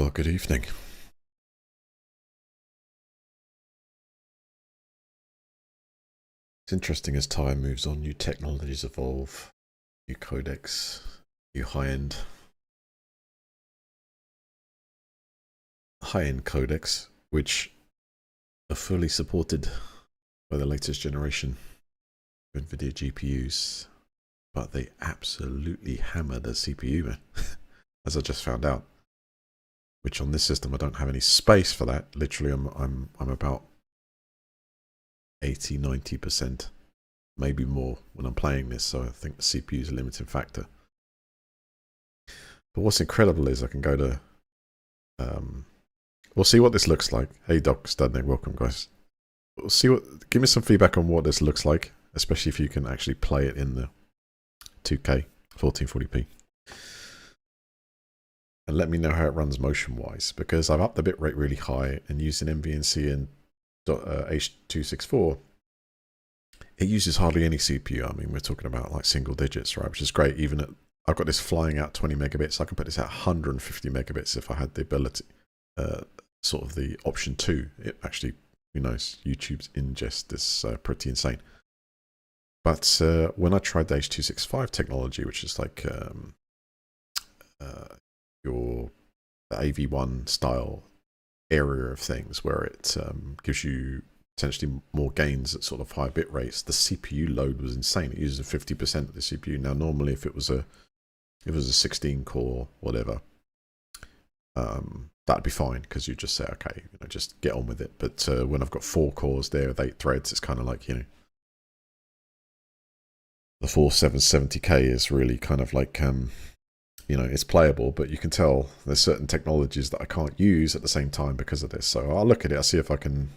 Well, good evening. It's interesting as time moves on, new technologies evolve, new codecs, new high-end codecs, which are fully supported by the latest generation of NVIDIA GPUs, but they absolutely hammer the CPU, man, as I just found out. Which on this system I don't have any space for that. Literally, I'm about 80–90%, maybe more when I'm playing this. So I think the CPU is a limiting factor. But what's incredible is I can go to. We'll see what this looks like. Hey, Doc Studnick, welcome, guys. We'll see what. Give me some feedback on what this looks like, especially if you can actually play it in the 2K 1440p. And let me know how it runs motion-wise, because I've upped the bitrate really high and using MVNC and H.264, it uses hardly any CPU. I mean, we're talking about like single digits, right? Which is great. Even at, I've got this flying out 20 megabits. I can put this at 150 megabits if I had the ability, sort of the option 2. It actually, who knows, YouTube's ingest is pretty insane. But when I tried the H.265 technology, which is like your AV1 style area of things, where it gives you potentially more gains at sort of high bit rates, the CPU load was insane. It uses 50% of the CPU. Now, normally, if it was a 16 core whatever, that'd be fine, because you just say, okay, you know, just get on with it. But when I've got 4 cores there with 8 threads, it's kind of like, you know, the 4770K is really kind of like you know, it's playable, but you can tell there's certain technologies that I can't use at the same time because of this. So I'll look at it. I'll see if I can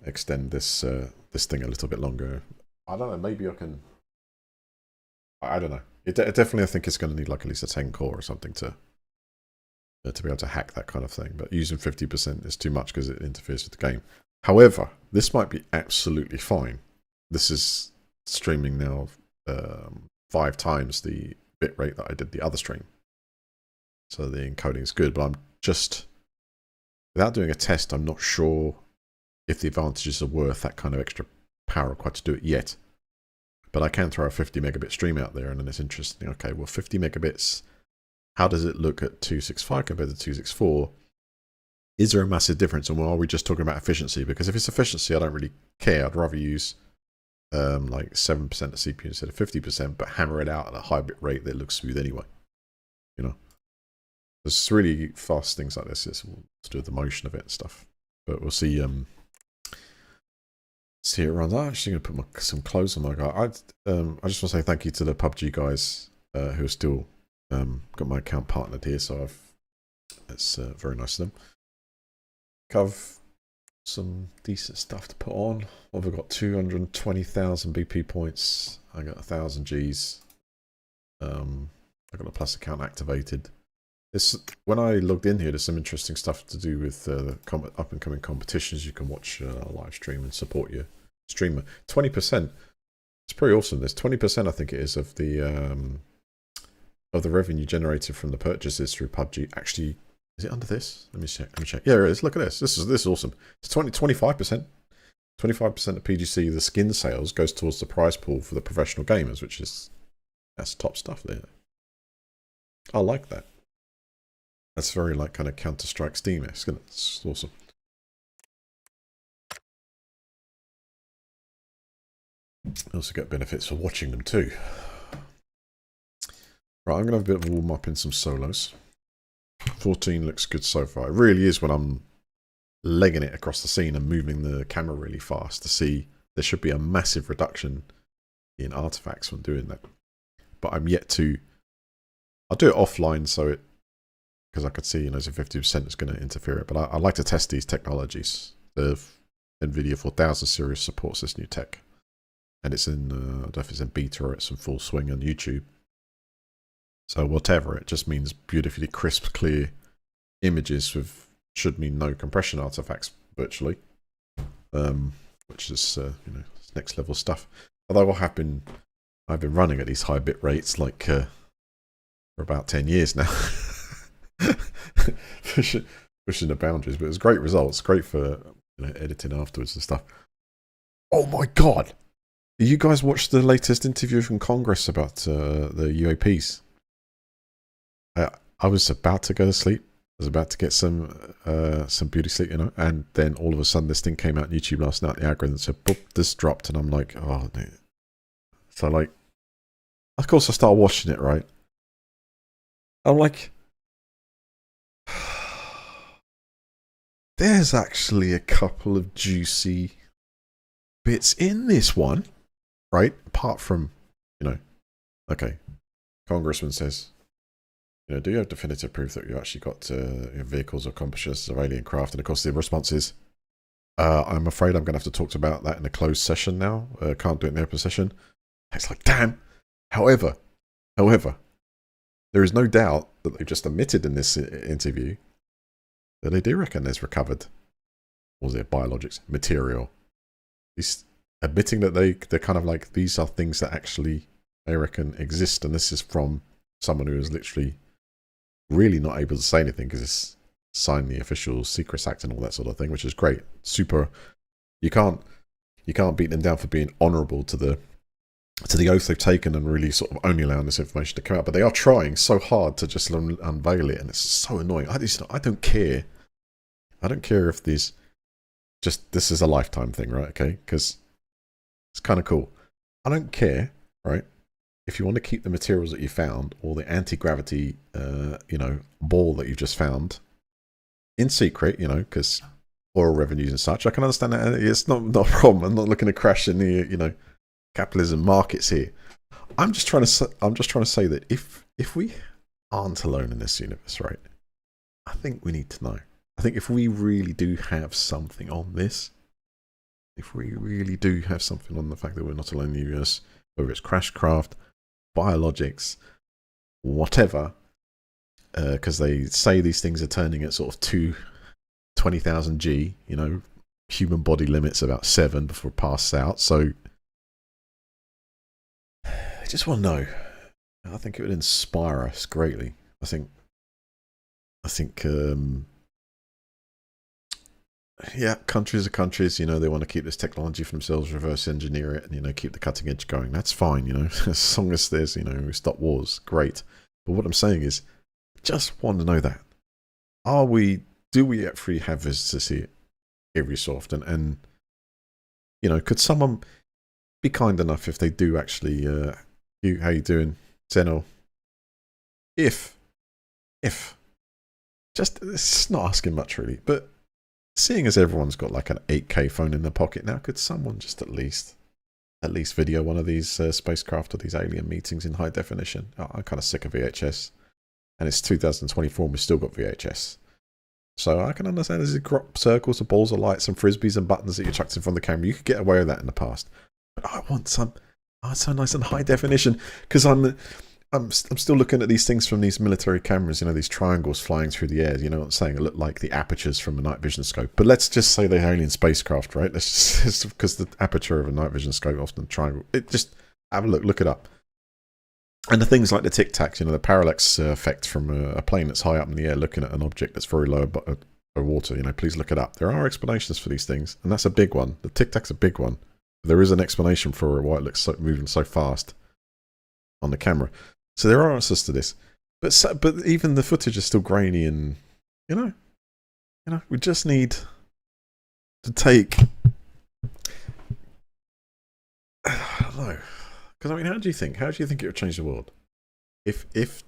extend this this thing a little bit longer. I don't know. Maybe I can. I don't know. Definitely, I think it's going to need like at least a 10 core or something to be able to hack that kind of thing. But using 50% is too much because it interferes with the game. However, this might be absolutely fine. This is streaming now 5 times the bit rate that I did the other stream, so the encoding is good. But I'm just, without doing a test, I'm not sure if the advantages are worth that kind of extra power required to do it yet. But I can throw a 50 megabit stream out there, and then it's interesting. Okay, well, 50 megabits, how does it look at 265 compared to 264? Is there a massive difference? And are we just talking about efficiency? Because if it's efficiency, I don't really care. I'd rather use like 7% of CPU instead of 50%, but hammer it out at a high bit rate that looks smooth anyway. You know, there's really fast things like this. It's to do with the motion of it and stuff. But we'll see. See it runs. I'm actually going to put some clothes on my guy. I just want to say thank you to the PUBG guys who are still got my account partnered here. So it's very nice of them. I've some decent stuff to put on. What have I got? 220,000 BP points. I got 1,000 Gs. I got a Plus account activated. When I logged in here, there's some interesting stuff to do with the up and coming competitions. You can watch a live stream and support your streamer. 20%. It's pretty awesome. There's 20%, I think it is, of the revenue generated from the purchases through PUBG. Actually, is it under this? Let me check. Yeah, it is. Look at this. This is awesome. It's 25%. 25% of PGC, the skin sales, goes towards the prize pool for the professional gamers, that's top stuff there. I like that. That's very like kind of Counter-Strike Steam-esque, isn't it? It's awesome. I also get benefits for watching them too. Right, I'm going to have a bit of a warm-up in some solos. 14 looks good so far. It really is when I'm legging it across the scene and moving the camera really fast to see there should be a massive reduction in artifacts when doing that. But I'm yet to... I'll do it offline so it... because I could see, you know, so 50% is going to interfere. But I like to test these technologies. The NVIDIA 4000 series supports this new tech. And it's in, I don't know if it's in beta or it's in full swing on YouTube. So whatever, it just means beautifully crisp, clear images with, should mean no compression artifacts virtually. Which is, you know, next level stuff. Although I've been running at these high bit rates like for about 10 years now. pushing, pushing the boundaries. But it was great results. Great for editing afterwards and stuff. Oh my god! You guys watched the latest interview from Congress about the UAPs? I was about to go to sleep. I was about to get some beauty sleep, and then all of a sudden this thing came out on YouTube last night. The algorithm said, "Boop, this dropped," and I'm like, "Oh no!" So like, of course I start watching it. Right? I'm like, there's actually a couple of juicy bits in this one, right? Apart from, okay, Congressman says, do you have definitive proof that you actually got vehicles or accomplishments of alien craft? And of course the response is, I'm afraid I'm going to have to talk about that in a closed session now. Can't do it in the open session. It's like, damn. However, there is no doubt that they've just admitted in this interview that they do reckon there's recovered, what was it, biologics, material. He's admitting that they're kind of like, these are things that actually they reckon exist, and this is from someone who is literally really not able to say anything because it's signed the official Secrets Act and all that sort of thing, which is great. Super. You can't beat them down for being honourable to the oath they've taken and really sort of only allowing this information to come out. But they are trying so hard to just unveil it, and it's so annoying. I don't care. I don't care if this is a lifetime thing, right? Okay, because it's kind of cool. I don't care, right? If you want to keep the materials that you found or the anti-gravity, ball that you've just found in secret, because oil revenues and such, I can understand that. It's not a problem. I'm not looking to crash in the, capitalism markets here. I'm just trying to say that if we aren't alone in this universe, right? I think we need to know. I think if we really do have something on this, if we really do have something on the fact that we're not alone in the universe, whether it's crashcraft, biologics, whatever, because they say these things are turning at sort of 20,000 G, human body limit's about 7 before it passes out. So I just want to know. I think it would inspire us greatly. I think countries are countries, they want to keep this technology for themselves, reverse engineer it, and, keep the cutting edge going. That's fine, as long as there's, we stop wars, great. But what I'm saying is, just want to know that. Do we actually have visitors here every so often? And, could someone be kind enough if they do actually, how you doing, Zeno? If, just, it's not asking much really, but seeing as everyone's got like an 8K phone in their pocket now, could someone just at least video one of these spacecraft or these alien meetings in high definition? I'm kind of sick of VHS, and it's 2024 and we've still got VHS. So I can understand there's crop circles, and balls of lights, and frisbees and buttons that you chucked in front of the camera. You could get away with that in the past, but I want some nice and high definition, because I'm still looking at these things from these military cameras, these triangles flying through the air, what I'm saying? It look like the apertures from a night vision scope. But let's just say they're alien spacecraft, right? Let's just, because the aperture of a night vision scope, often triangle, just have a look it up. And the things like the tic tacs, the parallax effect from a plane that's high up in the air looking at an object that's very low above water, please look it up. There are explanations for these things, and that's a big one. The tic tac's a big one. There is an explanation for why it looks moving so fast on the camera. So there are answers to this, but even the footage is still grainy, and we just need to take. I don't know, because how do you think it would change the world if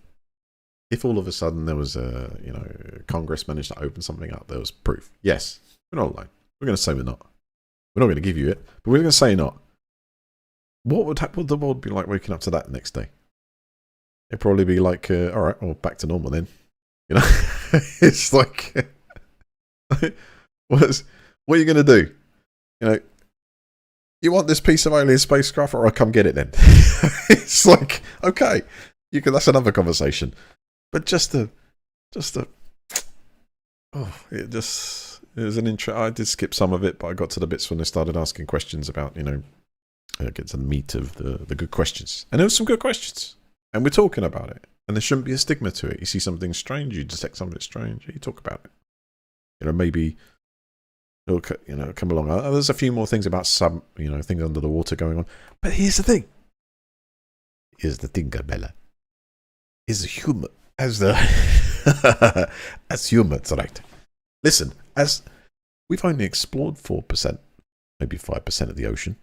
all of a sudden there was Congress managed to open something up, there was proof? Yes, we're not alone. We're going to say we're not. We're not going to give you it, but we're going to say not. What would the world be like waking up to that next day? It'd probably be like, all right, well, back to normal then. It's like, what are you going to do? You want this piece of alien spacecraft, or I'll come get it then? It's like, okay, that's another conversation. But it was an intro. I did skip some of it, but I got to the bits when they started asking questions about, get to the meat of the good questions. And there was some good questions. And we're talking about it. And there shouldn't be a stigma to it. You see something strange, you detect something strange, you talk about it. You know, maybe it'll, you know, come along. There's a few more things about things under the water going on. But here's the thing. Here's the thing, Bella. Is human as the as humans, right? Listen, as we've only explored 4%, maybe 5% of the ocean.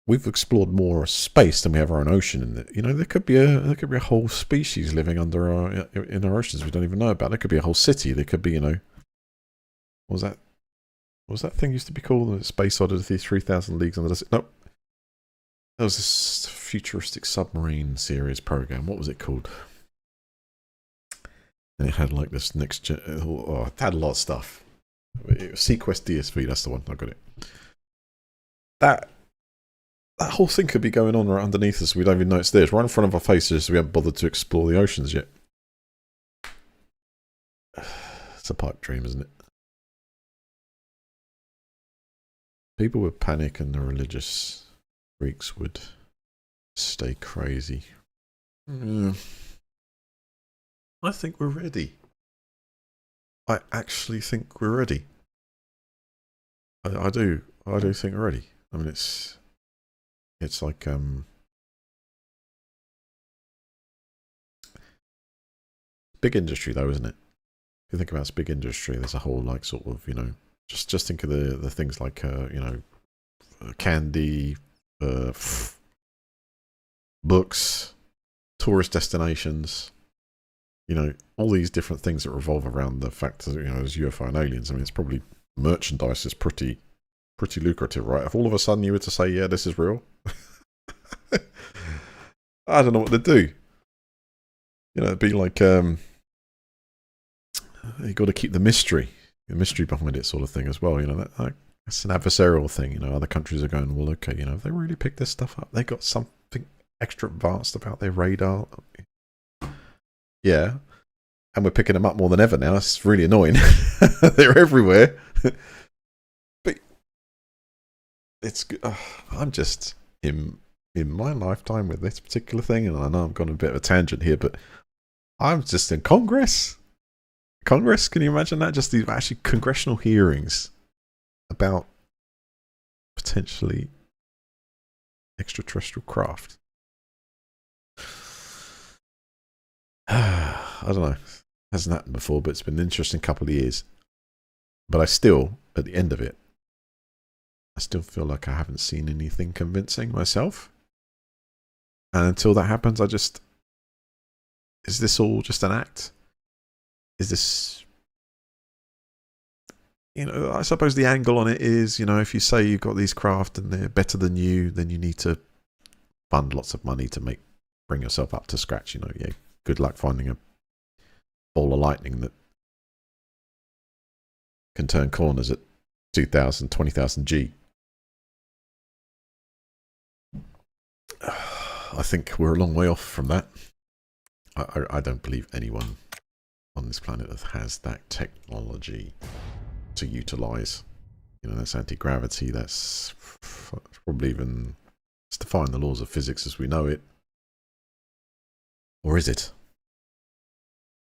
We've explored more space than we have our own ocean. And you know, there could be a whole species living under in our oceans we don't even know about. There could be a whole city. There could be, you know, what was that thing used to be called? The Space Odyssey, 3,000 Leagues Under the Sea. Nope. There was this futuristic submarine series program. What was it called? And it had like this next gen. Oh, it had a lot of stuff. It was Sequest DSV. That's the one. I got it. That whole thing could be going on right underneath us. We don't even know it's there. It's right in front of our faces. We haven't bothered to explore the oceans yet. It's a pipe dream, isn't it? People would panic and the religious Greeks would stay crazy. I think we're ready. I actually think we're ready. I do think we're ready. I mean, it's like big industry though, isn't it? If you think about it's big industry, there's a whole like sort of, you know, just think of the things like you know, candy, books, tourist destinations, you know, all these different things that revolve around the fact that, you know, there's UFO and aliens. I mean, it's probably merchandise is pretty lucrative, right? If all of a sudden you were to say, yeah, this is real, I don't know what to do. You know, it'd be like you got to keep the mystery behind it, sort of thing as well. You know, that's an adversarial thing. You know, other countries are going, well, okay, you know, if they really picked this stuff up, they got something extra advanced about their radar. Yeah, and we're picking them up more than ever now. It's really annoying. They're everywhere. But it's I'm just in my lifetime with this particular thing, and I know I'm going on a bit of a tangent here, but I'm just in Congress. Congress, can you imagine that? Just these actually congressional hearings about potentially extraterrestrial craft. I don't know. It hasn't happened before, but it's been an interesting couple of years. But I still, at the end of it, I still feel like I haven't seen anything convincing myself. And until that happens, is this all just an act? Is this, you know, I suppose the angle on it is, you know, if you say you've got these craft and they're better than you, then you need to fund lots of money to bring yourself up to scratch. You know, yeah, good luck finding a ball of lightning that can turn corners at 2,000, 20,000 G. I think we're a long way off from that. I don't believe anyone on this planet that has that technology to utilize. You know, that's anti-gravity, that's probably even, it's defying the laws of physics as we know it. Or is it?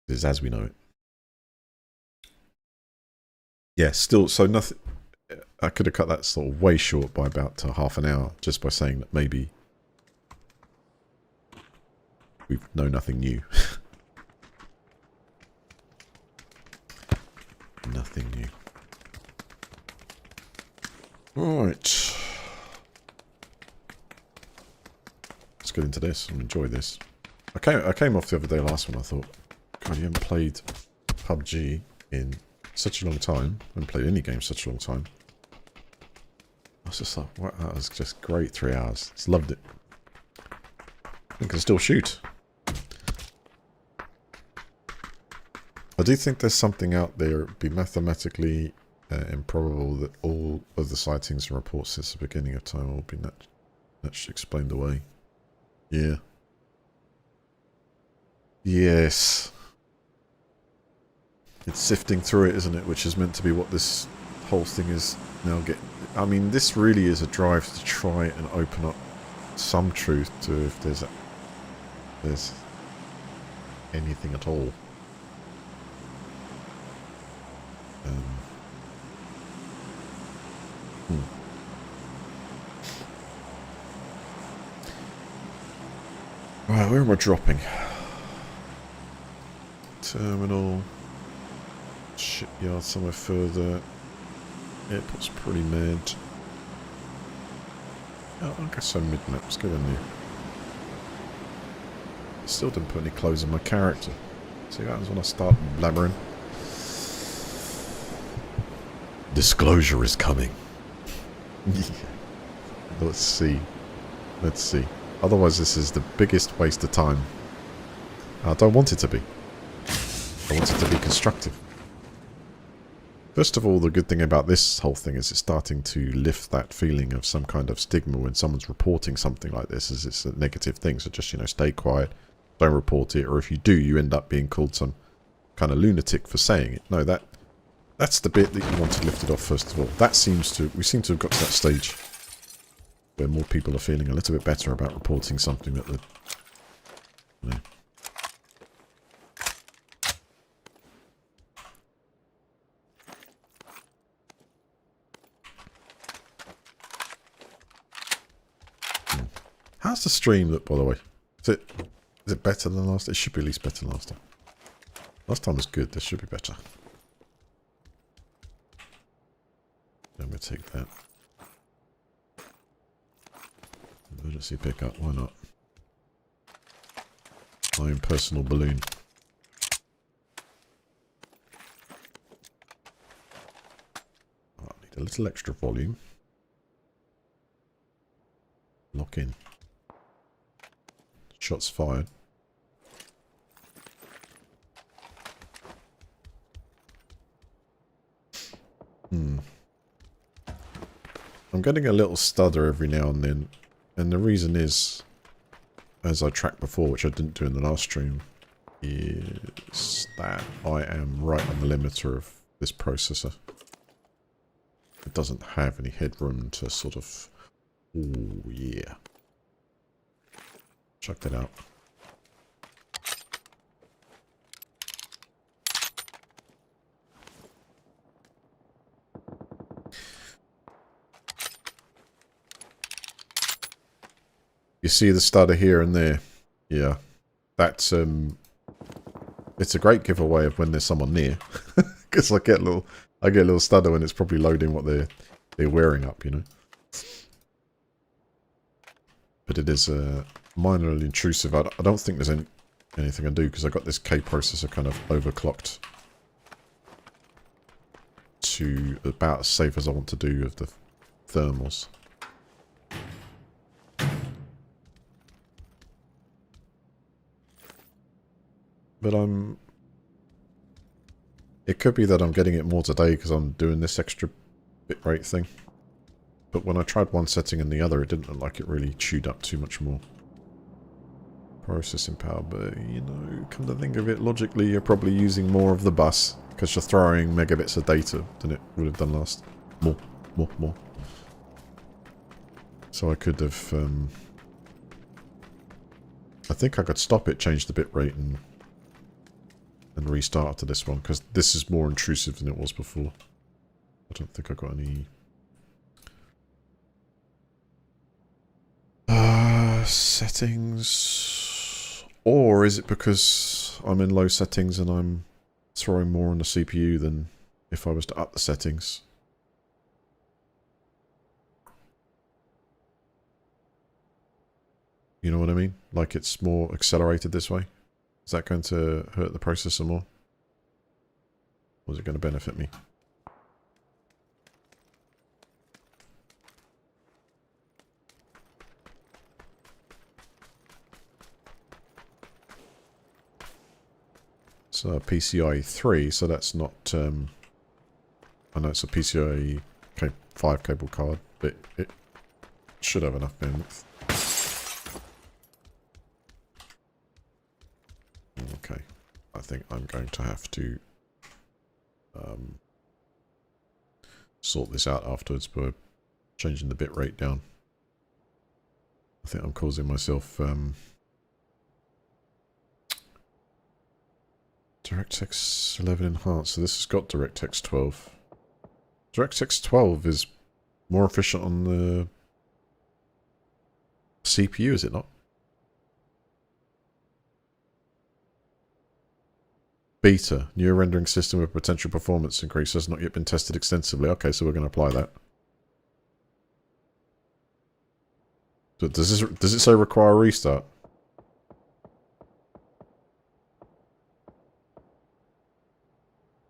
It is as we know it. Yeah, still, so nothing, I could have cut that sort of way short by about half an hour just by saying that maybe we know nothing new. Nothing new. Alright. Let's get into this and enjoy this. I came off the other day last one, I thought, God, you haven't played PUBG in such a long time. I haven't played any game such a long time. I was just like, wow, that was just great 3 hours. Just loved it. I can still shoot. I do think there's something out there. It'd be mathematically improbable that all of the sightings and reports since the beginning of time will be naturally explained away. Yeah. Yes. It's sifting through it, isn't it? Which is meant to be what this whole thing is now getting. I mean, this really is a drive to try and open up some truth to if there's anything at all. Right, where am I dropping? Terminal. Shipyard somewhere further. Airport's pretty mad. Oh, I guess I'm mid-map. Let's go in there. Still didn't put any clothes on my character. See what happens when I start blabbering. Disclosure is coming. Let's see. Let's see. Otherwise this is the biggest waste of time. I don't want it to be. I want it to be constructive. First of all, the good thing about this whole thing is it's starting to lift that feeling of some kind of stigma when someone's reporting something like this, as it's a negative thing. So just, you know, stay quiet, don't report it, or if you do, you end up being called some kind of lunatic for saying it. No, that's the bit that you want to lift it off first of all. We seem to have got to that stage where more people are feeling a little bit better about reporting something that the, you know. How's the stream look, by the way? Is it better than last? It should be at least better than last time. Last time was good. This should be better. I'm going to take that. Emergency pickup. Why not? My own personal balloon. Oh, I need a little extra volume. Lock in. Shots fired. I'm getting a little stutter every now and then, and the reason is, as I tracked before, which I didn't do in the last stream, is that I am right on the limiter of this processor. It doesn't have any headroom to sort of... Ooh, yeah. Check that out. You see the stutter here and there. Yeah. That's it's a great giveaway of when there's someone near. Because I get a little stutter when it's probably loading what they're wearing up, you know. But it is minorly intrusive. I don't think there's anything I can do because I got this K processor kind of overclocked to about as safe as I want to do of the thermals. But it could be that I'm getting it more today because I'm doing this extra bitrate thing. But when I tried one setting and the other, it didn't look like it really chewed up too much more processing power. But, you know, come to think of it, logically you're probably using more of the bus because you're throwing megabits of data than it would have done last. More. So I could have... I think I could stop it, change the bitrate and restart after this one, because this is more intrusive than it was before. I don't think I got any... settings... Or is it because I'm in low settings and I'm throwing more on the CPU than if I was to up the settings? You know what I mean? Like it's more accelerated this way? Is that going to hurt the processor more? Or is it going to benefit me? It's a PCIe 3, so that's not... I know it's a PCIe 5 cable card, but it should have enough bandwidth. Okay, I think I'm going to have to sort this out afterwards by changing the bitrate down. I think I'm causing myself DirectX 11 enhanced. So this has got DirectX 12. DirectX 12 is more efficient on the CPU, is it not? Beta. New rendering system with potential performance increase has not yet been tested extensively. Okay, so we're going to apply that. So does it say require a restart?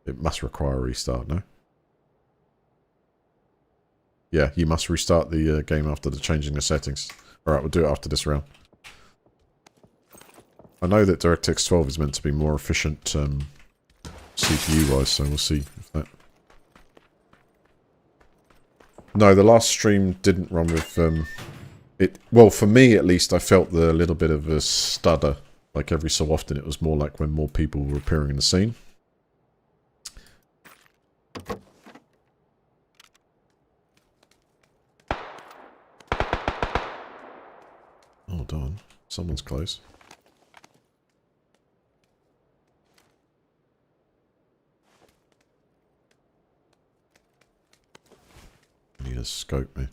It must require a restart, no? Yeah, you must restart the game after the changing the settings. Alright, we'll do it after this round. I know that DirectX 12 is meant to be more efficient CPU-wise, so we'll see if that... No, the last stream didn't run with... Well, for me at least, I felt the little bit of a stutter. Like every so often, it was more like when more people were appearing in the scene. Hold on. Someone's close. I need a scope, man.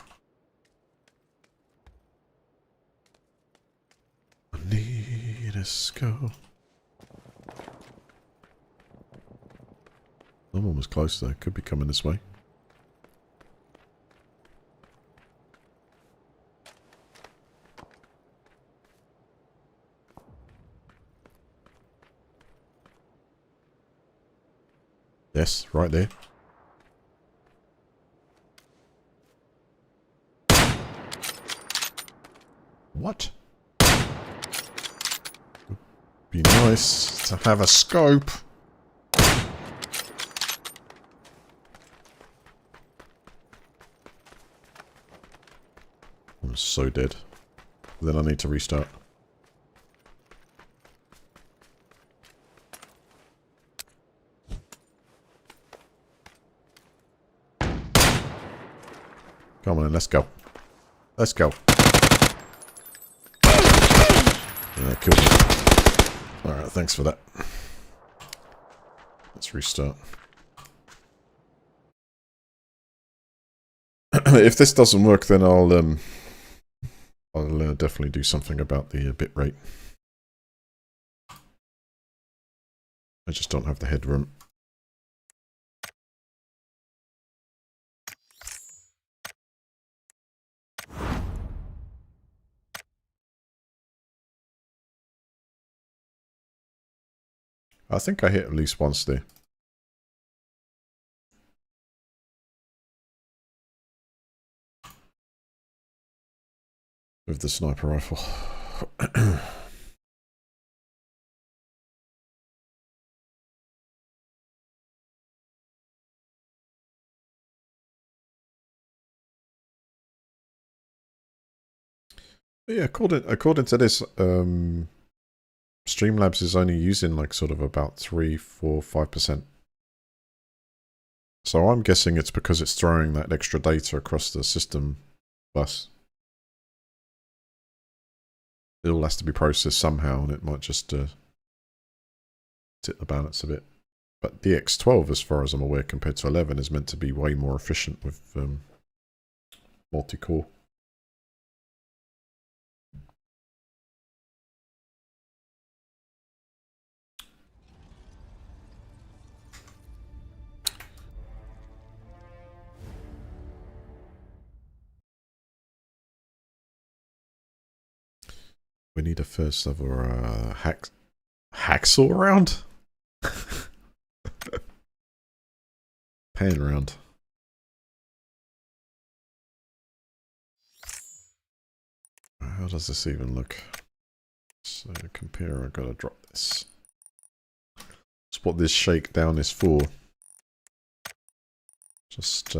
I need a scope. Someone was close though. Could be coming this way. Yes, right there. What? Would be nice to have a scope. I'm so dead. Then I need to restart. Come on then, let's go. Let's go. Yeah, killed me. Alright, thanks for that. Let's restart. If this doesn't work, then I'll definitely do something about the bit rate. I just don't have the headroom. I think I hit at least once there. With the sniper rifle. Yeah, according to this, Streamlabs is only using like sort of about 3, 4, 5%. So I'm guessing it's because it's throwing that extra data across the system bus. It all has to be processed somehow, and it might just tip the balance a bit. But the X12, as far as I'm aware, compared to 11, is meant to be way more efficient with multi-core. We need a first level hacksaw round? Pan round. How does this even look? So compare, I gotta drop this. That's what this shakedown is for. Just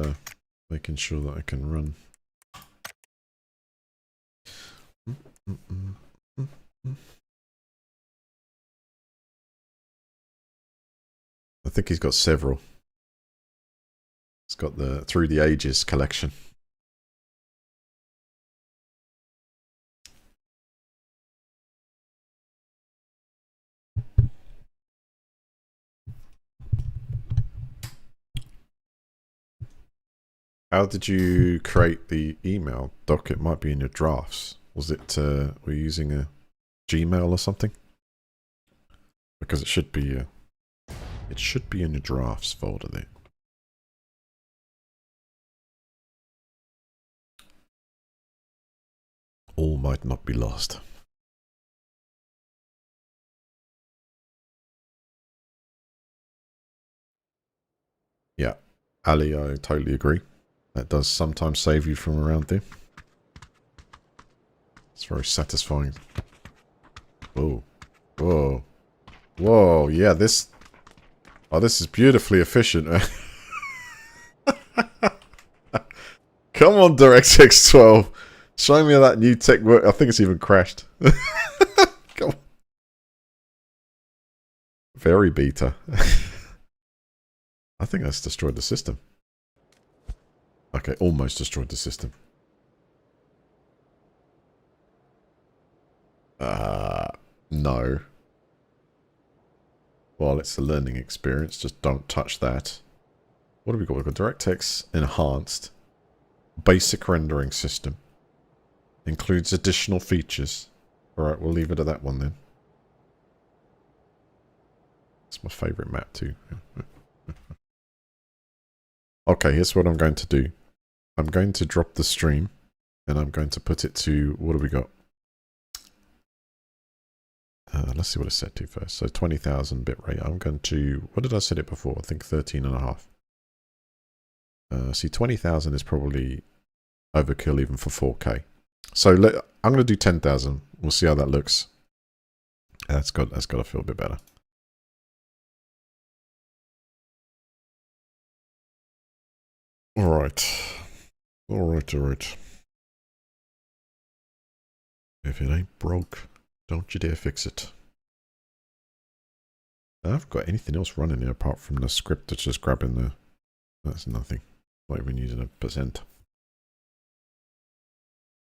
making sure that I can run. I think he's got several. He's got the Through the Ages collection. How did you create the email, Doc? It might be in your drafts. Was it, were you using a Gmail or something? Because it should be in your drafts folder there. All might not be lost. Yeah, Ali, I totally agree. That does sometimes save you from around there. It's very satisfying. Whoa. Whoa. Whoa, yeah, this... Oh, this is beautifully efficient. Come on, DirectX 12. Show me how that new tech work. I think it's even crashed. Come on. Very beta. I think that's destroyed the system. Okay, almost destroyed the system. No. Well, it's a learning experience. Just don't touch that. What have we got? We've got DirectX Enhanced. Basic rendering system. Includes additional features. Alright, we'll leave it at that one then. It's my favourite map too. Okay, here's what I'm going to do. I'm going to drop the stream. And I'm going to put it to... What have we got? Let's see what it's set to first. So 20,000 bitrate. I'm going to... What did I set it before? I think 13.5. See, 20,000 is probably overkill even for 4K. So I'm going to do 10,000. We'll see how that looks. That's got to feel a bit better. Alright. Alright. If it ain't broke, don't you dare fix it. I haven't got anything else running here apart from the script that's just grabbing the... That's nothing. Not even using a percent.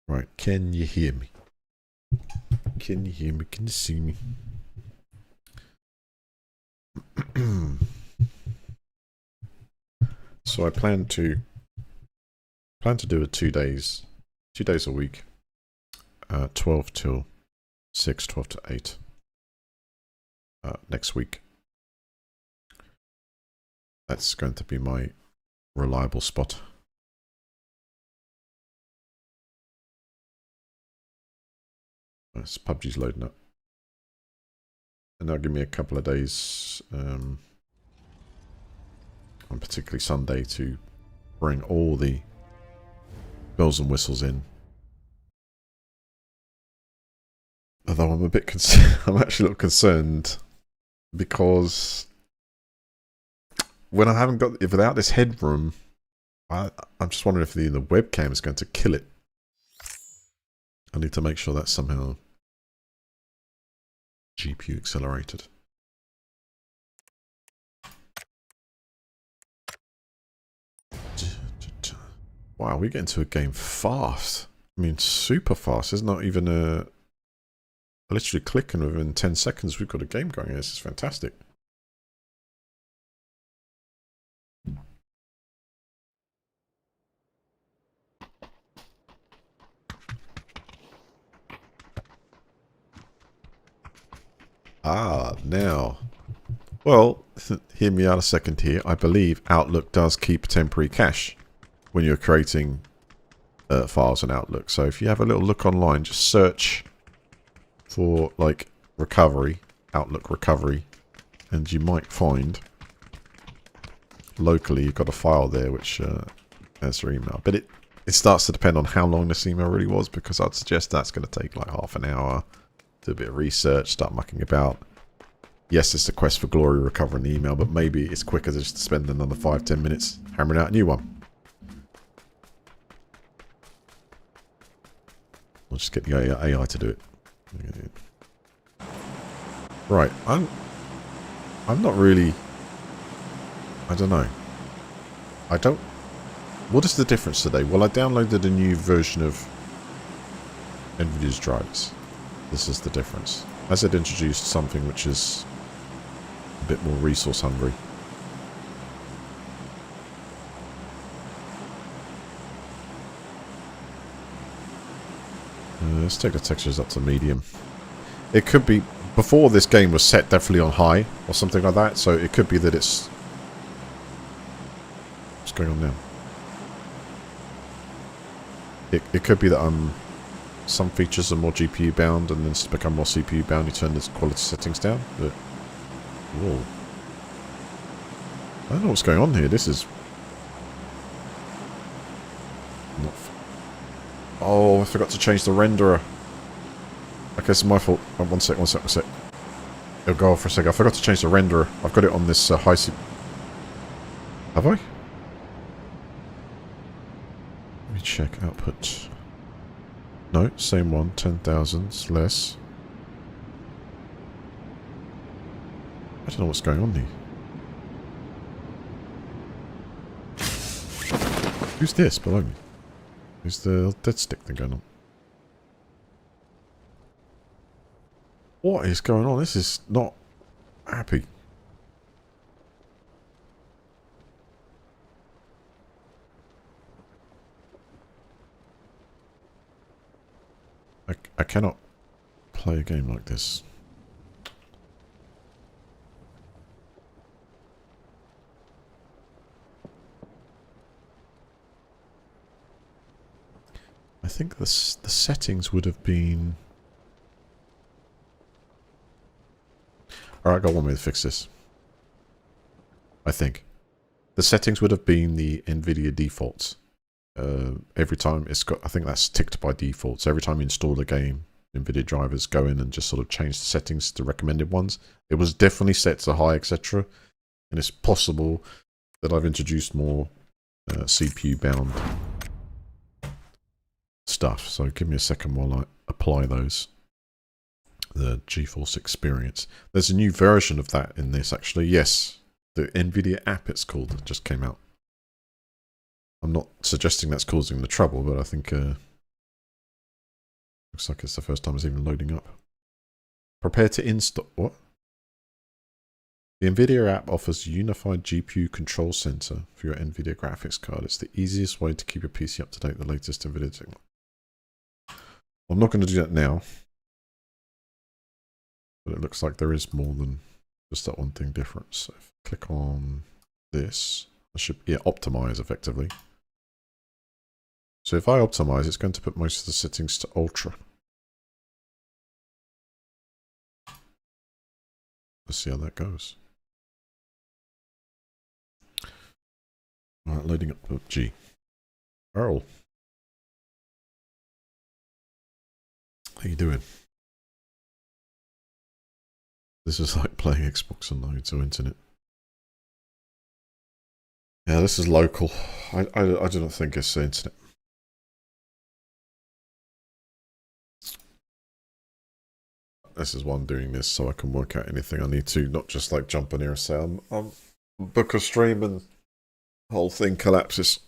Right, can you hear me? Can you hear me? Can you see me? So I plan to do a 2 days a week, 12 till 6, 12 to 8 next week. That's going to be my reliable spot. This PUBG's loading up. And that'll give me a couple of days, on particularly Sunday, to bring all the bells and whistles in. Although I'm a bit concerned, I'm actually a little concerned because when I haven't got, without this headroom, I'm just wondering if the webcam is going to kill it. I need to make sure that's somehow GPU accelerated. Wow, we get into a game fast. I mean, super fast. There's not even a... I literally click and within 10 seconds we've got a game going. This is fantastic. Ah, now. Well, hear me out a second here. I believe Outlook does keep temporary cache when you're creating files in Outlook. So if you have a little look online, just search for like recovery, Outlook recovery, and you might find locally you've got a file there which has your email. But it starts to depend on how long this email really was, because I'd suggest that's going to take like half an hour. Do a bit of research, start mucking about. Yes, it's a quest for glory recovering the email, but maybe it's quicker to just spend another 5-10 minutes hammering out a new one. I'll just get the AI to do it. Right, I'm not really... I don't know. What is the difference today? Well, I downloaded a new version of NVIDIA's drivers. This is the difference. As it introduced something which is a bit more resource hungry. Let's take the textures up to medium. It could be... Before this game was set definitely on high or something like that, so it could be that it's... What's going on now? It could be that some features are more GPU bound and then to become more CPU bound you turn the quality settings down, but... Whoa. I don't know what's going on here. This is... Not... Oh, I forgot to change the renderer. Okay, it's my fault. Oh, one sec. It'll go off for a sec. I forgot to change the renderer. I've got it on this high... Have I? Let me check output. No, same one. 10,000 less. I don't know what's going on here. Who's this below me? Who's the dead stick thing going on? What is going on? This is not happy. I cannot play a game like this. I think the settings would have been... Alright, I got one way to fix this. I think. The settings would have been the NVIDIA defaults. Every time it's got... I think that's ticked by default. So every time you install a game, NVIDIA drivers go in and just sort of change the settings to recommended ones. It was definitely set to high, etc. And it's possible that I've introduced more CPU-bound stuff. So give me a second while I apply those. The GeForce Experience. There's a new version of that in this, actually. Yes, the NVIDIA app, it's called, just came out. I'm not suggesting that's causing the trouble, but I think looks like it's the first time it's even loading up. Prepare to install... What? The NVIDIA app offers a unified GPU control center for your NVIDIA graphics card. It's the easiest way to keep your PC up to date with the latest NVIDIA technology. I'm not going to do that now. But it looks like there is more than just that one thing different. So if I click on this, I should optimize effectively. So if I optimize, it's going to put most of the settings to ultra. Let's see how that goes. Alright, loading up PUBG. Earl. How you doing? This is like playing Xbox on loads or internet. Yeah, this is local. I do not think it's the internet. This is why I'm doing this, so I can work out anything I need to, not just like jump in here and say I'm book a stream and the whole thing collapses.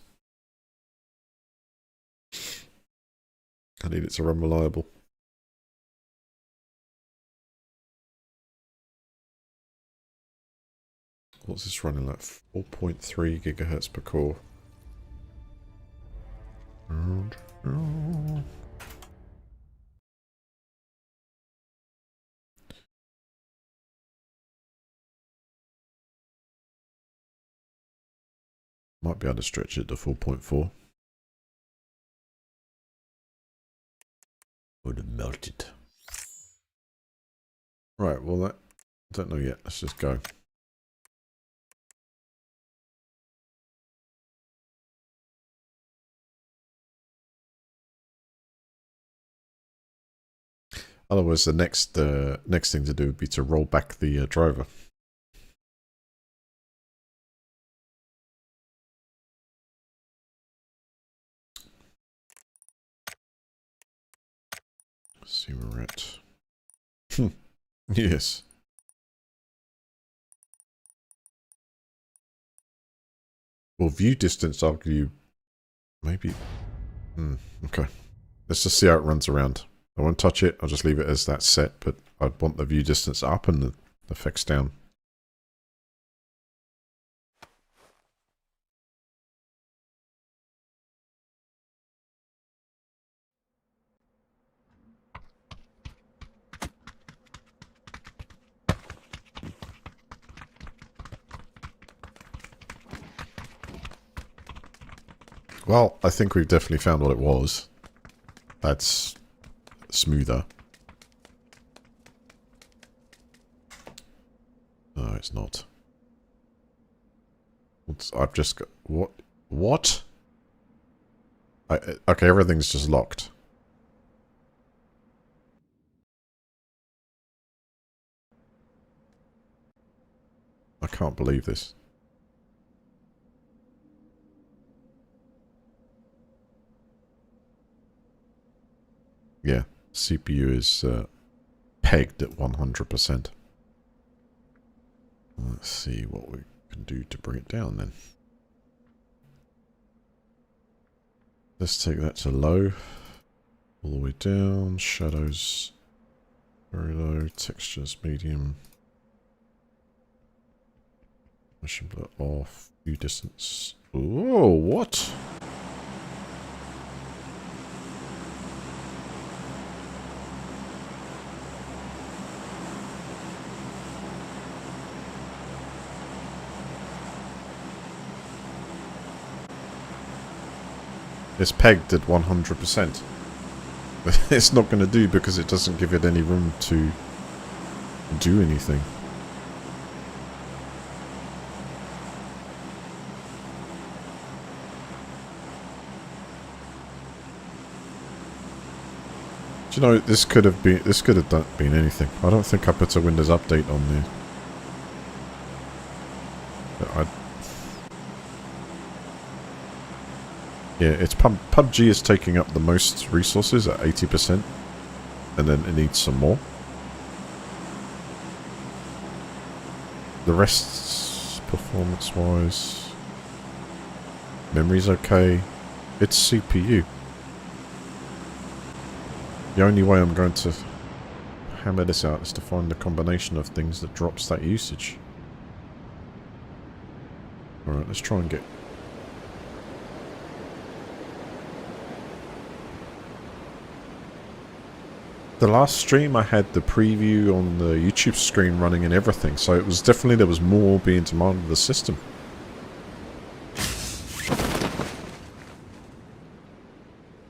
I need it to run reliable. What's this running like? 4.3 gigahertz per core. Might be able to stretch it to 4.4. Would have melted. Right, well that... I don't know yet. Let's just go. Otherwise, the next thing to do would be to roll back the driver. Let's see where we're at. Yes. Well, view distance, argue maybe. Okay. Let's just see how it runs around. I won't touch it. I'll just leave it as that set, but I want the view distance up and the effects down. Well, I think we've definitely found what it was. That's smoother. No, it's not. I've just got... What? What? Okay, everything's just locked. I can't believe this. Yeah, CPU is pegged at 100%. Let's see what we can do to bring it down then. Let's take that to low. All the way down. Shadows very low. Textures medium. Motion blur off. View distance. Oh, what? It's pegged at 100%. It's not going to do because it doesn't give it any room to do anything. Do you know, this could have been anything. I don't think I put a Windows update on there. But yeah, it's PUBG is taking up the most resources at 80%, and then it needs some more. The rest, performance-wise, memory's okay. It's CPU. The only way I'm going to hammer this out is to find the combination of things that drops that usage. Alright, let's try and get... The last stream I had the preview on the YouTube screen running and everything, so it was definitely, there was more being demanded of the system.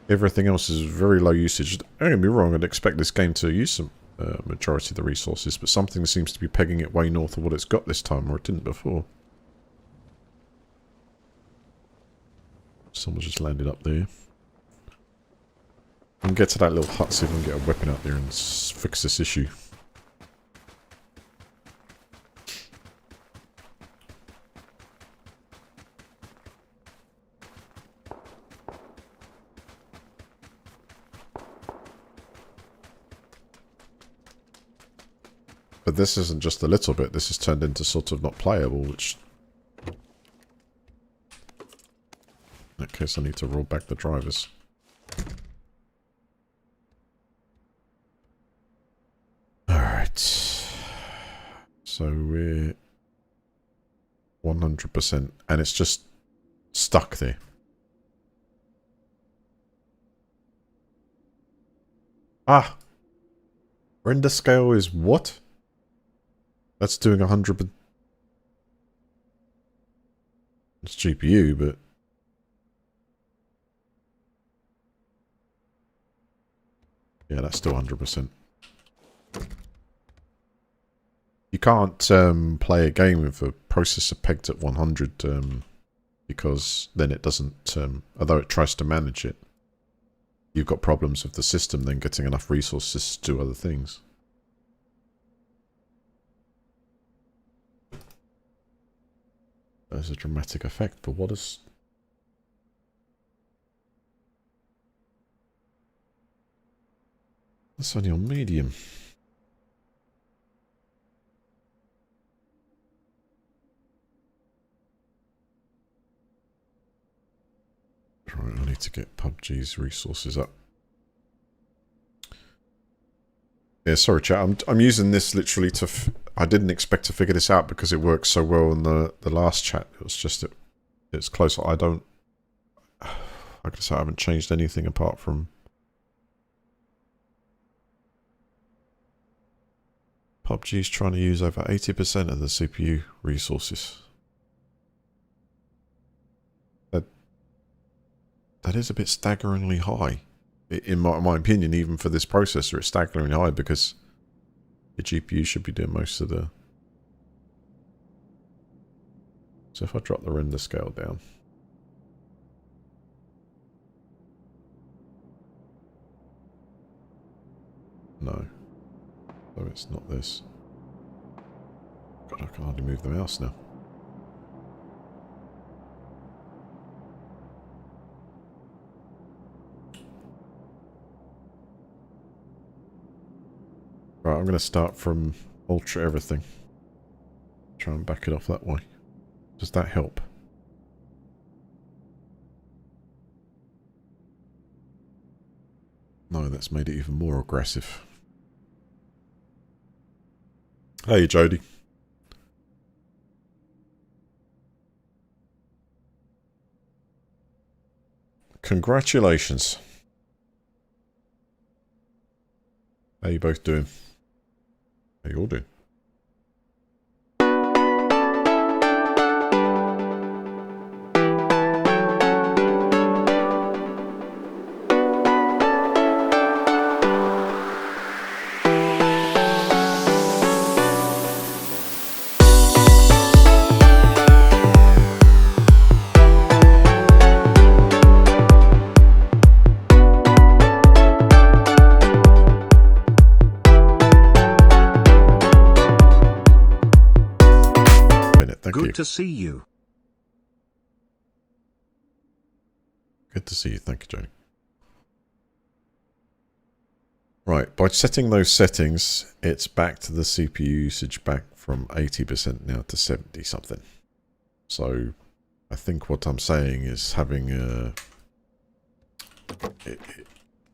Everything else is very low usage. Don't get me wrong, I'd expect this game to use some majority of the resources, but something seems to be pegging it way north of what it's got this time, or it didn't before. Someone just landed up there. I can get to that little hut, see if I can get a weapon out there and fix this issue. But this isn't just a little bit, this has turned into sort of not playable, which... In that case I need to roll back the drivers. Alright. So we're 100%, and it's just stuck there. Ah! Render scale is what? That's doing 100. It's GPU, but yeah, that's still 100%. You can't play a game with a processor pegged at 100 because then it doesn't, although it tries to manage it, you've got problems with the system then getting enough resources to do other things. There's a dramatic effect, but what is... That's only on medium. Right, I need to get PUBG's resources up. Yeah, sorry chat, I'm using this literally to... I didn't expect to figure this out because it worked so well in the last chat. It was just... It's close. I don't... Like I said, I haven't changed anything apart from... PUBG's trying to use over 80% of the CPU resources. That is a bit staggeringly high. In my opinion, even for this processor, it's staggeringly high because the GPU should be doing most of the... So if I drop the render scale down... No. So it's not this. God, I can hardly move the mouse now. Right, I'm going to start from ultra everything. Try and back it off that way. Does that help? No, that's made it even more aggressive. Hey, Jody. Congratulations. How you both doing? How you all doing? Good to see you. Good to see you. Thank you, Jody. Right, by setting those settings, it's back to the CPU usage back from 80% now to 70 something. So I think what I'm saying is having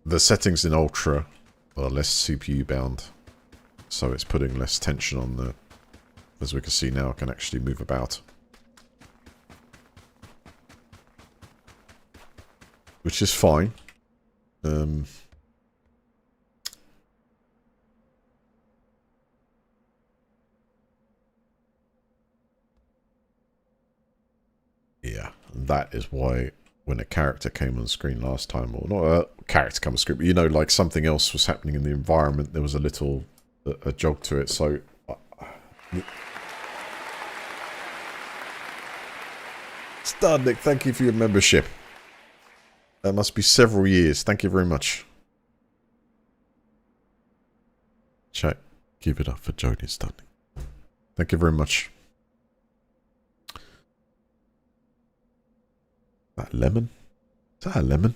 the settings in Ultra are less CPU bound. So it's putting less tension on the... As we can see now, I can actually move about. Which is fine. Yeah, that is why when a character came on screen last time, or not a character come on screen, but you know, like something else was happening in the environment, there was a little a jog to it, so... Starnick, thank you for your membership. That must be several years. Thank you very much. Chat, give it up for Jody Starnick. Thank you very much. That lemon? Is that a lemon?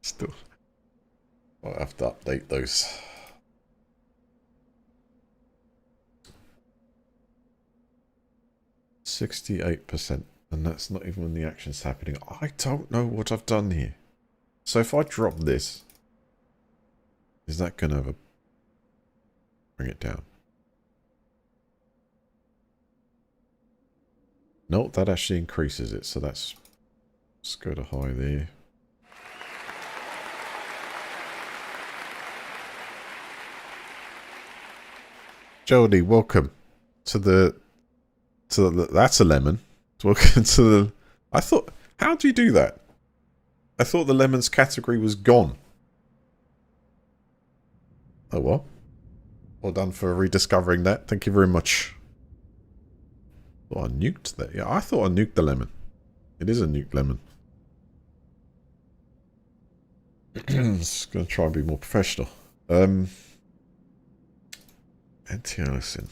Still. I'll have to update those. %, and that's not even when the action's happening. I don't know what I've done here. So if I drop this, is that going to bring it down? No, that actually increases it, so let's go to high there. Jody, welcome to the... that's a lemon. Welcome to the... I thought... How do you do that? I thought the lemons category was gone. Oh, well. Well done for rediscovering that. Thank you very much. Thought I nuked that. Yeah, I thought I nuked the lemon. It is a nuked lemon. Just going to try and be more professional. Anti-aliasing.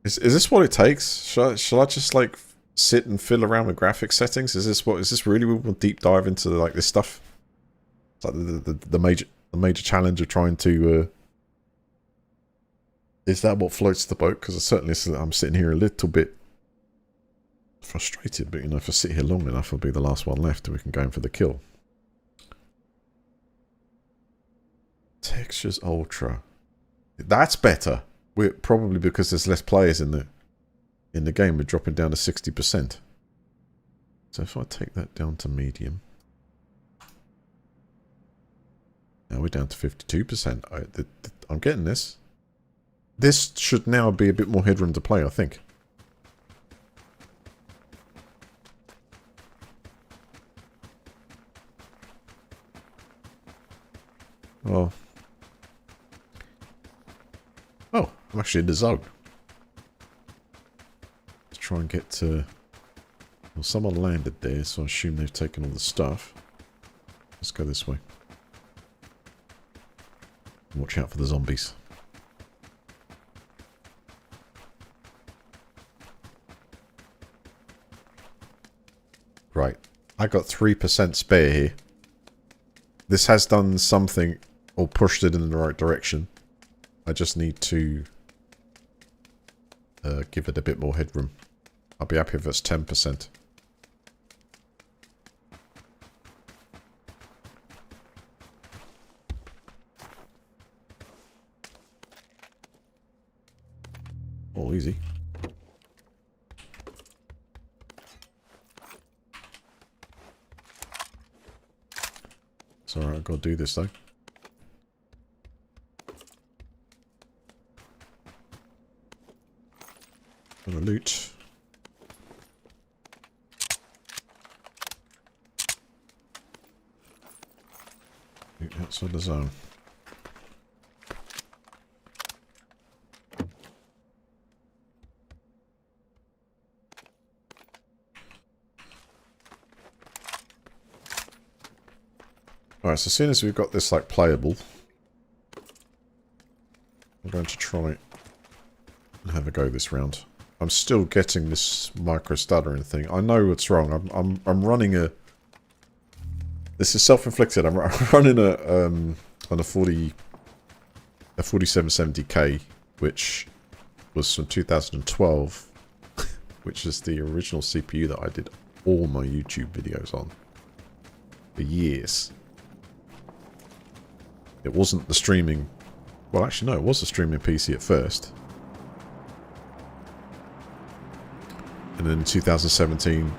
Is this what it takes? Shall I just like sit and fiddle around with graphics settings? Is this really we want deep dive into like this stuff? It's like the major challenge of trying to. Is that what floats the boat? Because I'm sitting here a little bit frustrated, but you know, if I sit here long enough, I'll be the last one left, and we can go in for the kill. Textures Ultra. That's better. Probably because there's less players in the game. We're dropping down to 60%. So if I take that down to medium, now we're down to 52%. I'm getting this. This should now be a bit more headroom to play, I think. well... Oh, I'm actually in the zone. Let's try and get to... Well, someone landed there, so I assume they've taken all the stuff. Let's go this way. Watch out for the zombies. Right. I got 3% spare here. This has done something, or pushed it in the right direction. I just need to give it a bit more headroom. I'll be happy if it's 10%. All easy. It's alright, I've got to do this though. Gonna loot. Loot outside the zone. Alright, so as soon as we've got this like playable, I'm going to try and have a go this round. I'm still getting this micro stuttering thing. I know what's wrong. I'm running a... This is self-inflicted. I'm running a on a 4770K, which was from 2012, which is the original CPU that I did all my YouTube videos on for years. It wasn't the streaming... Well, actually, no, it was the streaming PC at first. And then in 2017,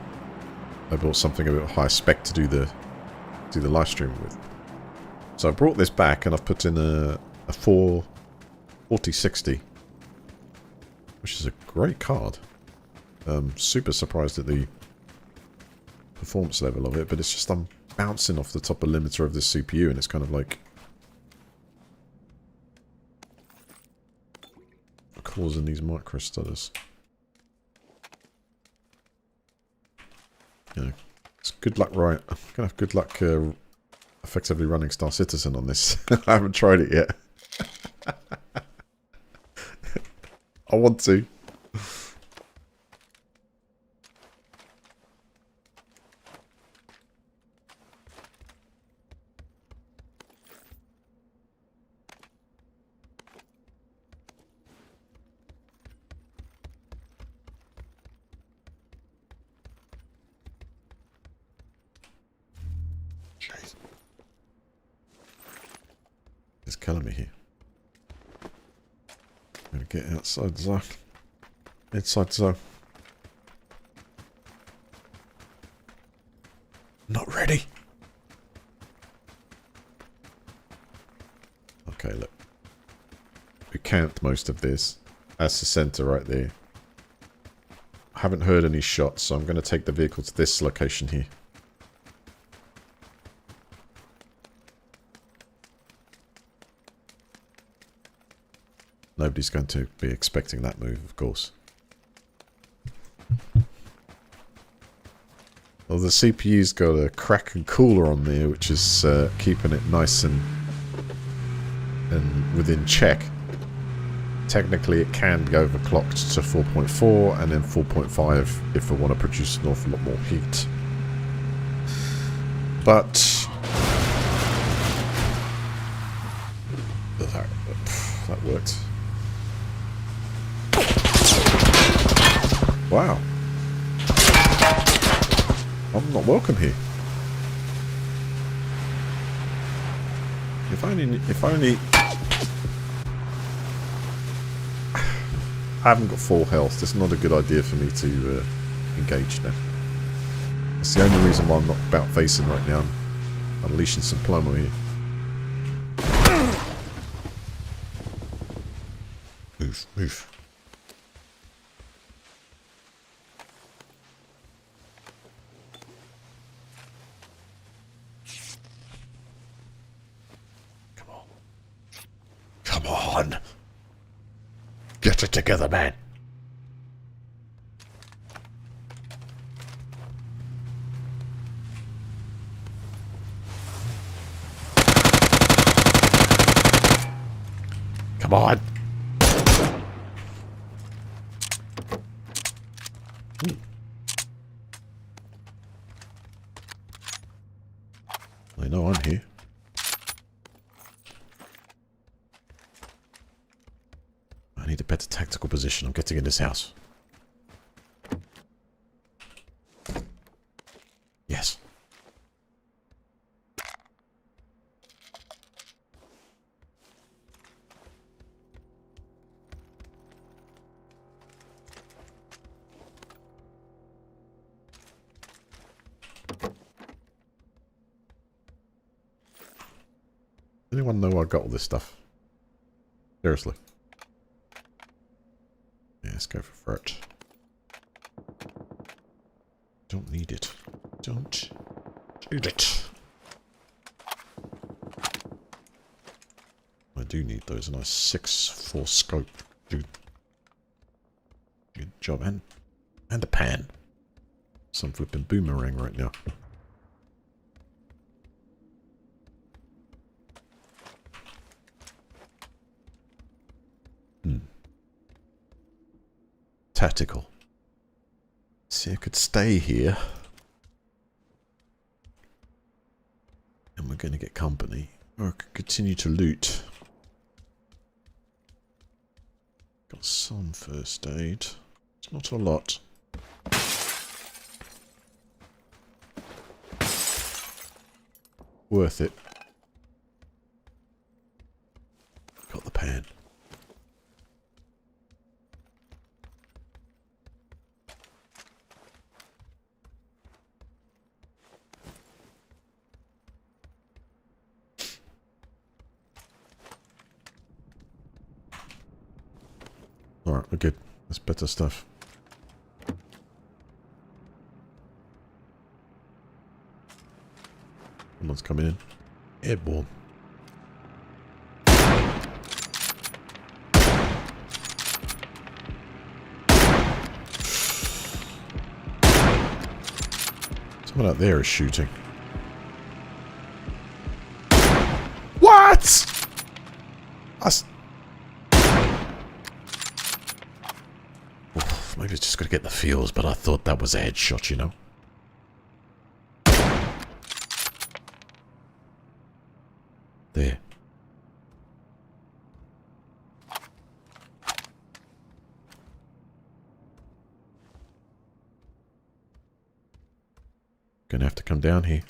I bought something a bit higher spec to do the live streaming with. So I brought this back and I've put in a 4060, which is a great card. Super surprised at the performance level of it, but it's just I'm bouncing off the top of limiter of this CPU, and it's kind of like causing these micro stutters. You know, it's good luck, right? I'm gonna have good luck effectively running Star Citizen on this. I haven't tried it yet. I want to. It's killing me here. I'm gonna get outside the zone. Inside the zone. Not ready. Okay, look. We camped most of this. That's the center right there. I haven't heard any shots, so I'm going to take the vehicle to this location here. Nobody's going to be expecting that move, of course. Well, the CPU's got a Kraken cooler on there, which is keeping it nice and within check. Technically, it can go overclocked to 4.4 and then 4.5 if I want to produce an awful lot more heat. But that worked. Wow. I'm not welcome here. If only I haven't got full health. It's not a good idea for me to engage now. That's the only reason why I'm not about facing right now. I'm unleashing some plomo here. Move, move. Come on. Get it together, man. Come on. I know I'm here. I need a better tactical position. I'm getting in this house. Yes. Anyone know I got all this stuff? Seriously. Yeah, let's go for it. Don't need it. Don't need it. I do need those. A nice 6.4 scope. Dude. Good job. And a pan. Some flipping boomerang right now. Tactical. See, I could stay here. And we're going to get company. Or I could continue to loot. Got some first aid. It's not a lot. Worth it. Got the pan. Alright, we're good. That's better stuff. Someone's coming in. Airborne. Someone out there is shooting. What? Maybe it's just got to get the feels, but I thought that was a headshot, you know. There. Gonna have to come down here.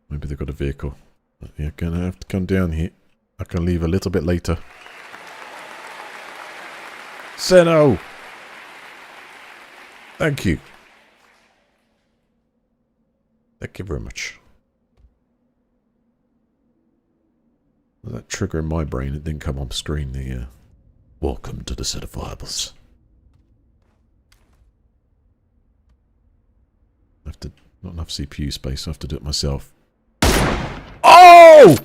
Maybe they've got a vehicle. Yeah, gonna have to come down here. I can leave a little bit later. Seno! Thank you. Thank you very much. Well, that trigger in my brain, it didn't come on screen. The welcome to the certifiables. I have to, not enough CPU space, so I have to do it myself. Oh!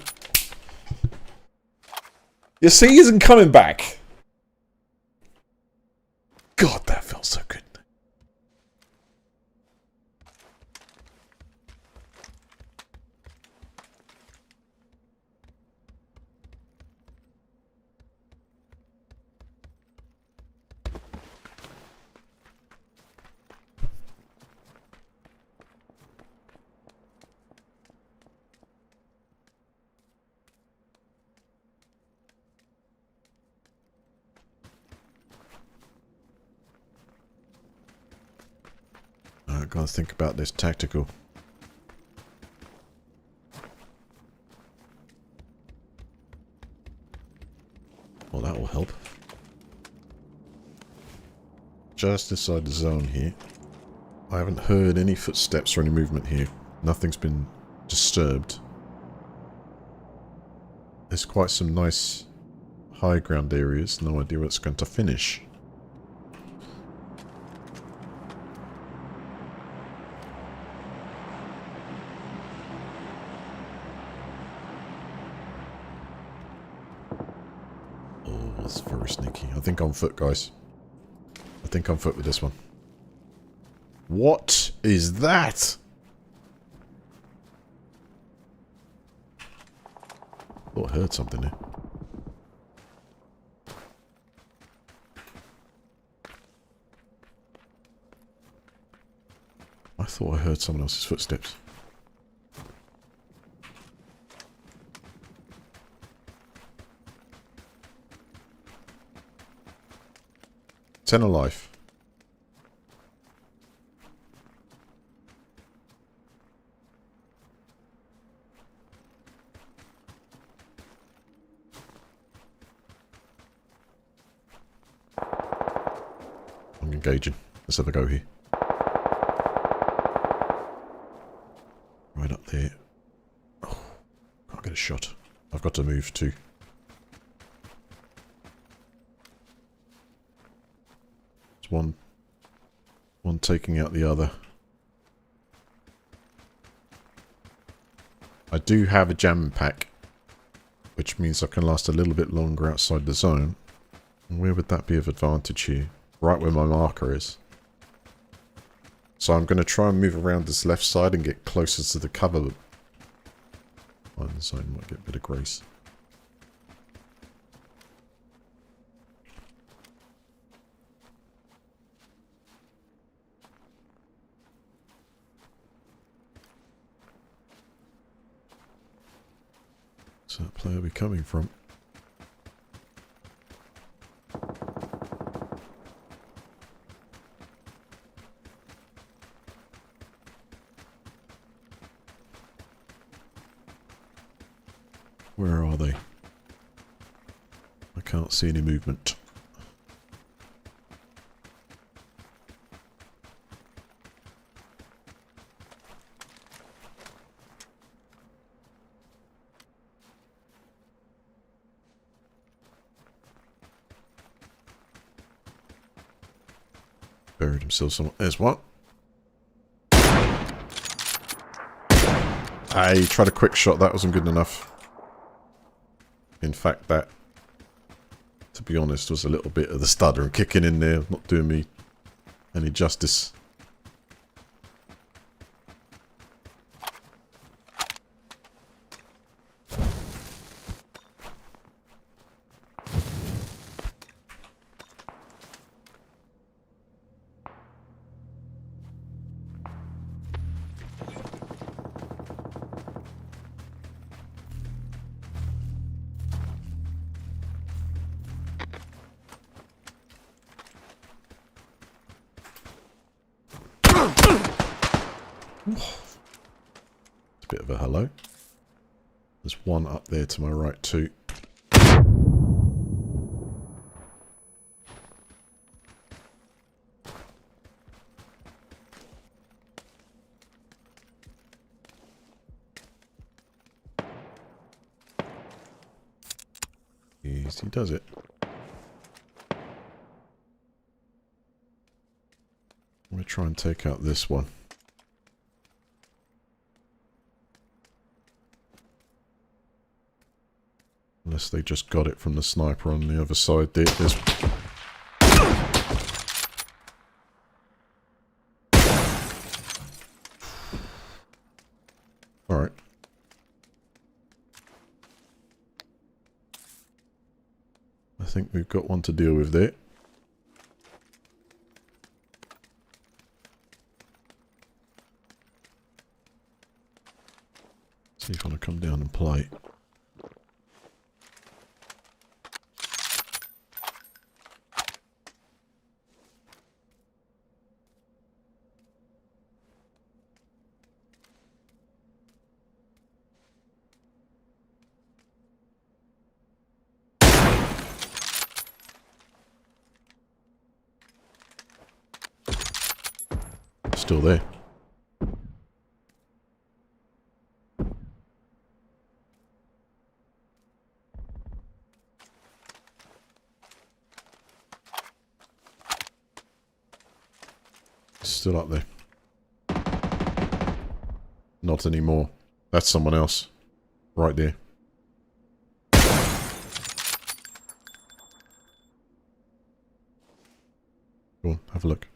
You see, he isn't coming back. God, that felt so good. I gotta think about this tactical. Well, that will help. Just inside the zone here. I haven't heard any footsteps or any movement here. Nothing's been disturbed. There's quite some nice high ground areas. No idea where it's going to finish. Oh, that's very sneaky. I think I'm foot, guys. I think I'm foot with this one. What is that? Oh, I heard something there. I thought I heard someone else's footsteps. Ten alive. I'm engaging. Let's have a go here. Right up there. Oh, can't get a shot. I've got to move too. It's one taking out the other. I do have a jam pack, which means I can last a little bit longer outside the zone. And where would that be of advantage here? Right where my marker is. So I'm going to try and move around this left side and get closer to the cover. Find the zone, might get a bit of grace. So that player be coming from? Where are they? I can't see any movement. Buried himself somewhere. There's one. I tried a quick shot. That wasn't good enough. In fact, that, to be honest, was a little bit of the stutter and kicking in there. Not doing me any justice. It's a bit of a hello. There's one up there to my right too. Easy does it. I'm going to try and take out this one. Unless they just got it from the sniper on the other side. There's... Alright. I think we've got one to deal with there. See if I want to come down and play. Still there. Still up there. Not anymore. That's someone else. Right there. Go on, have a look.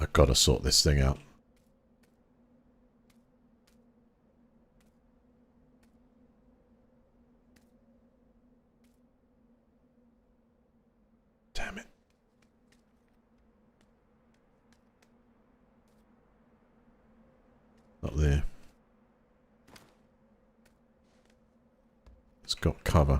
I've got to sort this thing out. Damn it. Not there. It's got cover.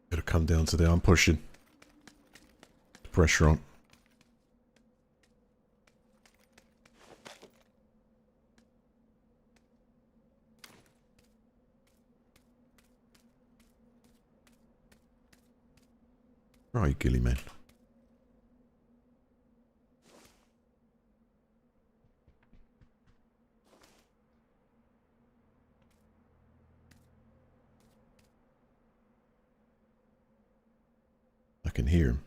Gotta come down to there. I'm pushing. Pressure on. Right, Gilly man. I can hear him.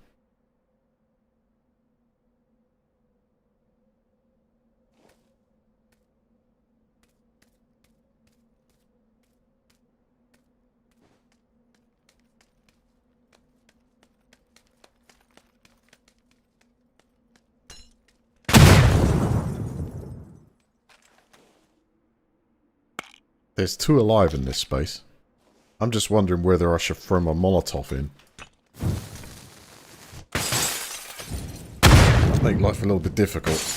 There's two alive in this space. I'm just wondering whether I should throw my Molotov in. Make life a little bit difficult.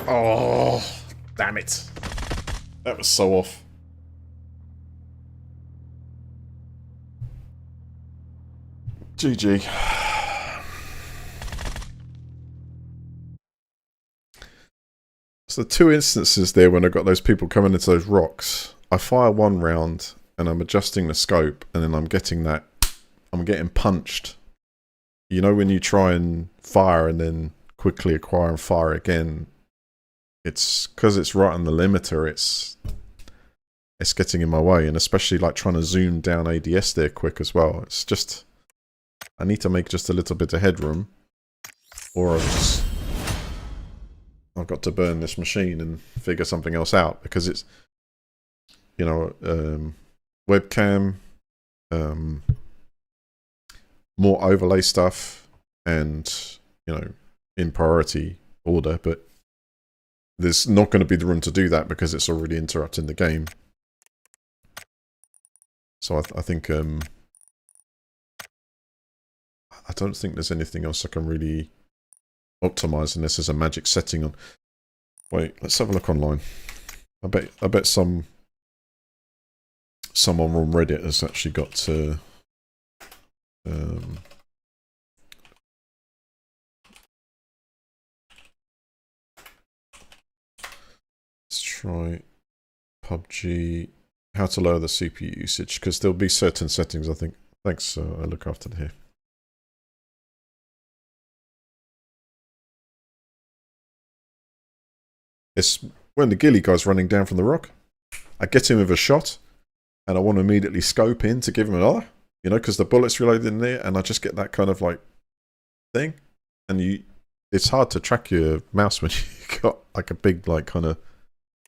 Oh, damn it. That was so off. GG. So two instances there when I got those people coming into those rocks. I fire one round and I'm adjusting the scope and then I'm getting punched. You know when you try and fire and then quickly acquire and fire again, it's because it's right on the limiter, it's getting in my way, and especially like trying to zoom down ADS there quick as well. It's just, I need to make just a little bit of headroom, or I've got to burn this machine and figure something else out, because it's, you know, webcam, more overlay stuff, and, you know, in priority order, but there's not going to be the room to do that because it's already interrupting the game. So I think, I don't think there's anything else I can really optimize unless there's a magic setting on. Wait, let's have a look online. I bet someone on Reddit has actually got let's try PUBG. How to lower the CPU usage, because there'll be certain settings, I think. Thanks, I look after here. It's when the ghillie guy's running down from the rock. I get him with a shot, and I want to immediately scope in to give him another, you know, because the bullet's reloaded in there, and I just get that kind of like thing. And it's hard to track your mouse when you got like a big, like, kind of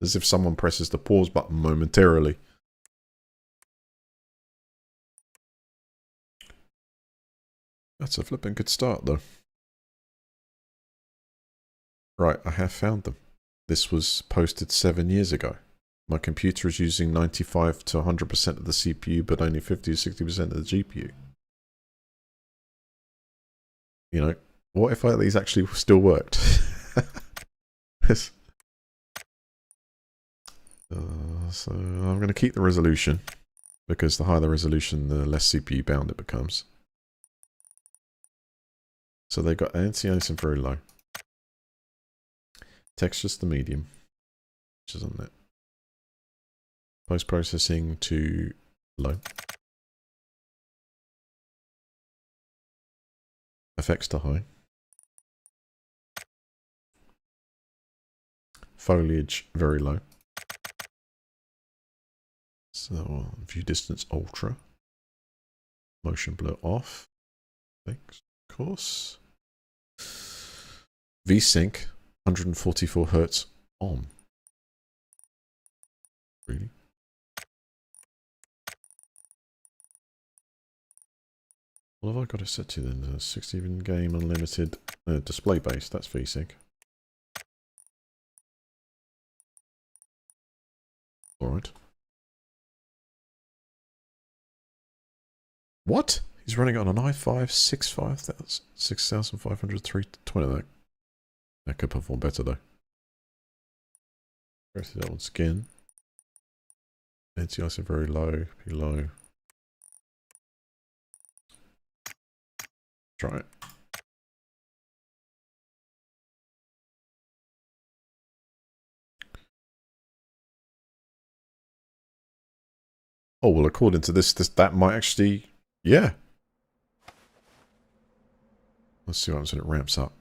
as if someone presses the pause button momentarily. That's a flipping good start, though. Right, I have found them. This was posted 7 years ago. My computer is using 95 to 100% of the CPU, but only 50 to 60% of the GPU. You know, what if these actually still worked? So I'm going to keep the resolution, because the higher the resolution, the less CPU bound it becomes. So they got anti-aliasing very low. Textures to medium, which is on that. Post-processing to low. Effects to high. Foliage very low. So view distance ultra. Motion blur off. Thanks, of course. VSync 144 Hz on. Really? What have I got it set to then? 60 game unlimited display base. That's VSync. Alright. What? He's running on an i5 6500 320. That could perform better though. Go through that once again. Anti-aliasing very low, be low. Try it. Oh well, according to this that might actually, yeah. Let's see what happens when it ramps up.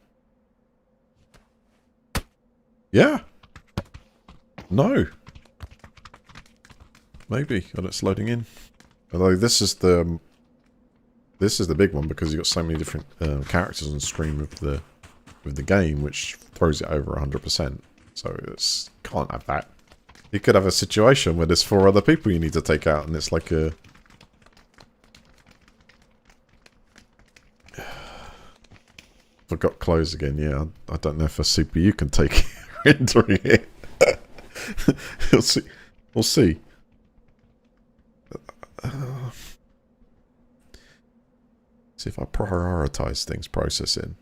Yeah. No. Maybe. Oh, it's loading in. Although this is the big one, because you've got so many different characters on stream with the game, which throws it over 100%. So it's can't have that. You could have a situation where there's 4 other people you need to take out, and it's like a forgot close again. Yeah, I don't know if a CPU can take rendering it. We'll see. We'll see. See if I prioritize things processing,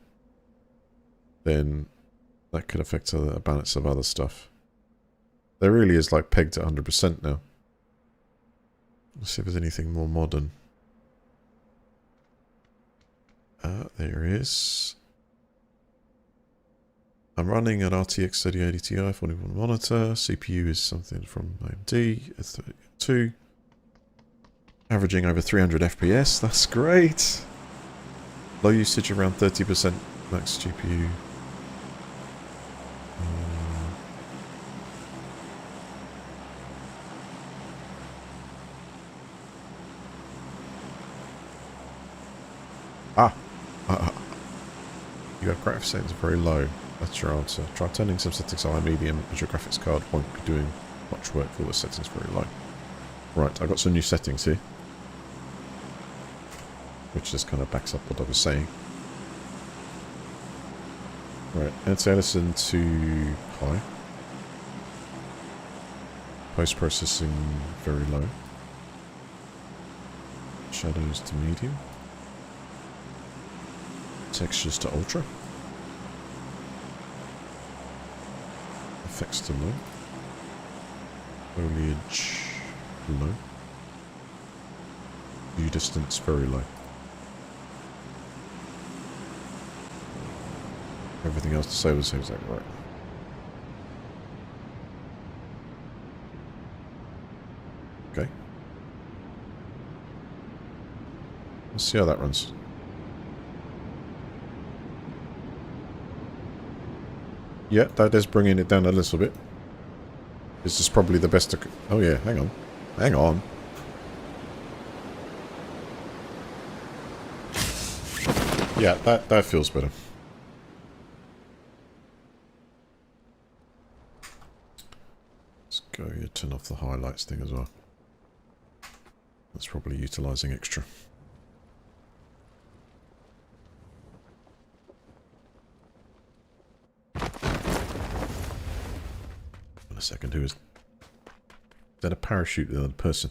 then that could affect a balance of other stuff. There really is like pegged at 100% now. Let's see if there's anything more modern. There is. I'm running an RTX 3080 Ti 41 monitor. CPU is something from AMD. It's 32. Averaging over 300 FPS. That's great. Low usage around 30% max GPU. You have graphics settings very low. That's your answer. Try turning some settings high, medium, as your graphics card won't be doing much work for the settings very low. Right, I got some new settings here, which just kind of backs up what I was saying. Right, anti-aliasing to high. Post-processing very low. Shadows to medium. Textures to ultra. Effects to low. Foliage low. View distance very low. Everything else to say was exactly right. Okay. Let's see how that runs. Yeah, that is bringing it down a little bit. This is probably the best. Oh yeah, hang on. Hang on. Yeah, that feels better. Let's go here, turn off the highlights thing as well. That's probably utilizing extra. second, who is... Is that a parachute with another person?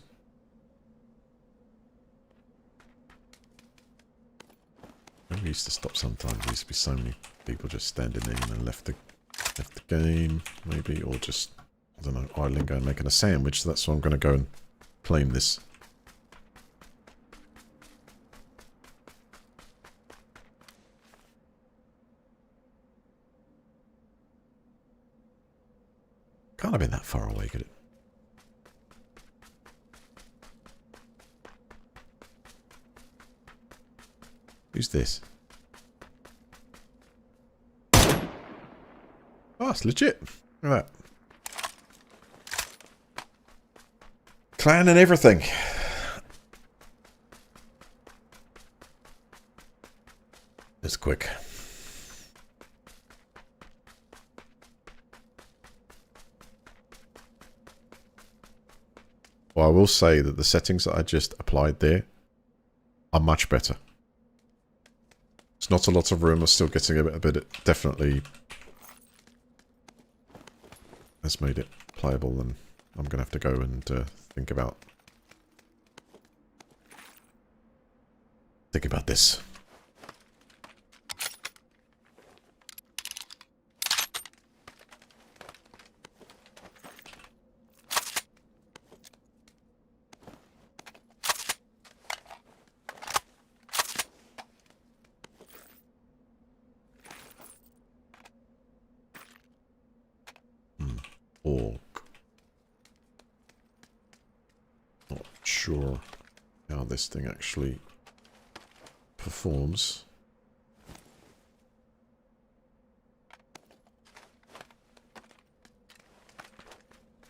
We used to stop sometimes. There used to be so many people just standing there and then left the game, maybe, or just, I don't know, idling, going making a sandwich. So that's why I'm going to go and claim this. Can't have been that far away, could it? Who's this? Oh, it's legit. Look at that. Clan and everything. It's quick. Well, I will say that the settings that I just applied there are much better. It's not a lot of room. I'm still getting a bit definitely has made it playable, and I'm going to have to go and think about this. Org. Not sure how this thing actually performs.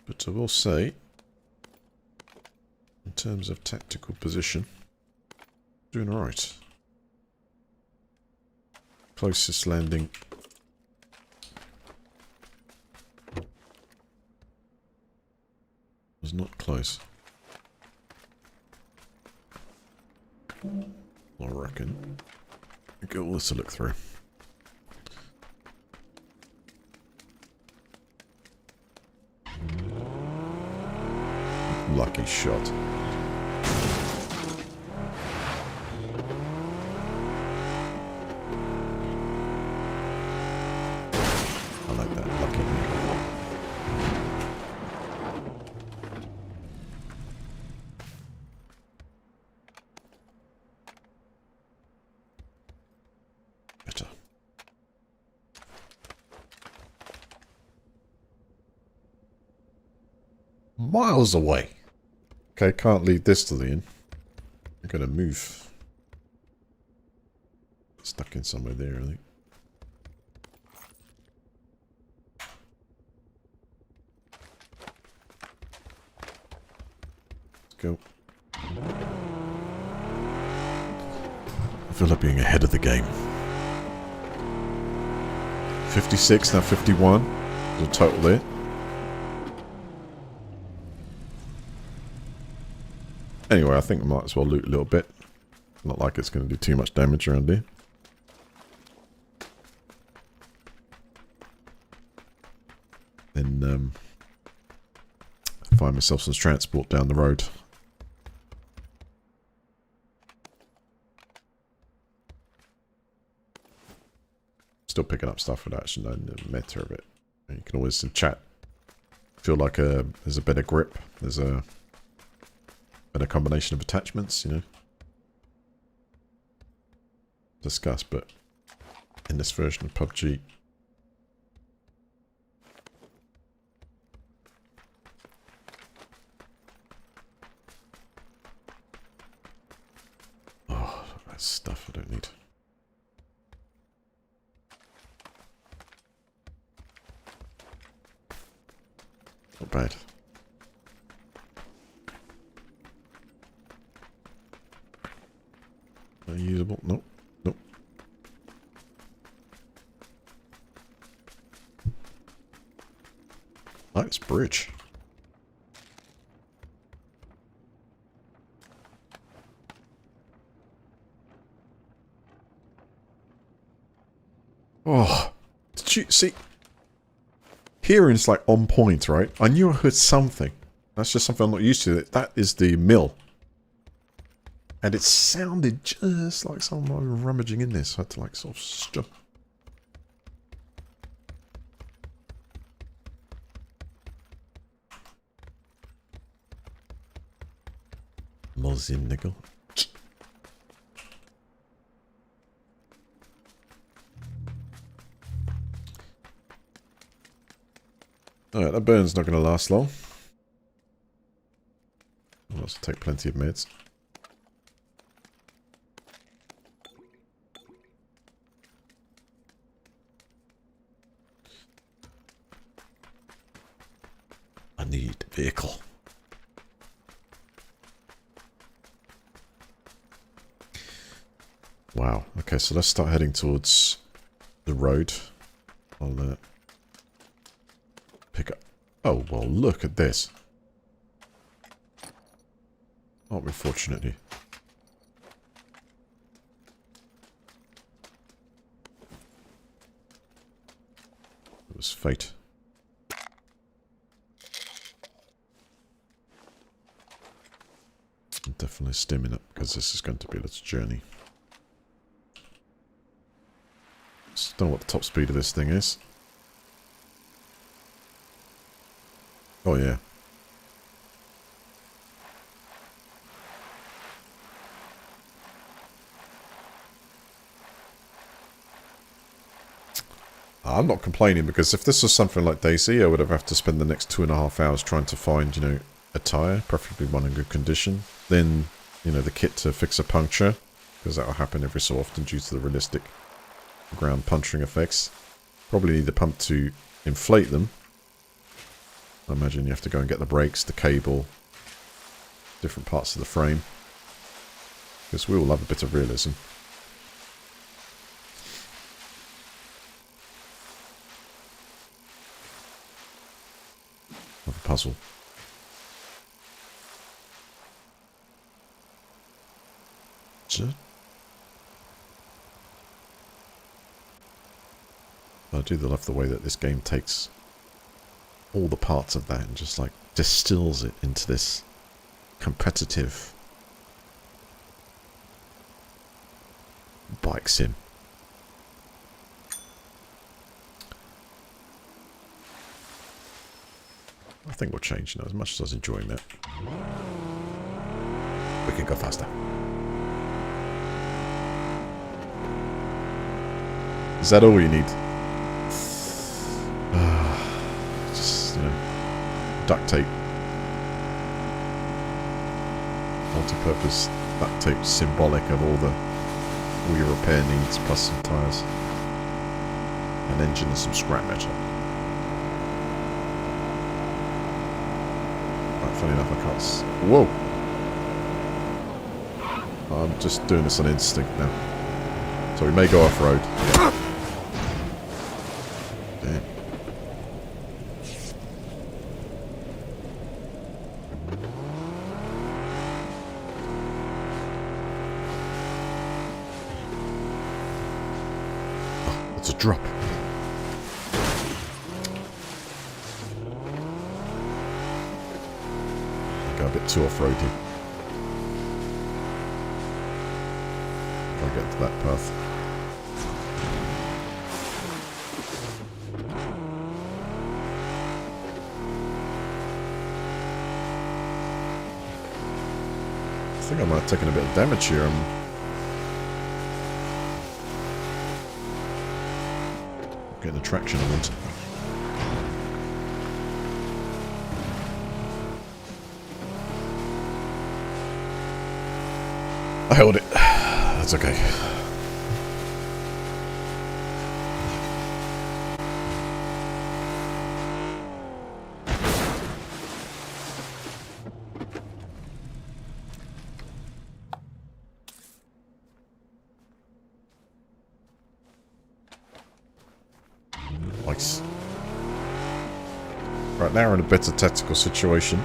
But I will say, in terms of tactical position, doing alright. Closest landing was not close. I reckon. Get all this to look through. Lucky shot. I like that. Lucky me. Better. Miles away. Okay, can't leave this to the end. I'm gonna move. Stuck in somewhere there, I think. Let's go. I feel like being ahead of the game. 56, now 51. There's a total there. Anyway, I think we might as well loot a little bit. Not like it's going to do too much damage around here. Then find myself some transport down the road. Still picking up stuff without actually knowing the meta of it. And you can always in chat feel like there's a better grip. There's a better combination of attachments, you know. Discuss, but in this version of PUBG, oh, that's stuff I don't need. Not bad. Usable? Nope. Nope. Nice bridge. Oh, did you see? hearing's like on point, right? I knew I heard something. That's just something I'm not used to. That is the mill. And it sounded just like someone rummaging in this. I had to like sort of stop. Muslim nickel. Alright, that burn's not going to last long. I'll also take plenty of meds. I need a vehicle. Wow. Okay, so let's start heading towards the road. I'll pick up. Oh, well, look at this. Aren't we fortunate here? It was fate. I'm definitely stimming it because this is going to be a little journey. Just don't know what the top speed of this thing is. Oh yeah. I'm not complaining because if this was something like DayZ, I would have to spend the next 2.5 hours trying to find, you know, a tyre, preferably one in good condition. Then, you know, the kit to fix a puncture, because that will happen every so often due to the realistic ground puncturing effects. Probably need the pump to inflate them. I imagine you have to go and get the brakes, the cable, different parts of the frame. Because we all love a bit of realism. Of a puzzle. I do love the way that this game takes all the parts of that and just like distills it into this competitive bike sim. I think we'll change now. As much as I was enjoying that, we can go faster. Is that all you need? Just, you know, duct tape. Multi-purpose duct tape, symbolic of all your repair needs, plus some tyres. An engine and some scrap metal. Right, funny enough, I can't whoa! I'm just doing this on instinct now. So we may go off-road. Yeah. Damn. Oh, it's a drop. I got a bit too off-roady. If I get to that path. I think I might have taken a bit of damage here. I'm getting the traction I want. I held it. That's okay. Nice. Right, now we're in a better tactical situation.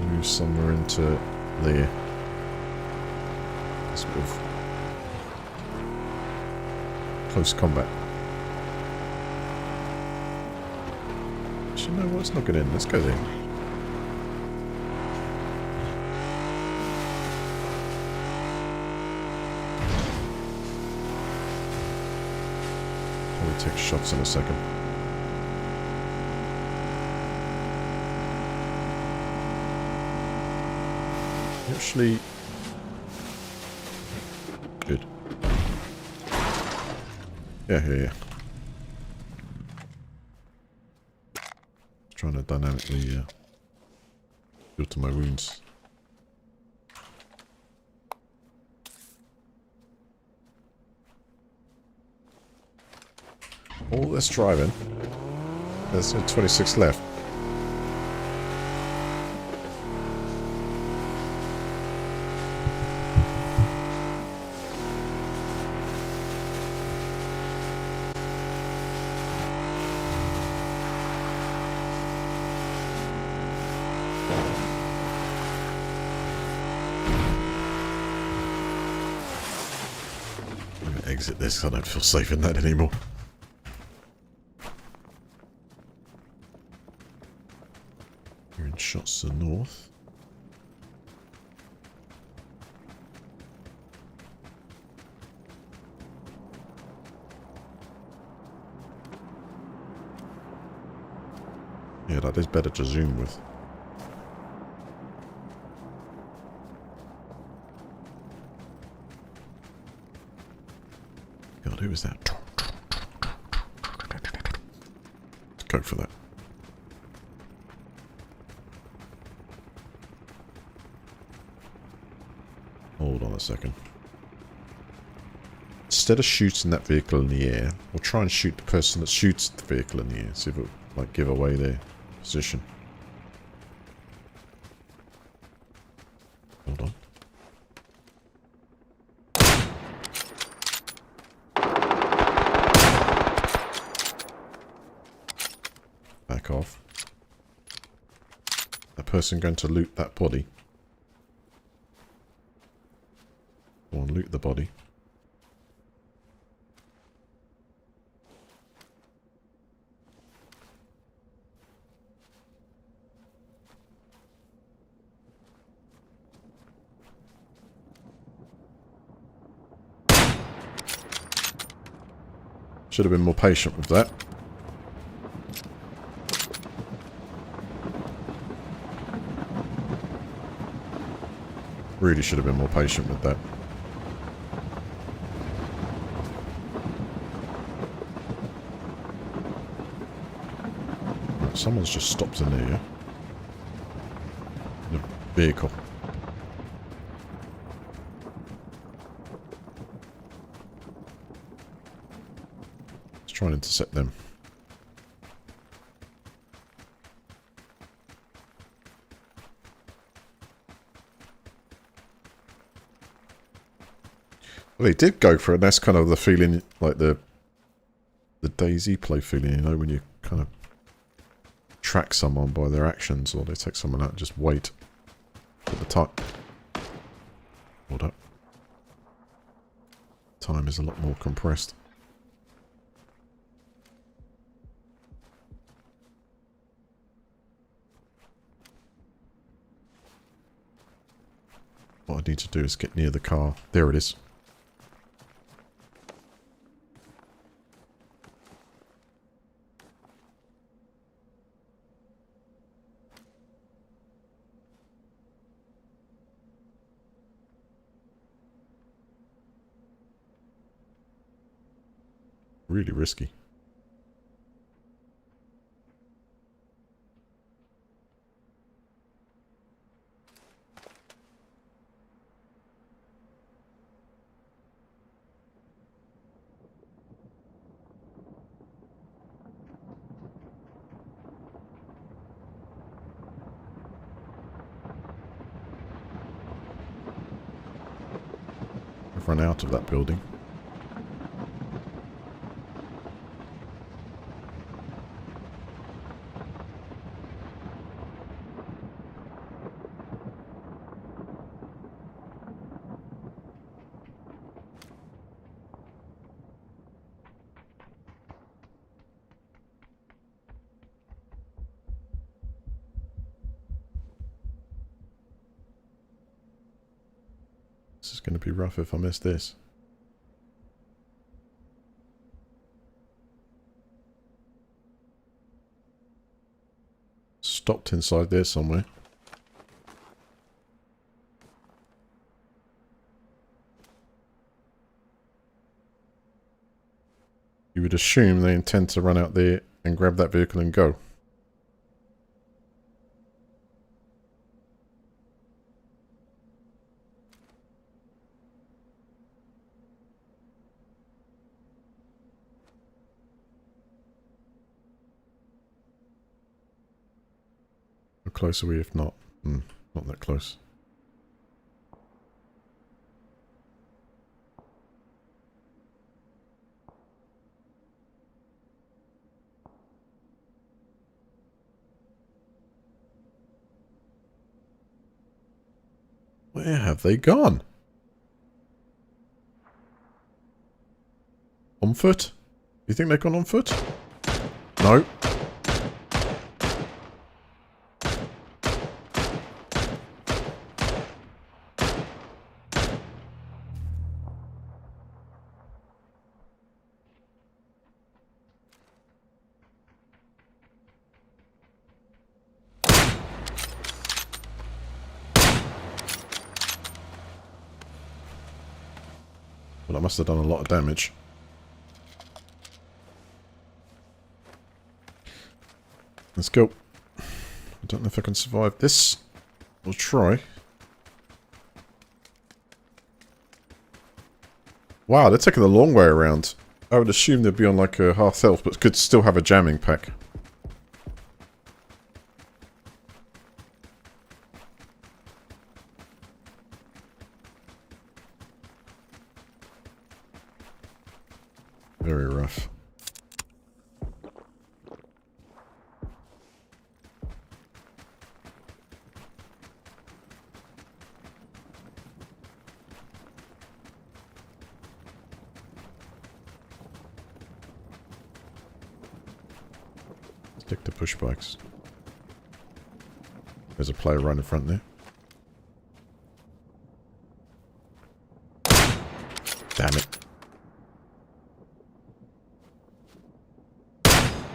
Move somewhere into there. Sort of close combat. Actually, no, let's not get in. Let's go there. Probably take shots in a second. Actually, good. Yeah. Trying to dynamically filter my wounds. All this driving. There's 26 left. Exit this, I don't feel safe in that anymore. Hearing shots to the north. Yeah, that is better to zoom with. God, who is that? Let's go for that. Hold on a second. Instead of shooting that vehicle in the air, we'll try and shoot the person that shoots the vehicle in the air. See if it might give away their position. Hold on. Back off. That person going to loot that body. Go on, loot the body. Should have been more patient with that. Really should have been more patient with that. Right, someone's just stopped in there, yeah? In a vehicle. Let's try and intercept them. Well, they did go for it, and that's kind of the feeling, like the DayZ play feeling, you know, when you kind of track someone by their actions, or they take someone out and just wait for the time. Hold up. Time is a lot more compressed. What I need to do is get near the car. There it is. Really risky. I've run out of that building. This is going to be rough if I miss this. Stopped inside there somewhere. You would assume they intend to run out there and grab that vehicle and go. How close are we if not? Not that close. Where have they gone? On foot? You think they've gone on foot? No. Well, I must have done a lot of damage. Let's go. I don't know if I can survive this. We'll try. Wow, they're taking the long way around. I would assume they'd be on like a half health, but could still have a jamming pack. Very rough. Stick to push bikes. There's a player right in front there. Damn it.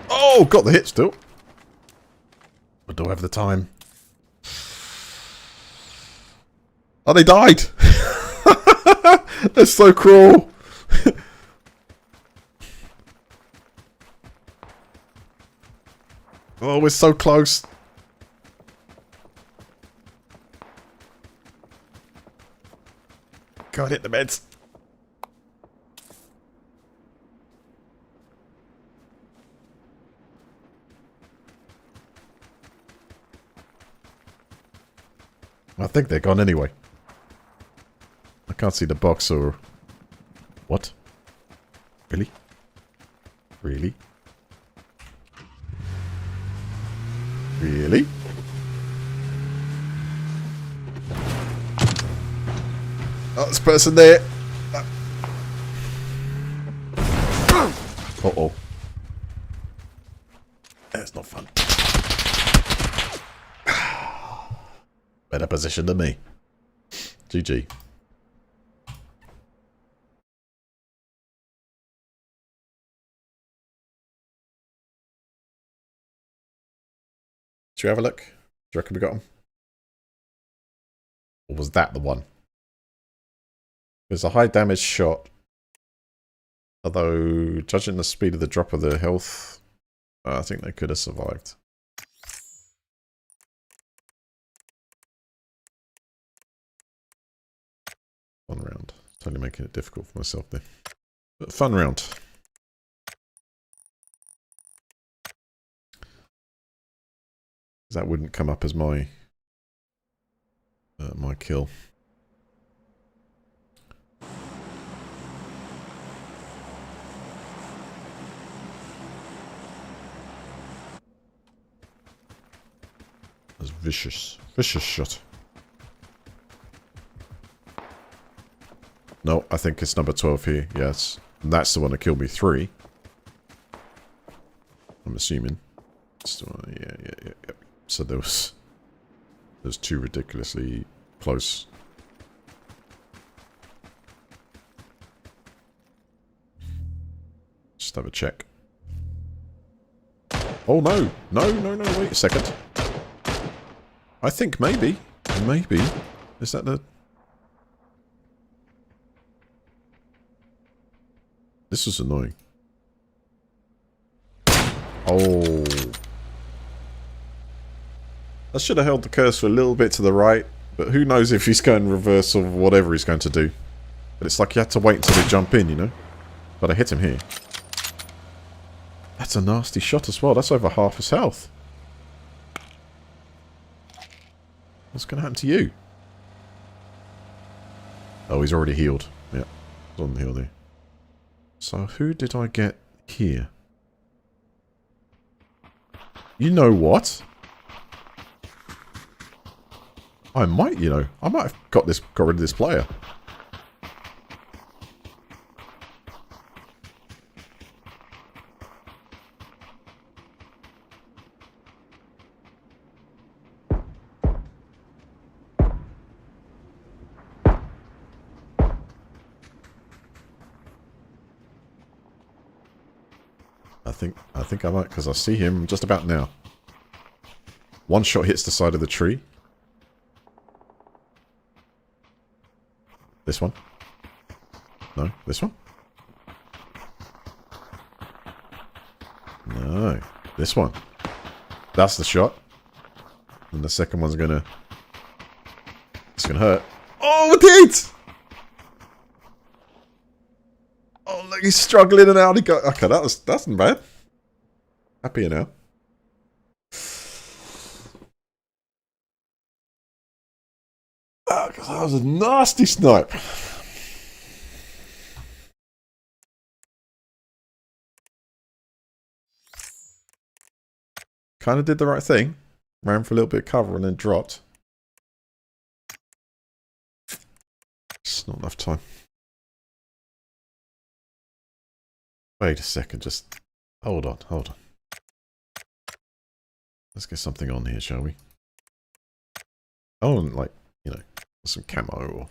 Oh, got the hit still. I don't have the time. Oh, they died! That's so cruel! Oh, we're so close. God, hit the meds. I think they're gone anyway. I can't see the box or... What? Really? Really? Really? Oh, there's a person there. Uh-oh. That's not fun. Better position than me. GG. Should we have a look? Do you reckon we got him? Or was that the one? It was a high damage shot. Although, judging the speed of the drop of their health, I think they could have survived. Fun round. Totally making it difficult for myself there. But fun round. That wouldn't come up as my my kill. That's vicious. Vicious shot. No, I think it's number 12 here. Yes. And that's the one that killed me 3. I'm assuming. Yeah. So there's 2 ridiculously close. Just have a check. Oh no! No, no, no, wait a second. I think maybe. Maybe. Is that the... This is annoying. Oh. I should have held the cursor a little bit to the right, but who knows if he's going reverse or whatever he's going to do. But it's like you had to wait until they jump in, you know? But I hit him here. That's a nasty shot as well. That's over half his health. What's going to happen to you? Oh, he's already healed. Yeah, he's on the heal there. So who did I get here? You know what? I might, you know, I might have got rid of this player. I think I might, because I see him just about now. One shot hits the side of the tree. This one. No, this one. No, this one. That's the shot. And the second one's gonna... It's gonna hurt. Oh, it did! Oh, look, he's struggling and out. He got... Okay, that's not bad. Happier now. Oh, that was a nasty snipe. Kind of did the right thing. Ran for a little bit of cover and then dropped. Just not enough time. Wait a second, just... Hold on, hold on. Let's get something on here, shall we? I want, like, you know, some camo or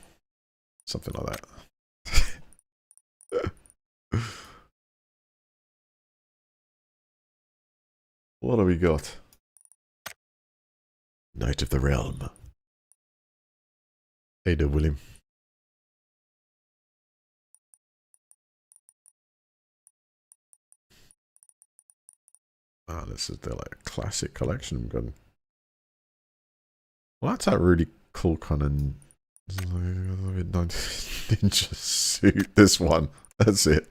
something like that. What have we got? Knight of the Realm. Hey there, William. Ah, this is the like classic collection gun. Well, that's a really cool kind of ninja suit. This one, that's it.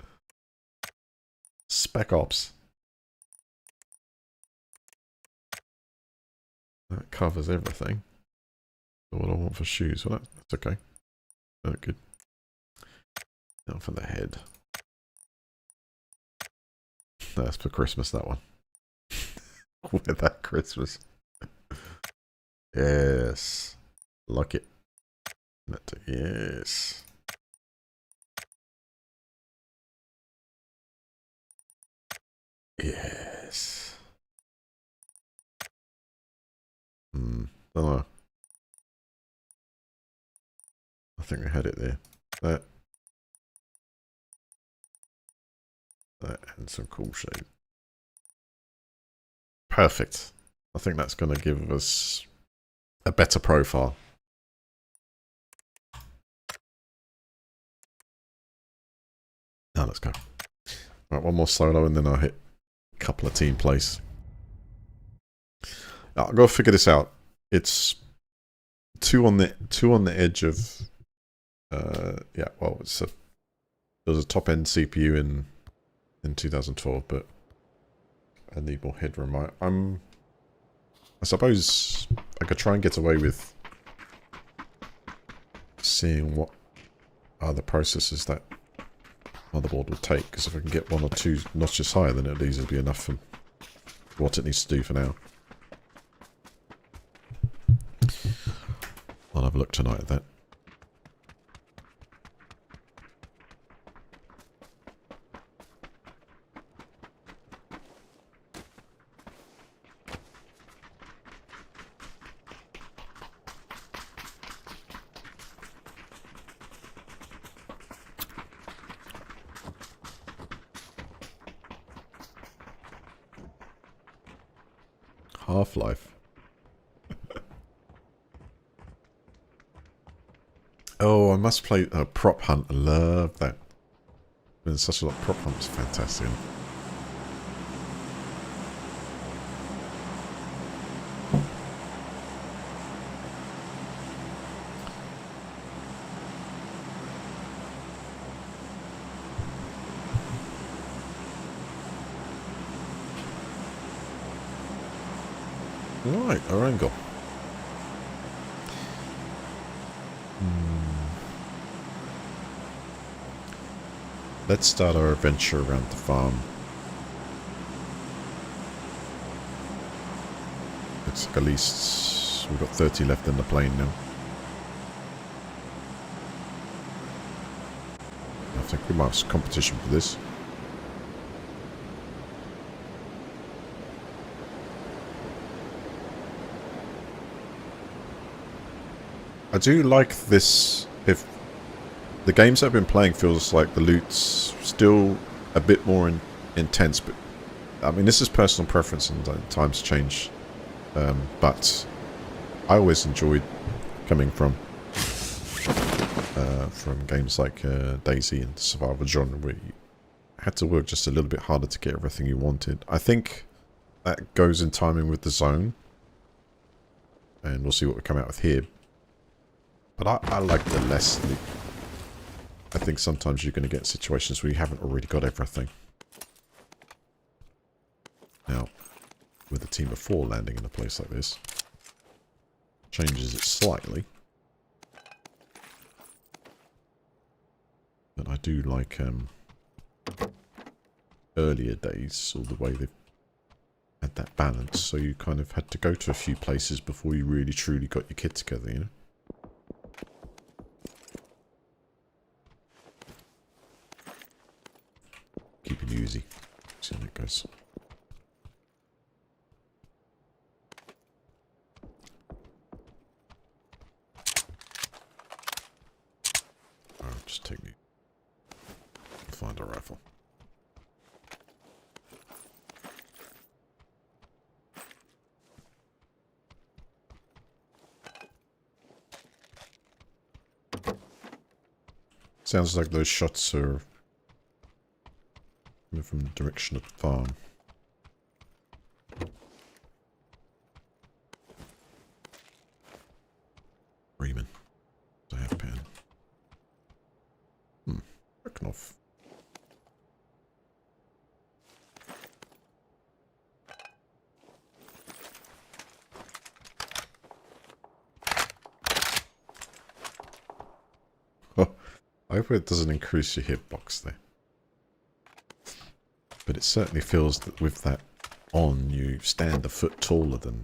Spec Ops. That covers everything. What I want for shoes. Well, that's okay. Oh, good. Now for the head. That's for Christmas, that one. With that Christmas. Yes. Like it. Yes. Yes. Don't know. I think I had it there. That and some cool shade. Perfect. I think that's going to give us a better profile. Now let's go. Right, one more solo and then I'll hit a couple of team plays. I'll go figure this out. It's two on the edge of yeah, well there was a top end CPU in 2012, but I need more headroom. I suppose I could try and get away with seeing what other processes that motherboard would take, because if I can get one or two notches higher, then it'll easily be enough for what it needs to do for now. I'll have a look tonight at that. Half-Life. Oh, I must play Prop Hunt. I love that. There's such a lot. Prop Hunt was fantastic. Right, our angle. Let's start our adventure around the farm. Looks like at least we've got 30 left in the plane now. I think we might have some competition for this. I do like this. If the games I've been playing feels like the loot's still a bit more intense, but I mean this is personal preference and times change. But I always enjoyed coming from games like DayZ and survival genre where you had to work just a little bit harder to get everything you wanted. I think that goes in timing with the zone, and we'll see what we come out with here. But I like the less loot. I think sometimes you're going to get situations where you haven't already got everything. Now, with a team of 4 landing in a place like this, changes it slightly. But I do like earlier days, or the way they've had that balance. So you kind of had to go to a few places before you really truly got your kit together, you know? Keep it easy. See how it goes. I'll just take me. Find a rifle. Sounds like those shots are coming from the direction of the farm. Freeman. I have a pen. Working off. Oh, I hope it doesn't increase your hitbox there. But it certainly feels that with that on, you stand a foot taller than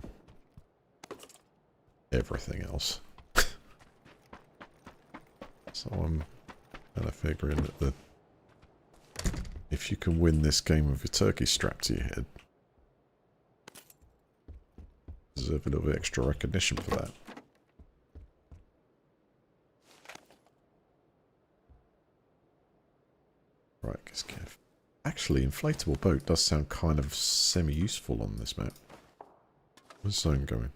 everything else. So I'm kind of figuring that if you can win this game with your turkey strapped to your head, you deserve a little bit extra recognition for that. Right, guess Kev. Actually, inflatable boat does sound kind of semi-useful on this map. Where's zone going?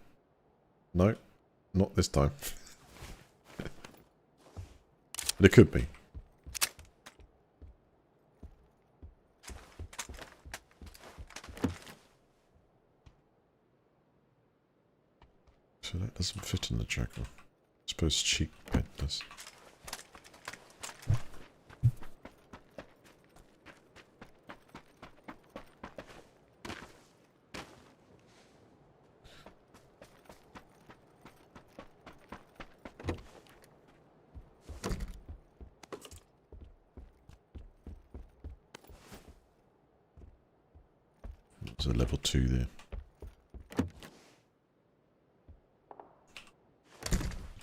No, not this time. But it could be. So that doesn't fit in the jackal. I suppose cheek pet does. There's a level 2 there.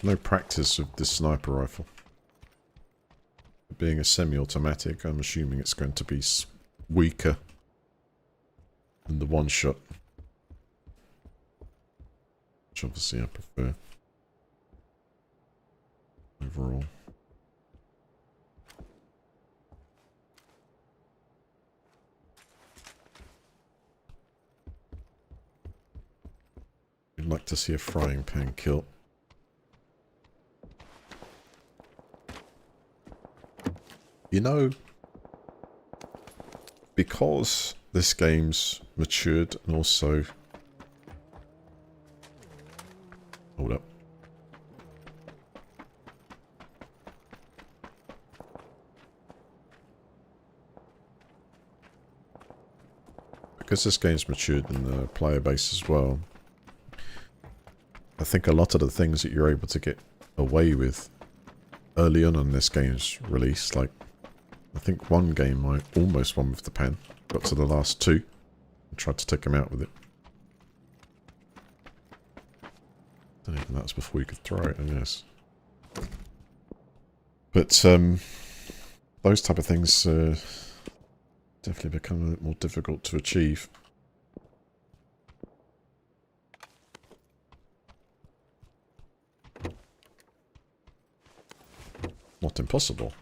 No practice with this sniper rifle. Being a semi-automatic, I'm assuming it's going to be weaker than the one shot. Which obviously I prefer. Overall. like to see a frying pan kill. You know, because this game's matured and also... Hold up. Because this game's matured in the player base as well, I think a lot of the things that you're able to get away with early on this game's release, like I think one game I almost won with the pan, got to the last two, and tried to take him out with it. I don't even know, that was before you could throw it, I guess. But those type of things definitely become a bit more difficult to achieve. Not impossible.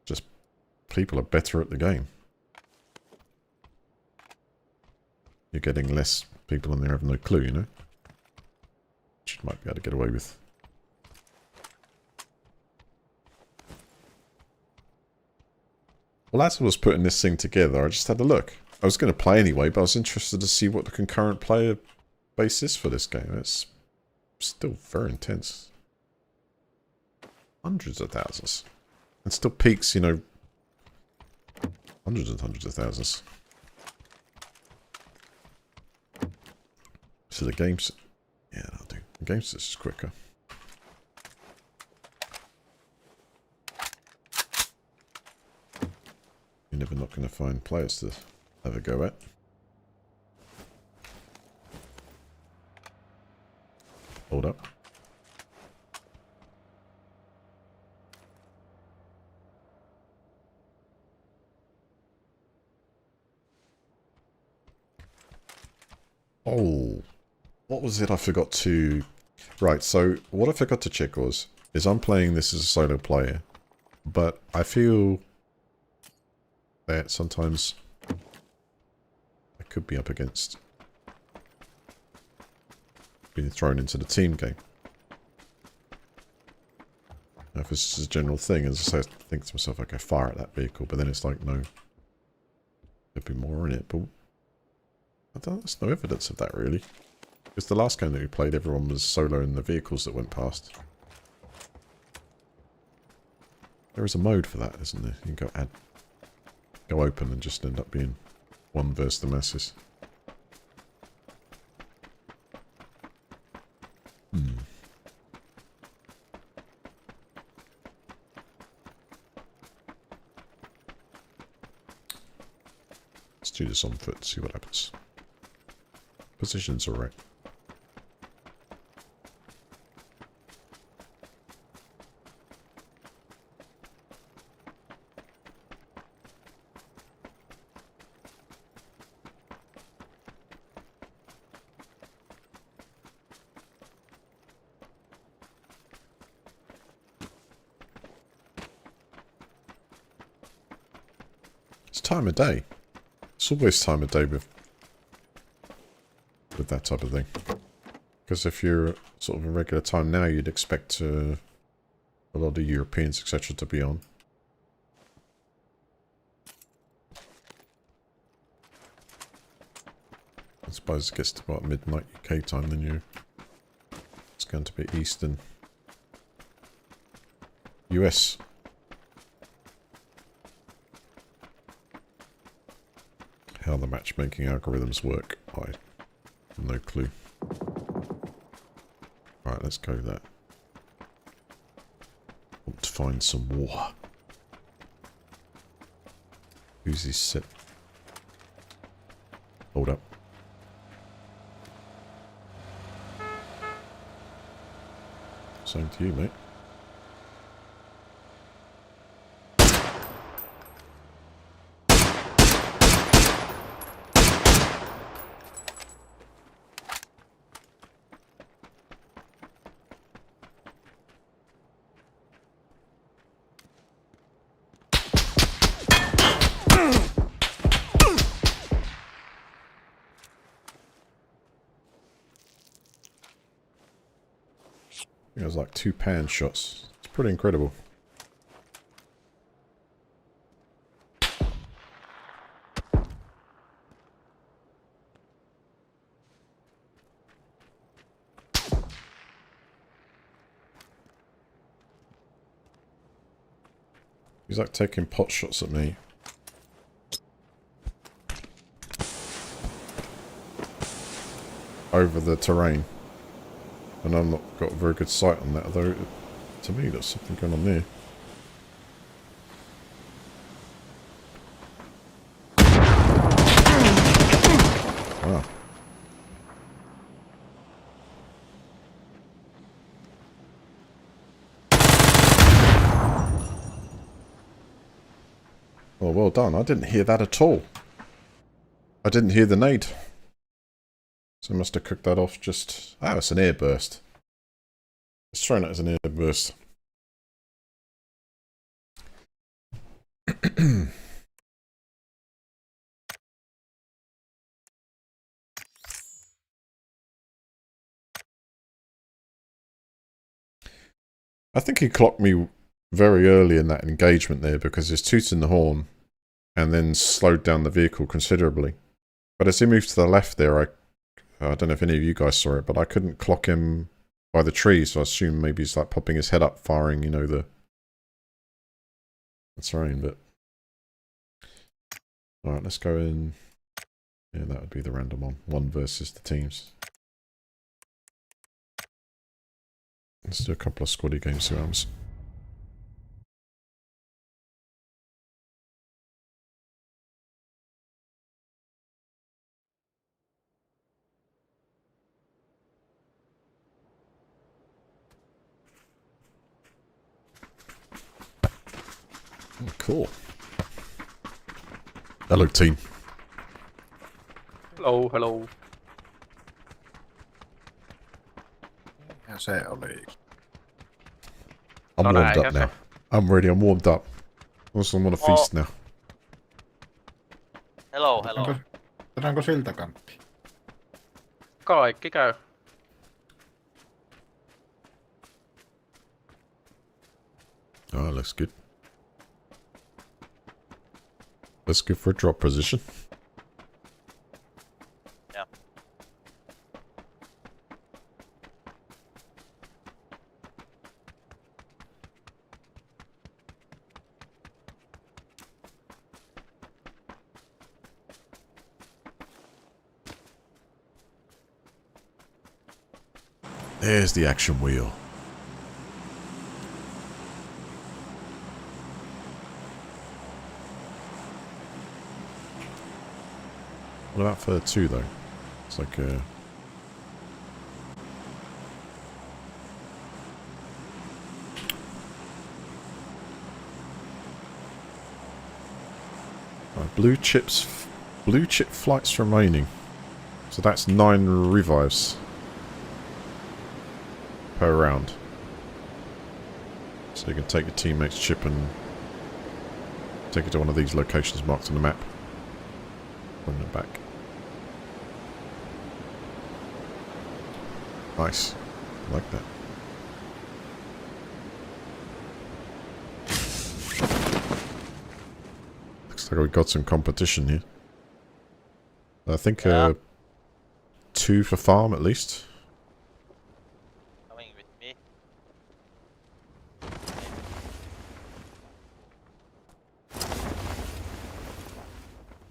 Just people are better at the game. You're getting less people in there have no clue, you know? Which you might be able to get away with. Well, as I was putting this thing together, I just had a look. I was going to play anyway, but I was interested to see what the concurrent player base is for this game. It's still very intense. Hundreds of thousands. And still peaks, you know, hundreds and hundreds of thousands. So the game's... Yeah, that'll do. The game's just quicker. You're never not going to find players to have a go at. Hold up. Oh, what was it I forgot to... Right, so what I forgot to check is I'm playing this as a solo player, but I feel that sometimes I could be up against being thrown into the team game. Now, if this is a general thing, as I say, I think to myself, okay, fire at that vehicle, but then it's like, no, there'd be more in it, but there's no evidence of that, really. Because the last game that we played, everyone was solo in the vehicles that went past. There is a mode for that, isn't there? You can go open and just end up being one versus the masses. Let's do this on foot, see what happens. Position's alright. It's time of day. It's always time of day with that type of thing. Because if you're sort of a regular time now, you'd expect a lot of Europeans, etc. to be on. I suppose it gets to about midnight UK time, then it's going to be Eastern US. How the matchmaking algorithms work, I have no clue. Right, let's go there. Want to find some war. Who's this set? Hold up. Same to you, mate. It was like 2 pan shots. It's pretty incredible. He's like taking pot shots at me. Over the terrain. And I've not got a very good sight on that, although to me there's something going on there. Wow. Oh, well done. I didn't hear that at all. I didn't hear the nade. So I must have cooked that off just... Ah, it's an air burst. It's thrown out as an air burst. I think he clocked me very early in that engagement there because he's tooting the horn and then slowed down the vehicle considerably. But as he moved to the left there, I don't know if any of you guys saw it, but I couldn't clock him by the tree, so I assume maybe he's like popping his head up, firing, you know, the terrain, but... Alright, let's go in... Yeah, that would be the random one. 1 versus the teams. Let's do a couple of squaddy games, see what happens. Oh, cool. Hello, team. Hello, hello. Ja se oli. I'm No warmed näin, up now. I'm ready, I'm warmed up. Also, I'm on a feast now. Hello, hello. Saadaanko siltakamppi? Kaikki käy. Oh, looks good. Let's go for a drop position. Yeah. There's the action wheel. What about for 2 though? It's like a... blue chip flights remaining. So that's 9 revives per round. So you can take your teammate's chip and take it to one of these locations marked on the map. Bring it back. Nice. I like that. Looks like we got some competition here. I think 2 for farm at least. Coming with me.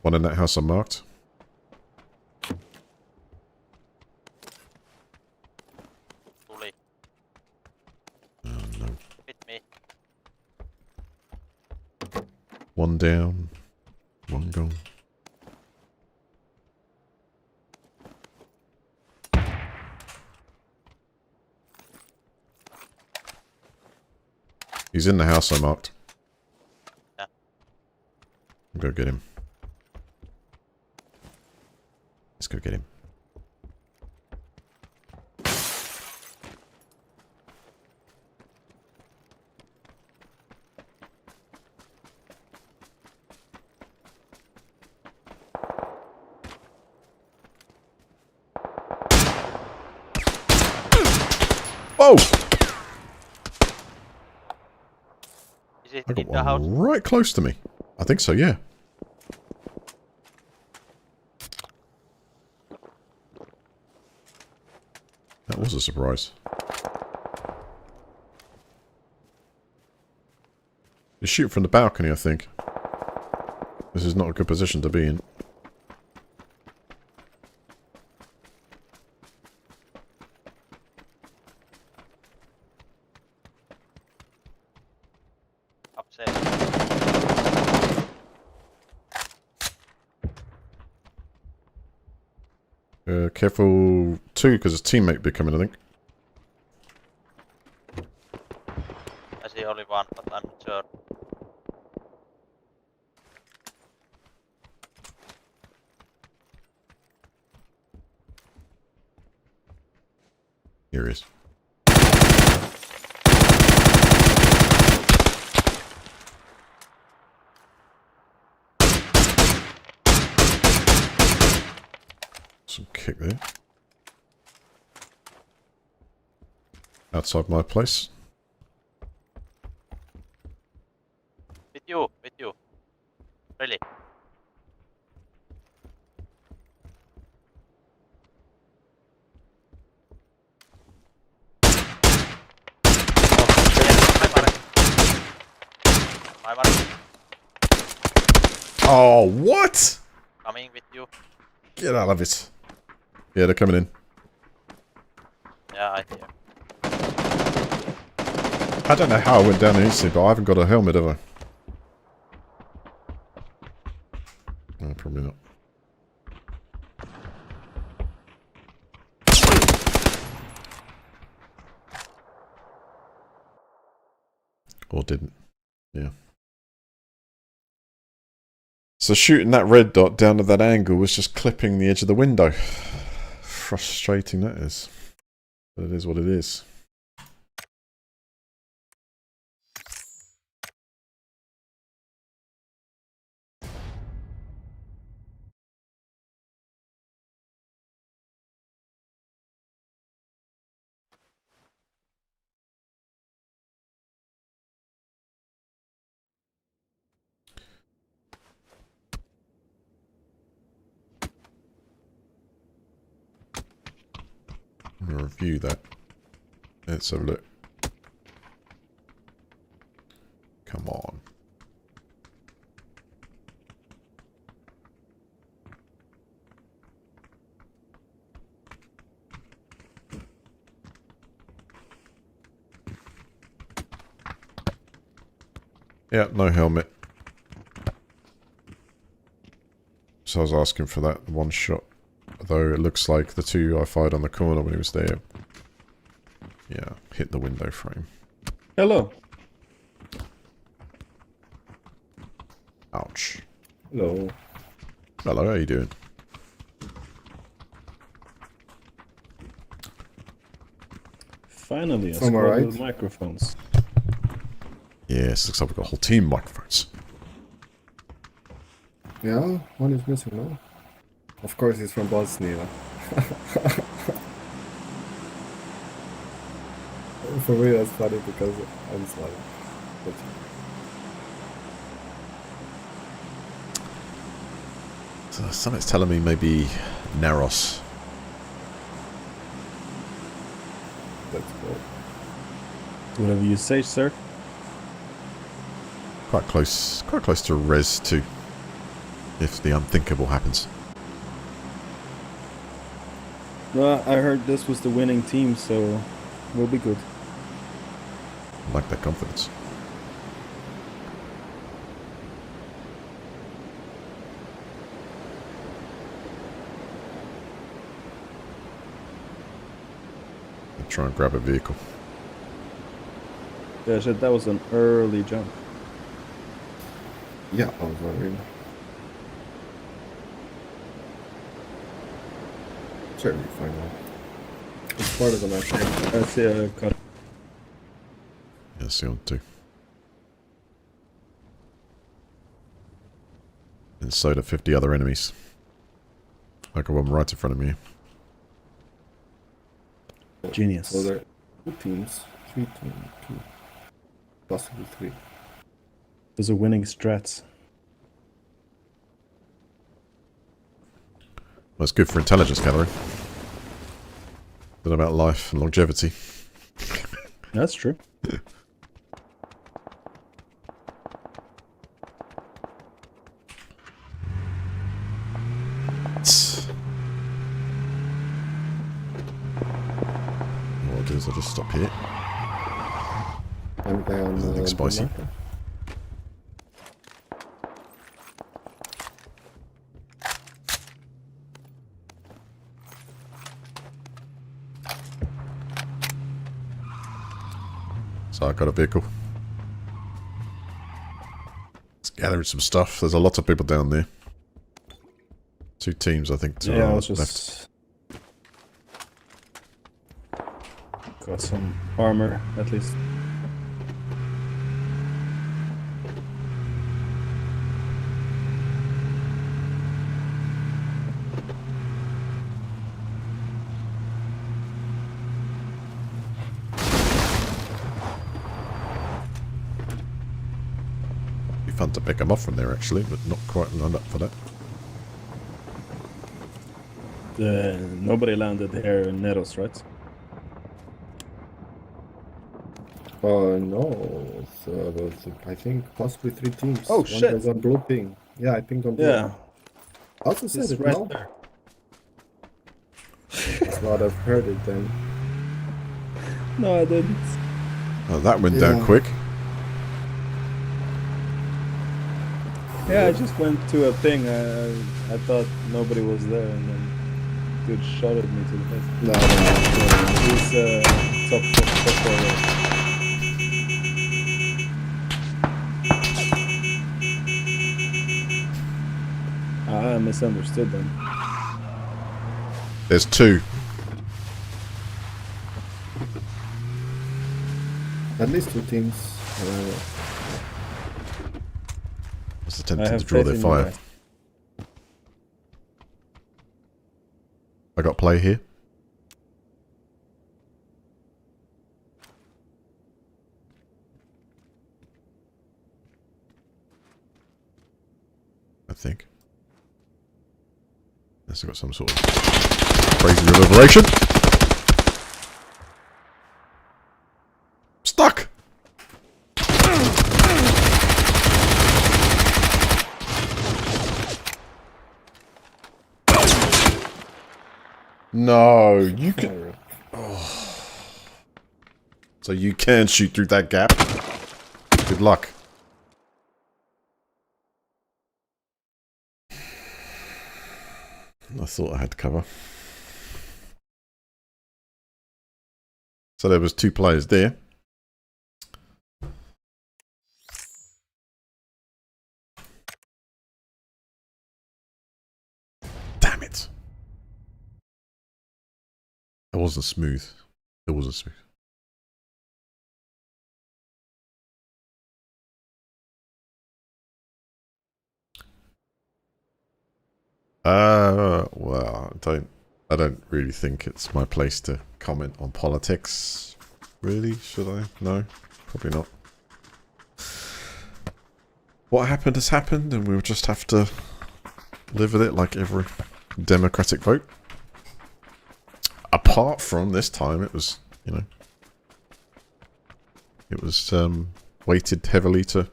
One in that house unmarked. Tuli. Oh no. With me. One down. One gone. He's in the house I marked. Yeah. I'll go get him. Let's go get him. Whoa! it I got in the house? one right close to me. I think so, yeah. That was a surprise. You shoot from the balcony, I think. This is not a good position to be in. Upset. Careful too, because his teammate be coming, I think. I see only one, but I'm not sure. Here he is. Some kick there. Outside my place. With you. Really? My mark. Oh, what? Coming with you. Get out of it. Yeah, they're coming in. Yeah, I hear. I don't know how I went down there instantly, but I haven't got a helmet, have I? No, probably not. Or didn't. Yeah. So shooting that red dot down at that angle was just clipping the edge of the window. Frustrating that is. But it is what it is. I'm going to review that. Let's have a look. Come on. Yeah, no helmet. So I was asking for that one shot. Although it looks like the two I fired on the corner when he was there. Yeah, hit the window frame. Hello. Ouch. Hello. Hello, how you doing? Finally, a From squad right. with microphones. Yes, looks like we've got a whole team of microphones. Yeah, one is missing, no? Of course, he's from Bosnia. For me, that's funny because I'm Slavic. But So something's telling me maybe Naros. that's cool. Whatever you say, sir. Quite close to Res 2. If the unthinkable happens. Well, I heard this was the winning team, so we'll be good. I like that confidence. I'll try and grab a vehicle. Yeah, shit, that was an early jump. Yeah, I was wondering. Sure, we find out. It's part of the match. That's cut. Yeah, see on 2. Inside of 50 other enemies. I got one right in front of me. Genius. So there are 2 teams. 3 teams. 2. Possibly 3. Those are winning strats. Well, it's good for intelligence gathering. But about life and longevity. That's true. What I'll do is I'll just stop here. I'm there on Nothing the spicy. marker. So I got a vehicle. Let's gather some stuff. There's a lot of people down there. 2 teams, I think, to Yeah, I our was left. just got some armor at least. Be fun to pick them off from there, actually, but not quite lined up for that. Nobody landed here in Neros, right? No. So there's, I think possibly 3 teams. Oh, One shit. guy's on blue ping. Yeah, I think on blue. Yeah, Also said it's it right now. there. That's what I've heard it then. No, I didn't. Oh, that went down Yeah. quick. Yeah, I just went to a thing. I thought nobody was there, and then dude shot at me to the face. No. He's top forward. I misunderstood them. There's 2. At least 2 teams. It's I attempting have to draw faith their in you fire. guys. I got play here. I think. Unless I got some sort of crazy reverberation. Stuck! No, you can. Oh. So you can shoot through that gap. Good luck. I thought I had cover. So there was 2 players there. Damn it. It wasn't smooth. It wasn't smooth. Well, I don't really think it's my place to comment on politics. Really? Should I? No, probably not. What happened has happened, and we'll just have to live with it like every democratic vote. Apart from this time, it was, you know, it was weighted heavily to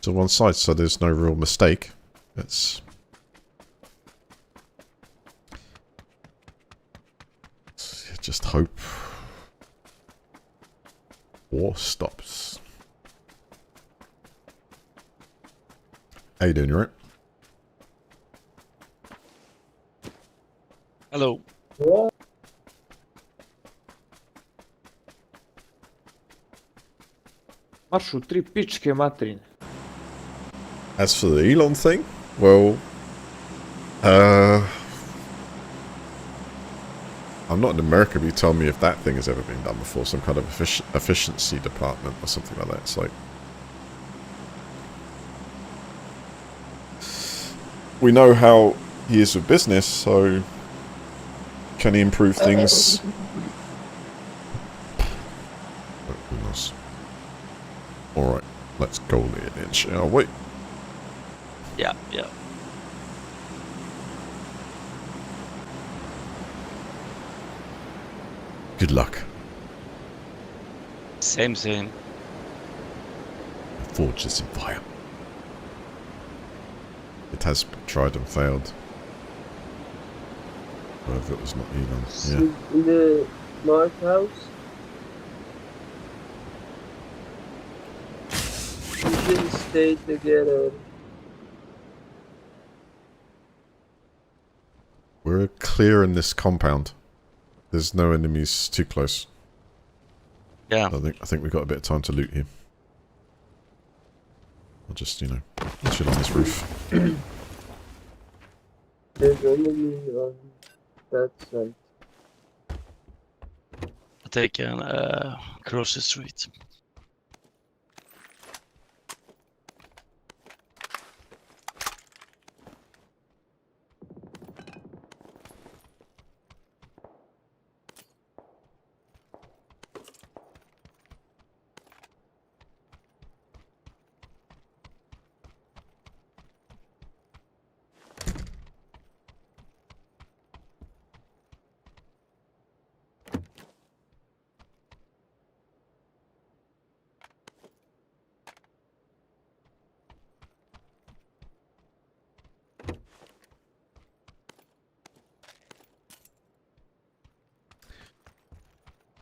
one side, so there's no real mistake. It's just hope war stops. How you doing? You alright? Hello. Maršu 3 pičke materine. As for the Elon thing, well, I'm not in America, but you tell me if that thing has ever been done before, some kind of efficiency department or something like that. It's like, we know how he is with business, so can he improve things? Oh, who knows? Alright, let's Let's go in, shall we? Yeah, yeah. Good luck. Same. The forge is in fire. It has tried and failed. However, it was not Elon. Yeah. In the north house. We should stay together. We're clear in this compound. There's no enemies too close. Yeah. I think we've got a bit of time to loot here. I'll just, you know, chill on this roof. There's enemy on that side. I take an across the street.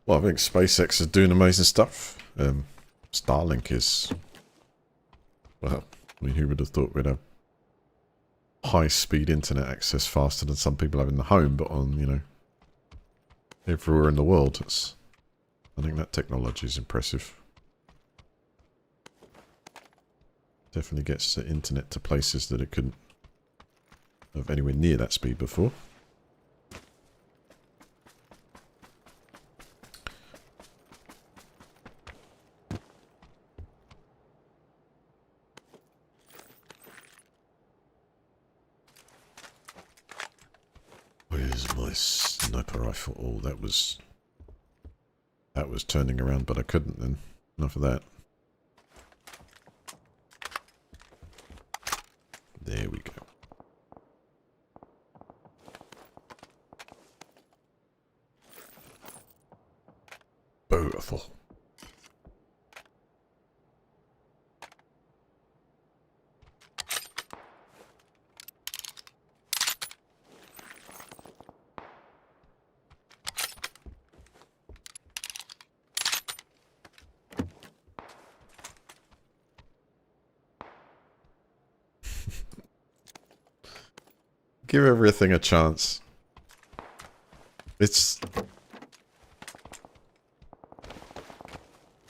Well, I think SpaceX is doing amazing stuff. Starlink is... Well, I mean, who would have thought we'd have high-speed internet access faster than some people have in the home, but on, you know, everywhere in the world. I think that technology is impressive. Definitely gets the internet to places that it couldn't have anywhere near that speed before. Where's my sniper rifle? Oh, that was turning around, but I couldn't then. Enough of that. There we go. Beautiful. Give everything a chance. It's...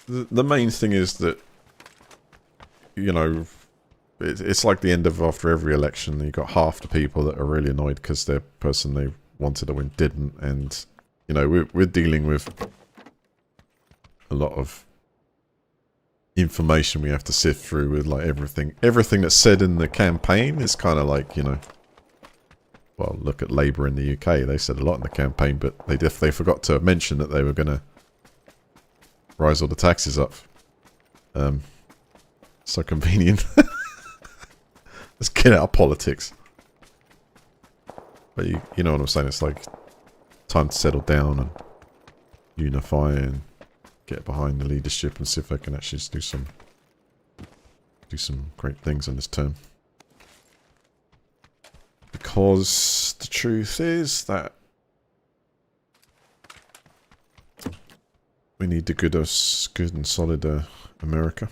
The main thing is that, you know, it's like the end of after every election. You got half the people that are really annoyed because their person they wanted to win didn't. And, you know, we're dealing with a lot of information we have to sift through with, like, everything. Everything that's said in the campaign is kind of like, you know... Well, look at Labour in the UK. They said a lot in the campaign, but they forgot to mention that they were going to rise all the taxes up. So convenient. Let's get out of politics. But you know what I'm saying? It's like time to settle down and unify and get behind the leadership and see if they can actually do some great things in this term. Because the truth is that we need the good and solid America.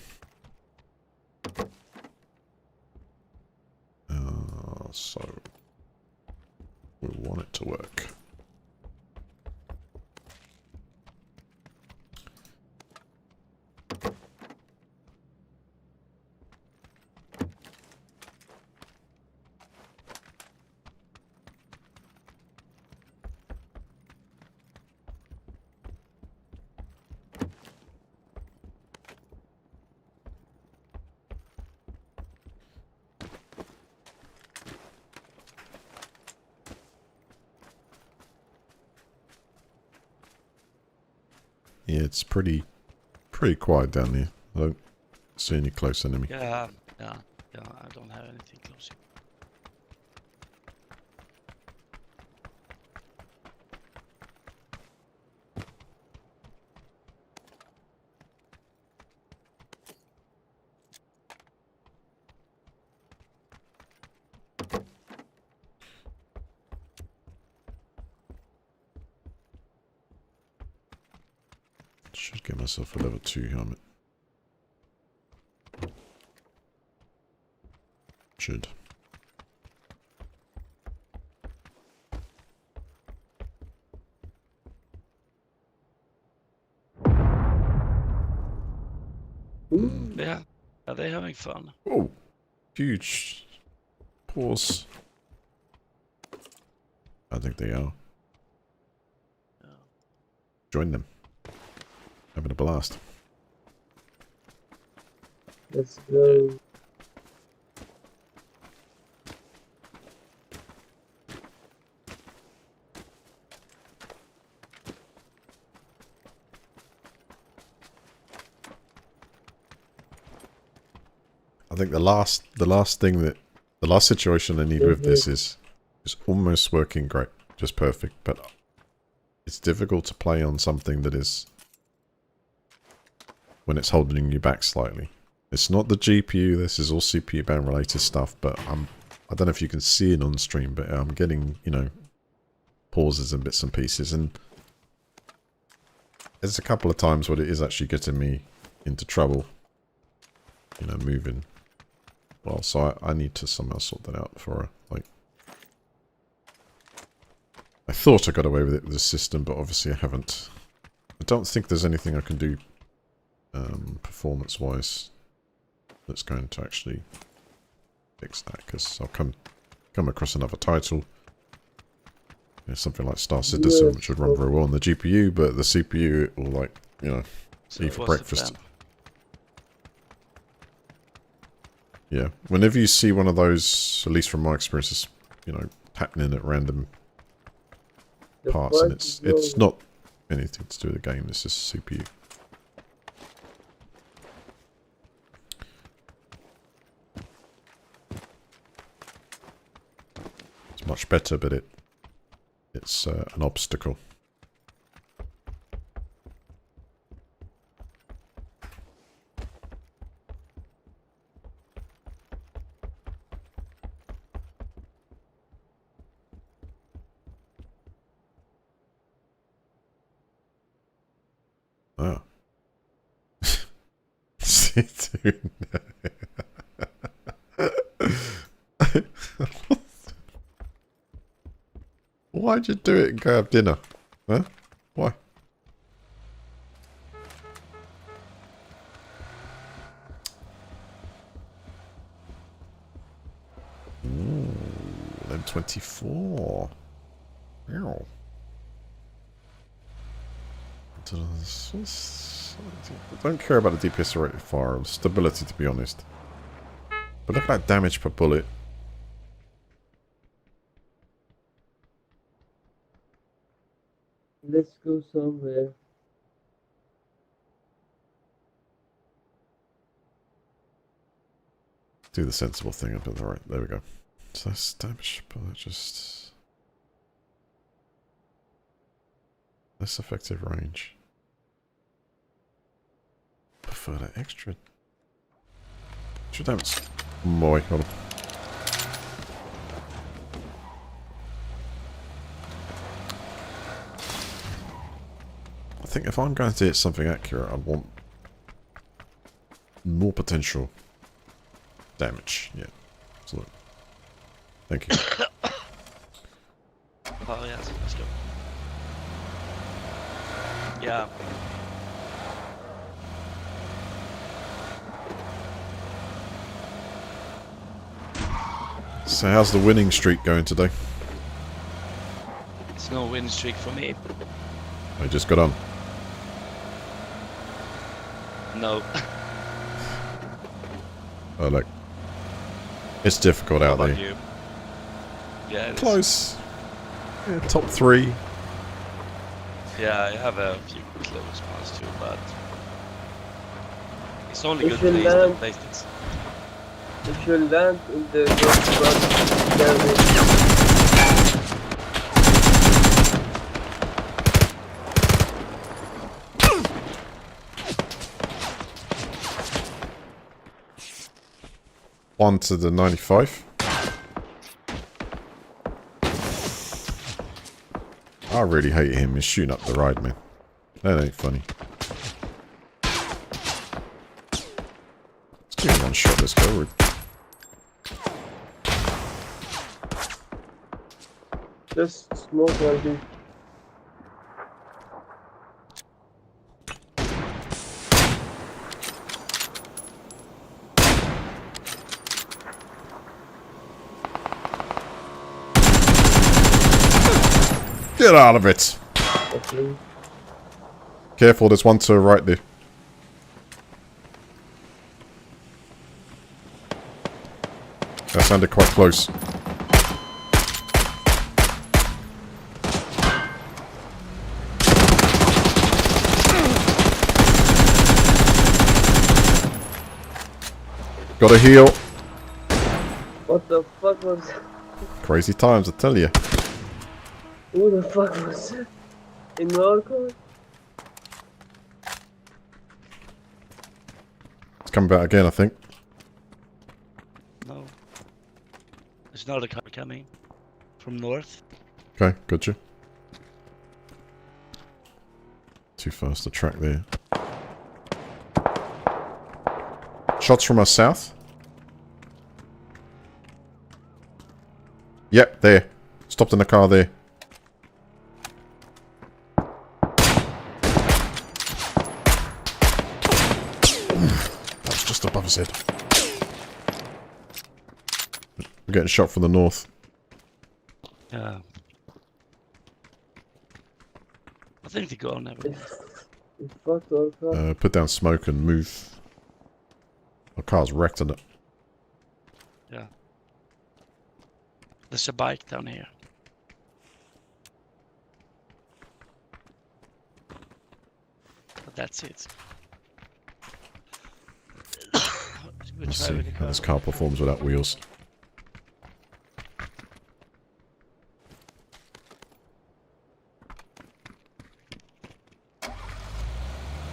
So we want it to work. Yeah, it's pretty quiet down here. I don't See any close enemy. Yeah, I don't have anything close. Should get myself a level 2 helmet. Should. Yeah, are they having fun? Oh, huge pause. I think they are. Join them. Having a blast. Let's go. I think the last situation I need with this is almost working great, just perfect, but it's difficult to play on something that is when it's holding you back slightly. It's not the GPU, this is all CPU band related stuff, but I don't know if you can see it on stream, but I'm getting, you know, pauses and bits and pieces, and there's a couple of times where it is actually getting me into trouble, you know, moving. Well, so I need to somehow sort that out for, like... I thought I got away with it with the system, but obviously I haven't. I don't think there's anything I can do performance-wise that's going to actually fix that, because I'll come across another title. You know, something like Star Citizen, which would run very well on the GPU, but the CPU it will, like, you know, eat for breakfast. Yeah, whenever you see one of those, at least from my experiences, you know, happening at random parts, and it's not anything to do with the game, it's just CPU. It's much better, but it's an obstacle. Oh. Why'd you do it and go have dinner? Huh? Why? Ooh, M24. Ow. I don't care about the DPS rate of fire, or stability to be honest. But look at that damage per bullet. Let's go somewhere. Do the sensible thing up at the right. There we go. So that's damage per bullet, just less effective range. Prefer that extra damage. Boy, hold on. I think if I'm going to hit something accurate, I want more potential damage. Yeah. So look. Thank you. Oh yes, let's go. Yeah. So how's the winning streak going today? It's no win streak for me. I just got on. No. Oh look. It's difficult out there. You? Yeah, it Close. Yeah, top 3. Yeah, I have a few close ones too, but It's only If good you place land- to place this. If you land in the rock, damage. One to the 95. I really hate him. He's shooting up the ride, man. That ain't funny. Let's give him one shot. Let's go. Just smoke while we. Get out of it. Okay. Careful, there's one to the right there. That sounded quite close. Gotta heal. What the fuck was that? Crazy times, I tell you. Who the fuck was that? In Morocco? It's coming back again, I think. No. There's another car coming from north. Okay, gotcha. Too fast to track there. Shots from us south. Yep, there. Stopped in the car there. That's just above his head. We're getting shot from the north. Yeah. I think they go on everything. It's fucked our car. Put down smoke and move. Our car's wrecked in it. Yeah. There's a bike down here. But that's it. Let's see how this car performs without wheels.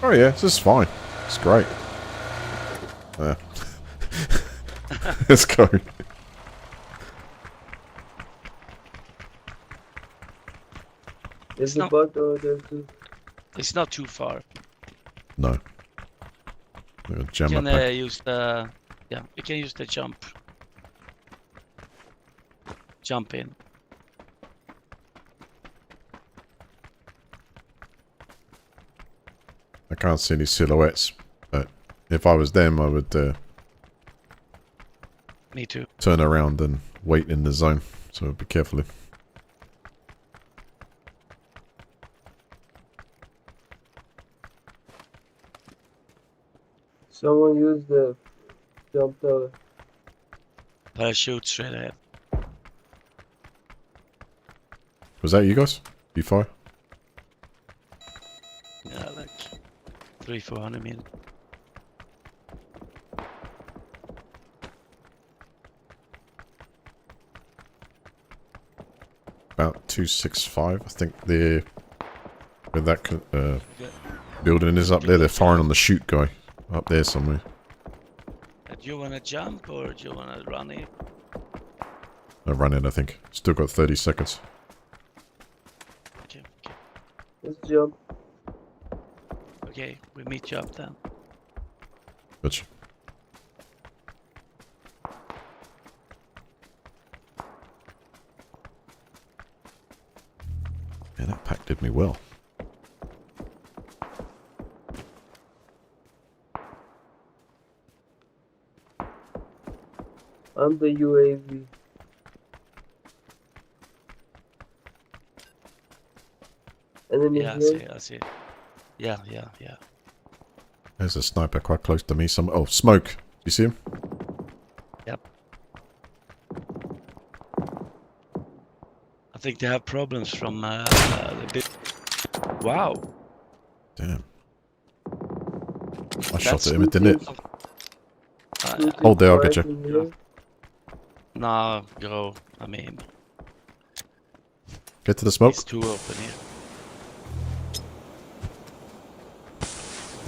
Oh yeah, this is fine. It's great. Yeah. Let's go. There's no- a bug over there too. It's not too far. No. I'm gonna jam You my can pack. use the... Yeah, you can use the jump. Jump in. I can't see any silhouettes, but if I was them, I would Me too. turn around and wait in the zone. So be careful. Someone used the jump tower. Parachute straight ahead. Was that you guys? You fire? Yeah, like 300-400 meters. About 265, I think they're... Where that building is up there, they're firing on the shoot guy. Up there somewhere. Do you wanna jump or do you wanna run it? They're running, I think. Still got 30 seconds. Okay, Let's jump. okay, we meet you up then. Gotcha. Yeah, that pack did me well. I'm the UAV. Enemy Yeah, I here. see, I see. Yeah. There's a sniper quite close to me. Oh, smoke. You see him? Yep. I think they have problems from the big... Wow. Damn. I shot That's at him, it didn't it? Two Hold there, I'll teams get you. fighting here. No, go. I mean, Get to the smoke. it's too open here.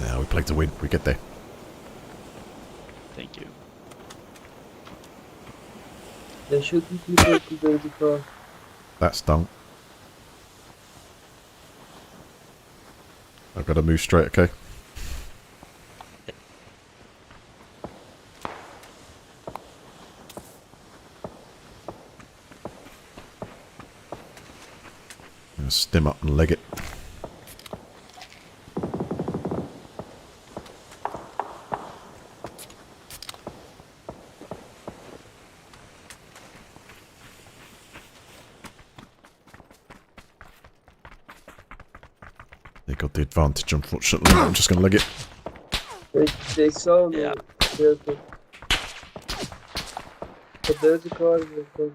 Yeah, we played to win. We get there. Thank you. They're shooting people to the car. That stunk. I've got to move straight, okay? Gonna stim up and leg it. They got the advantage, unfortunately. I'm just gonna leg it. They saw me. Yeah. Careful. But there's a car. There's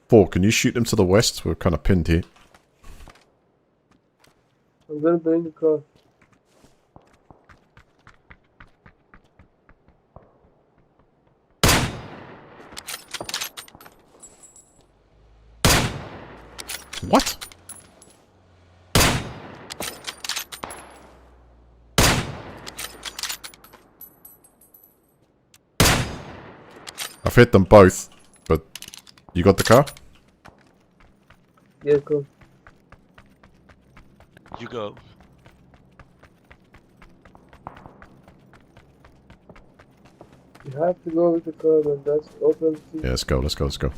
4, can you shoot them to the west? We're kind of pinned here. I'm gonna bring the car. What? I've hit them both, but you got the car? Yeah, go. You go. You have to go with the car, man. That's open. Yeah, let's go, let's go, let's go.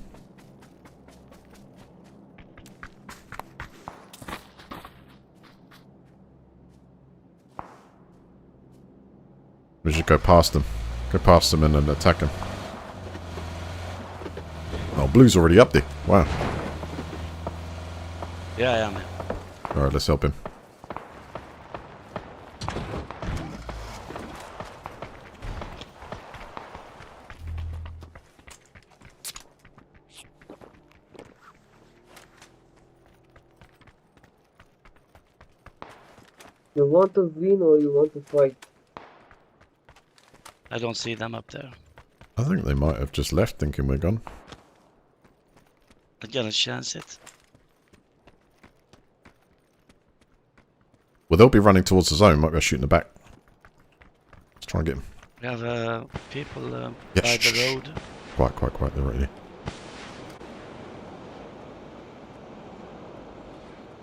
We should go past them. Go past them and then attack them. Oh, Blue's already up there. Wow. Yeah, I am. Alright, let's help him. You want to win or you want to fight? I don't see them up there. I think they might have just left thinking we're gone. I'm gonna chance it. Well, they'll be running towards the zone. Might be shooting the back. Let's try and get them. We have people Yeah, by shh, the shh. road. Quiet. They're right here.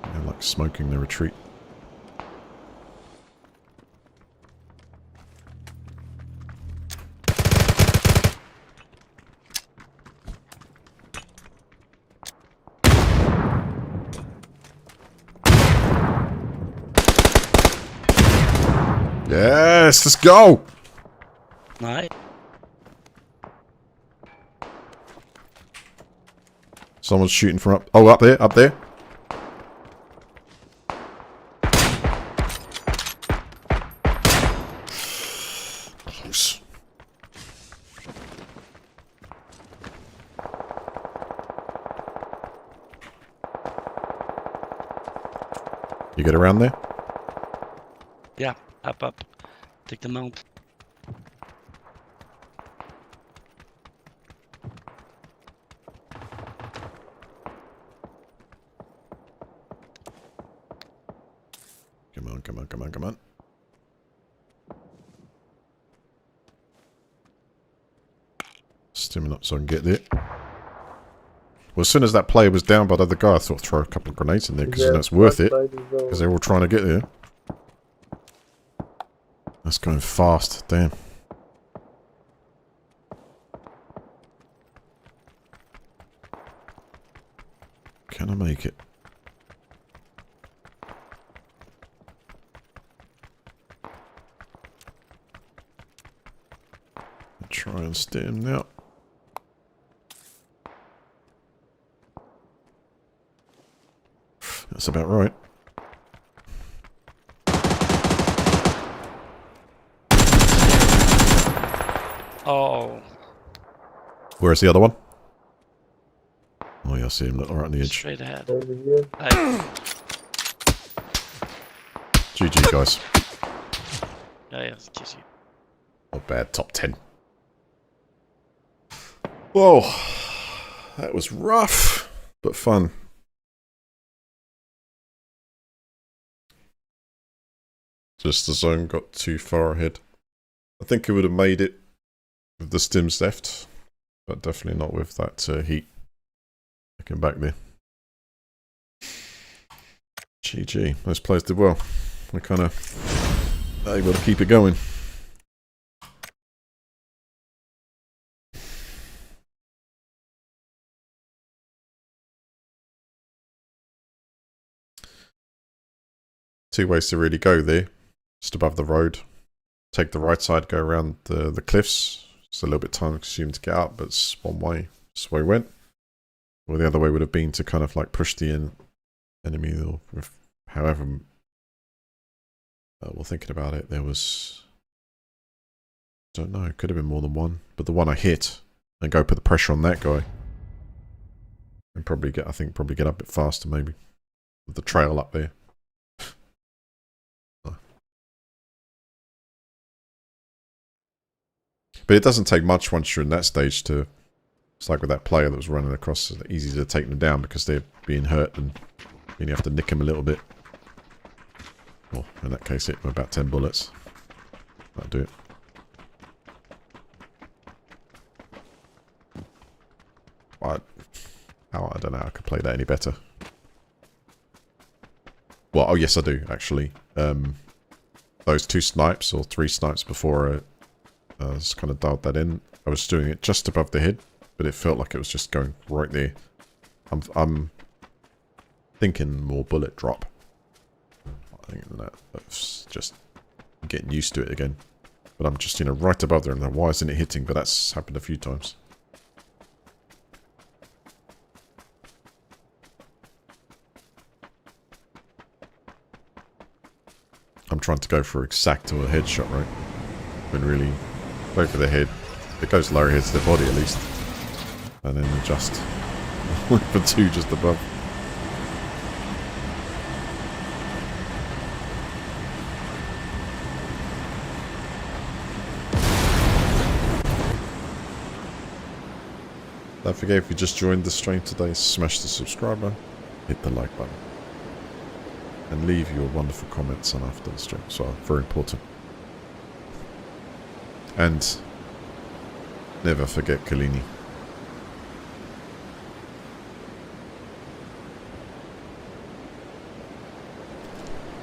They're like smoking their retreat. Yes, let's go! Nice. Someone's shooting from up... Oh, up there, up there. Close. You get around there? Yeah, up. Take the mount. Come on. Stimming up so I can get there. Well, as soon as that player was down by the other guy, I thought throw a couple of grenades in there because you know it's worth it. Because they're all trying to get there. That's going fast, damn. Can I make it? Try and steer him now. That's about right. Oh, Where's the other one? Oh yeah, I see him right on the edge. straight ahead. Over here. GG guys. Ja, ja, kiss you. Not bad. Top 10. Whoa. That was rough, but fun. Just the zone got too far ahead. I think it would have made it with the stims left, but definitely not with that heat. Looking back there. GG. Those players did well. We're kind of able to keep it going. Two ways to really go there. Just above the road. Take the right side, go around the cliffs. It's a little bit time consuming to get out, but it's one way. That's the way we went. Or the other way would have been to kind of like push the enemy, or with however. Well, thinking about it, there was. I don't know, it could have been more than one. But the one I hit, and go put the pressure on that guy. And probably get, I think, probably get up a bit faster maybe. With the trail up there. But it doesn't take much once you're in that stage to... It's like with that player that was running across, it's easy to take them down because they're being hurt and you have to nick them a little bit. Well, in that case, hit them about 10 bullets. That'll do it. I don't know how I could play that any better. Well, oh yes I do, actually. Those 2 snipes, or 3 snipes before I just kind of dialed that in. I was doing it just above the head, but it felt like it was just going right there. I'm thinking more bullet drop. I think that's just getting used to it again. But I'm just, right above there, and then why isn't it hitting? But that's happened a few times. I'm trying to go for exact or a headshot, right? When really, go for the head. It goes lower, hits the body at least. And then adjust. For 2 just above. Don't forget, if you just joined the stream today, smash the subscribe button, hit the like button. And leave your wonderful comments on after the stream. So, very important. And never forget Kalini.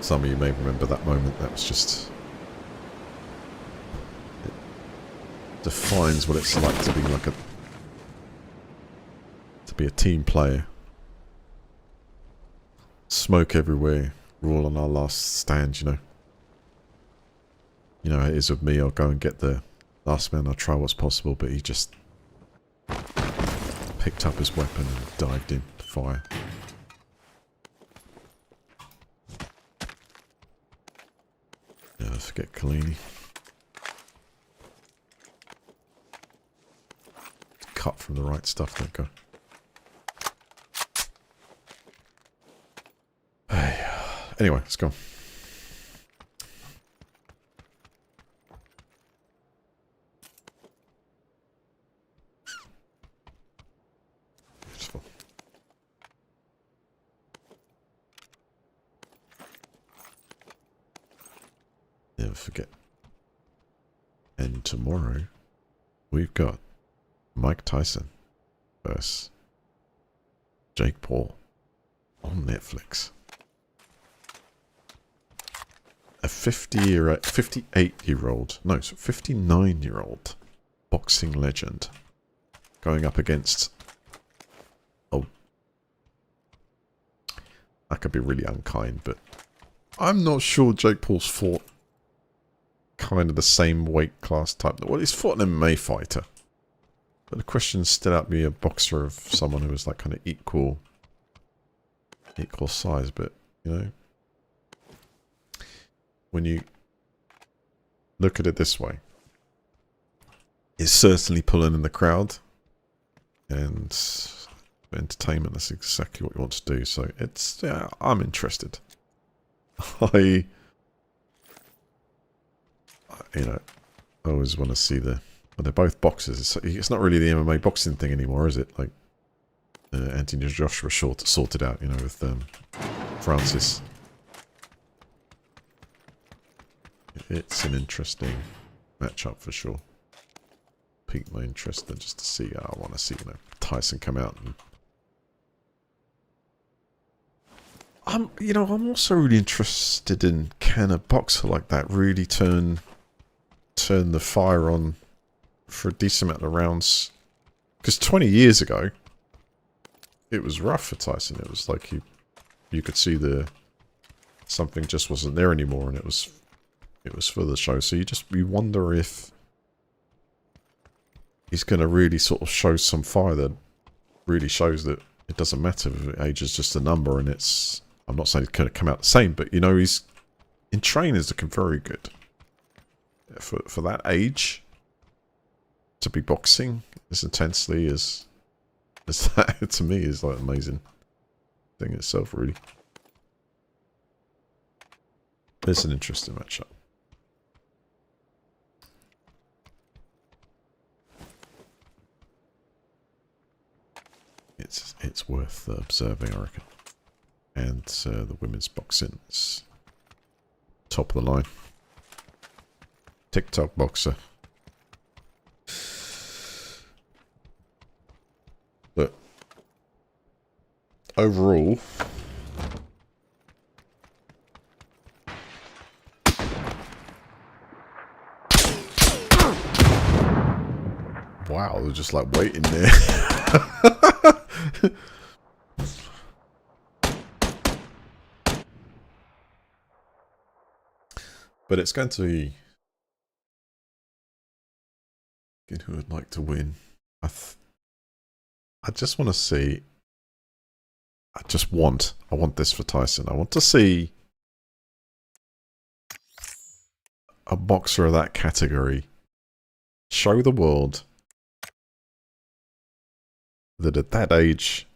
Some of you may remember that moment. That was just... It defines what it's like to be like a... To be a team player. Smoke everywhere. We're all on our last stand, You know how it is with me. I'll go and get the last man. I'll try what's possible, but he just picked up his weapon and dived in to fire. Never forget Kalini. Cut from the right stuff, don't go. Anyway, let's go. Beautiful. Never forget. And tomorrow, we've got Mike Tyson versus Jake Paul on Netflix. A 58-year-old, no, 59-year-old boxing legend going up against, oh, I could be really unkind, but I'm not sure Jake Paul's fought kind of the same weight class type. Well, he's fought an MMA fighter, but the question's still out be a boxer of someone who is like kind of equal size, but when you look at it this way, it's certainly pulling in the crowd, and for entertainment, that's exactly what you want to do. So it's, I'm interested. you know, I always want to see the... Well, they're both boxers. It's not really the MMA boxing thing anymore, is it? Like, Anthony Joshua sorted out, you know, with Francis. It's an interesting matchup for sure. Piqued my interest then just to see. I want to see, you know, Tyson come out. And I'm also really interested in, can a boxer like that really turn the fire on for a decent amount of rounds? Because 20 years ago, it was rough for Tyson. It was like you could see something just wasn't there anymore, and it was for the show. So you wonder if he's going to really sort of show some fire that really shows that it doesn't matter if age is just a number, and it's... I'm not saying it's going to come out the same, but, you know, he's... In training, is looking very good. For that age, to be boxing as intensely as that, to me, is like amazing thing itself, really. It's an interesting matchup. It's worth observing, I reckon. And the women's boxing is top of the line. TikTok boxer. But overall, wow, they're just like waiting there. But it's going to be... Who would like to win? I just want to see... I want this for Tyson. I want to see a boxer of that category show the world that at that age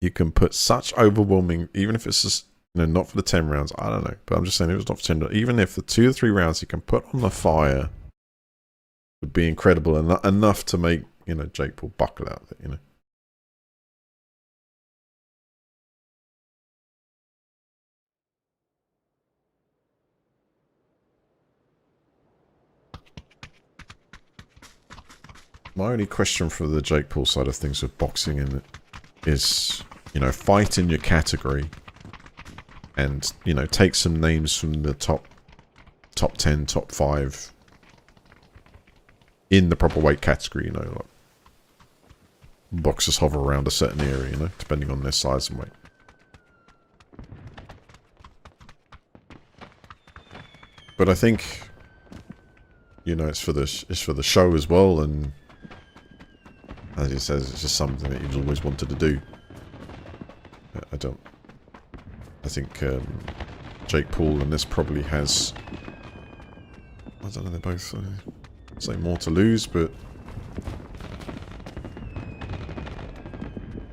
you can put such overwhelming, even if it's just, you know, not for the 10 rounds, I don't know, but I'm just saying it was not for 10 rounds, even if the 2 or 3 rounds you can put on the fire would be incredible, and enough to make, you know, Jake Paul buckle out of it, you know. My only question for the Jake Paul side of things with boxing in it is, you know, fight in your category and, you know, take some names from the top 10, top 5 in the proper weight category, you know, like boxers hover around a certain area, you know, depending on their size and weight. But I think, you know, it's for the show as well, and as he says, it's just something that he's always wanted to do. I think Jake Paul and this probably has, I don't know, they're both say more to lose, but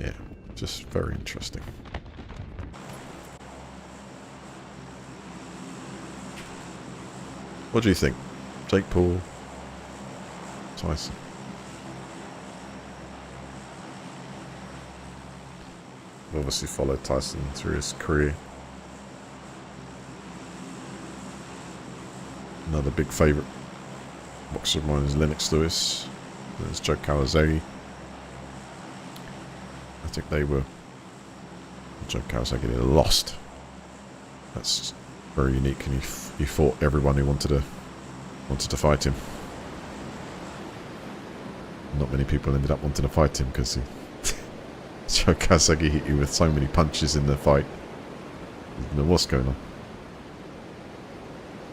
yeah, just very interesting. What do you think? Jake Paul, Tyson? I've obviously followed Tyson through his career. Another big favourite boxer of mine is Lennox Lewis. There's Joe Calzaghe. I think they were... Joe Calzaghe lost. That's very unique, and he fought everyone who wanted to fight him. Not many people ended up wanting to fight him because Joe Calzaghe hit you with so many punches in the fight. You didn't know what's going on.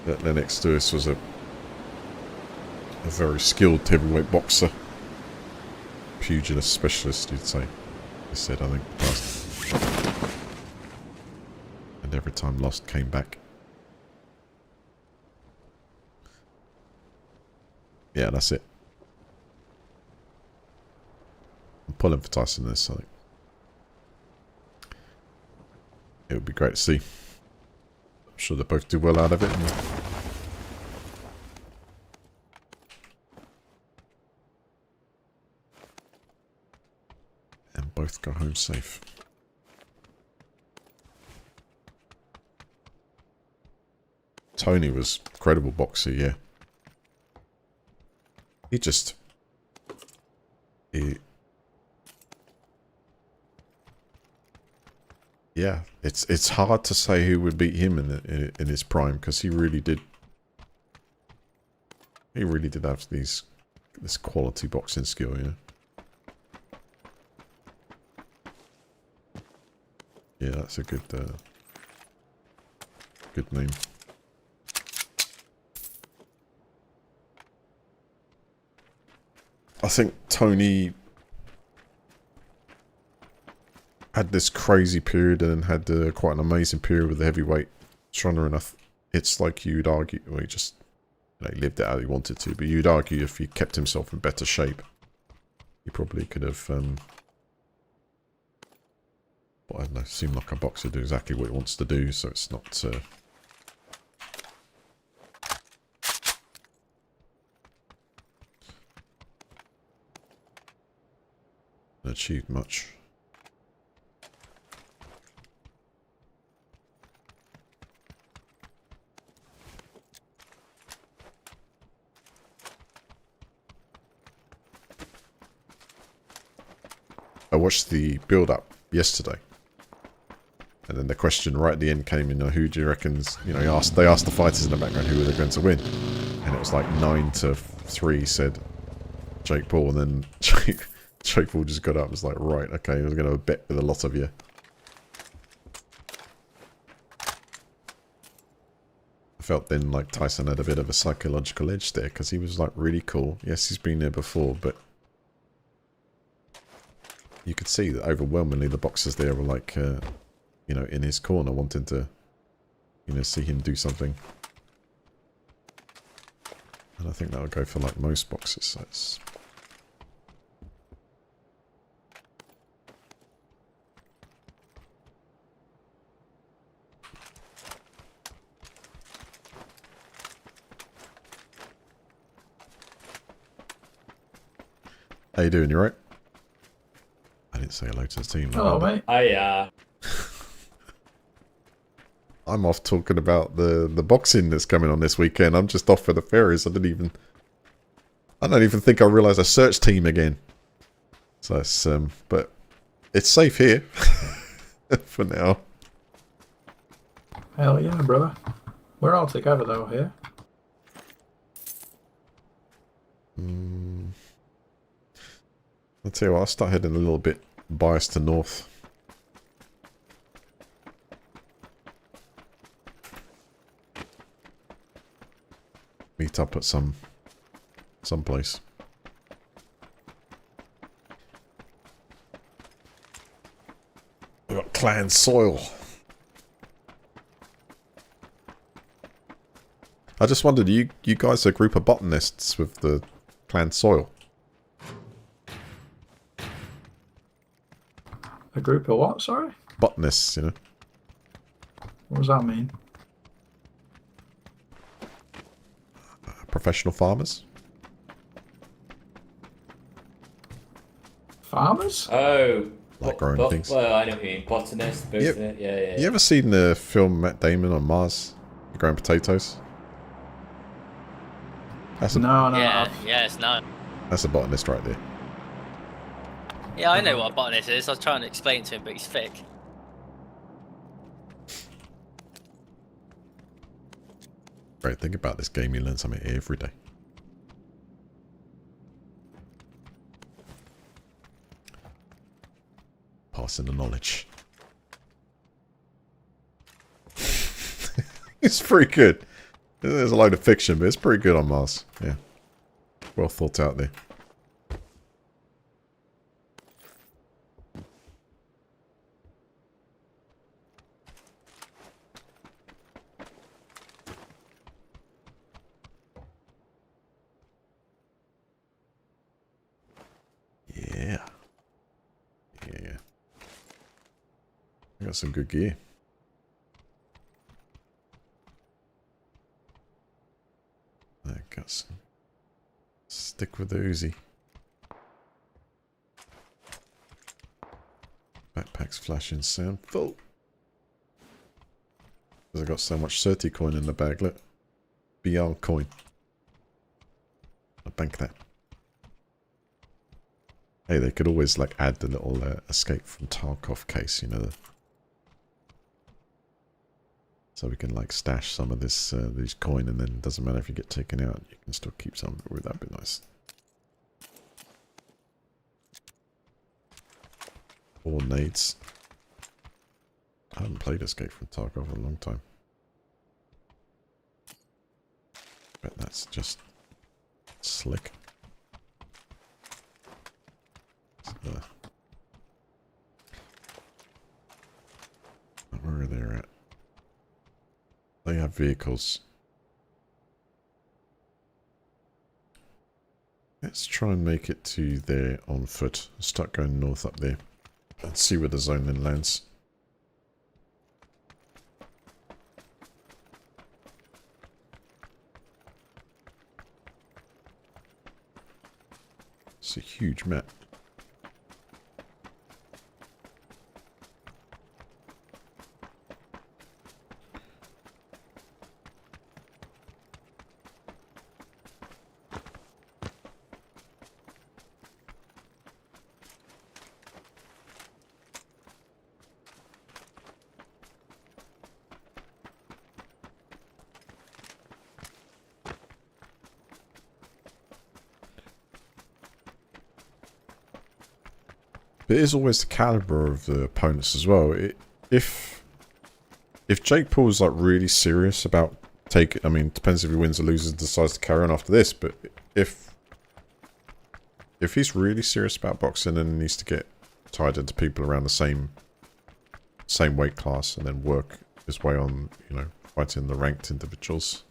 But Lennox Lewis was a very skilled heavyweight boxer. Pugilist specialist, you'd say. He said, I think, last. And every time lost, came back. Yeah, that's it. I'm pulling for Tyson this, I think. It would be great to see. I'm sure they both do well out of it. And Go home safe. Tony was incredible boxer, yeah. Yeah, it's hard to say who would beat him in his prime, because he really did have this quality boxing skill, you know. Yeah, that's a good name. I think Tony had this crazy period and then had quite an amazing period with the heavyweight genre, and it's like you'd argue, well, he just lived it how he wanted to, but you'd argue if he kept himself in better shape, he probably could have, I don't know, seemed like a boxer do exactly what he wants to do, so it's not, achieved much. I watched the build-up yesterday, and then the question right at the end came in, who do you reckon's, they asked the fighters in the background who were they going to win, and it was like 9-3 said Jake Paul, and then Jake Paul just got up and was like, right, okay, I was going to bet with a lot of you. I felt then like Tyson had a bit of a psychological edge there, because he was like really cool. Yes, he's been there before, but you could see that overwhelmingly the boxers there were like, in his corner, wanting to, see him do something. And I think that would go for like most boxers. So it's... How you doing? You right? I didn't say hello to the team. Hello, mate. I'm off talking about the boxing that's coming on this weekend. I'm just off for the ferries. I don't even think I realised I searched team again. So it's but it's safe here for now. Hell yeah, brother. We're all together though here. I'll tell you what, I'll start heading a little bit biased to north. Meet up at some place. We've got clan soil. I just wondered, you guys are a group of botanists with the clan soil? A group of what, sorry? Botanists, What does that mean? Professional farmers? Farmers? Oh. Like growing things. Well, I know who you mean. Botanist, botanist. Yeah. You ever seen the film Matt Damon on Mars? Growing potatoes? That's a, No. Yes, no. That's a botanist right there. Yeah, I know what a botanist is. I was trying to explain to him, but he's thick. Right, think about this game. You learn something every day. Passing the knowledge. It's pretty good. There's a load of fiction, but it's pretty good on Mars. Yeah. Well thought out there. Yeah. I got some good gear. I got some. Stick with the Uzi. flashing sound. Full. Because I got so much 30 coin in the bag, look. BR coin. I'll bank that. Hey, they could always like add the little escape from Tarkov case, you know. So we can like stash some of this these coin, and then it doesn't matter if you get taken out, you can still keep some. Would that be nice? 4 nades. I haven't played Escape from Tarkov in a long time. But that's just slick. Where are they at? They have vehicles. Let's try and make it to there on foot. Start going north up there. Let's see where the zone then lands. It's a huge map. But it is always the caliber of the opponents as well. If Jake Paul's like really serious about I mean, it depends if he wins or loses and decides to carry on after this, but if he's really serious about boxing and needs to get tied into people around the same weight class and then work his way on, you know, fighting the ranked individuals.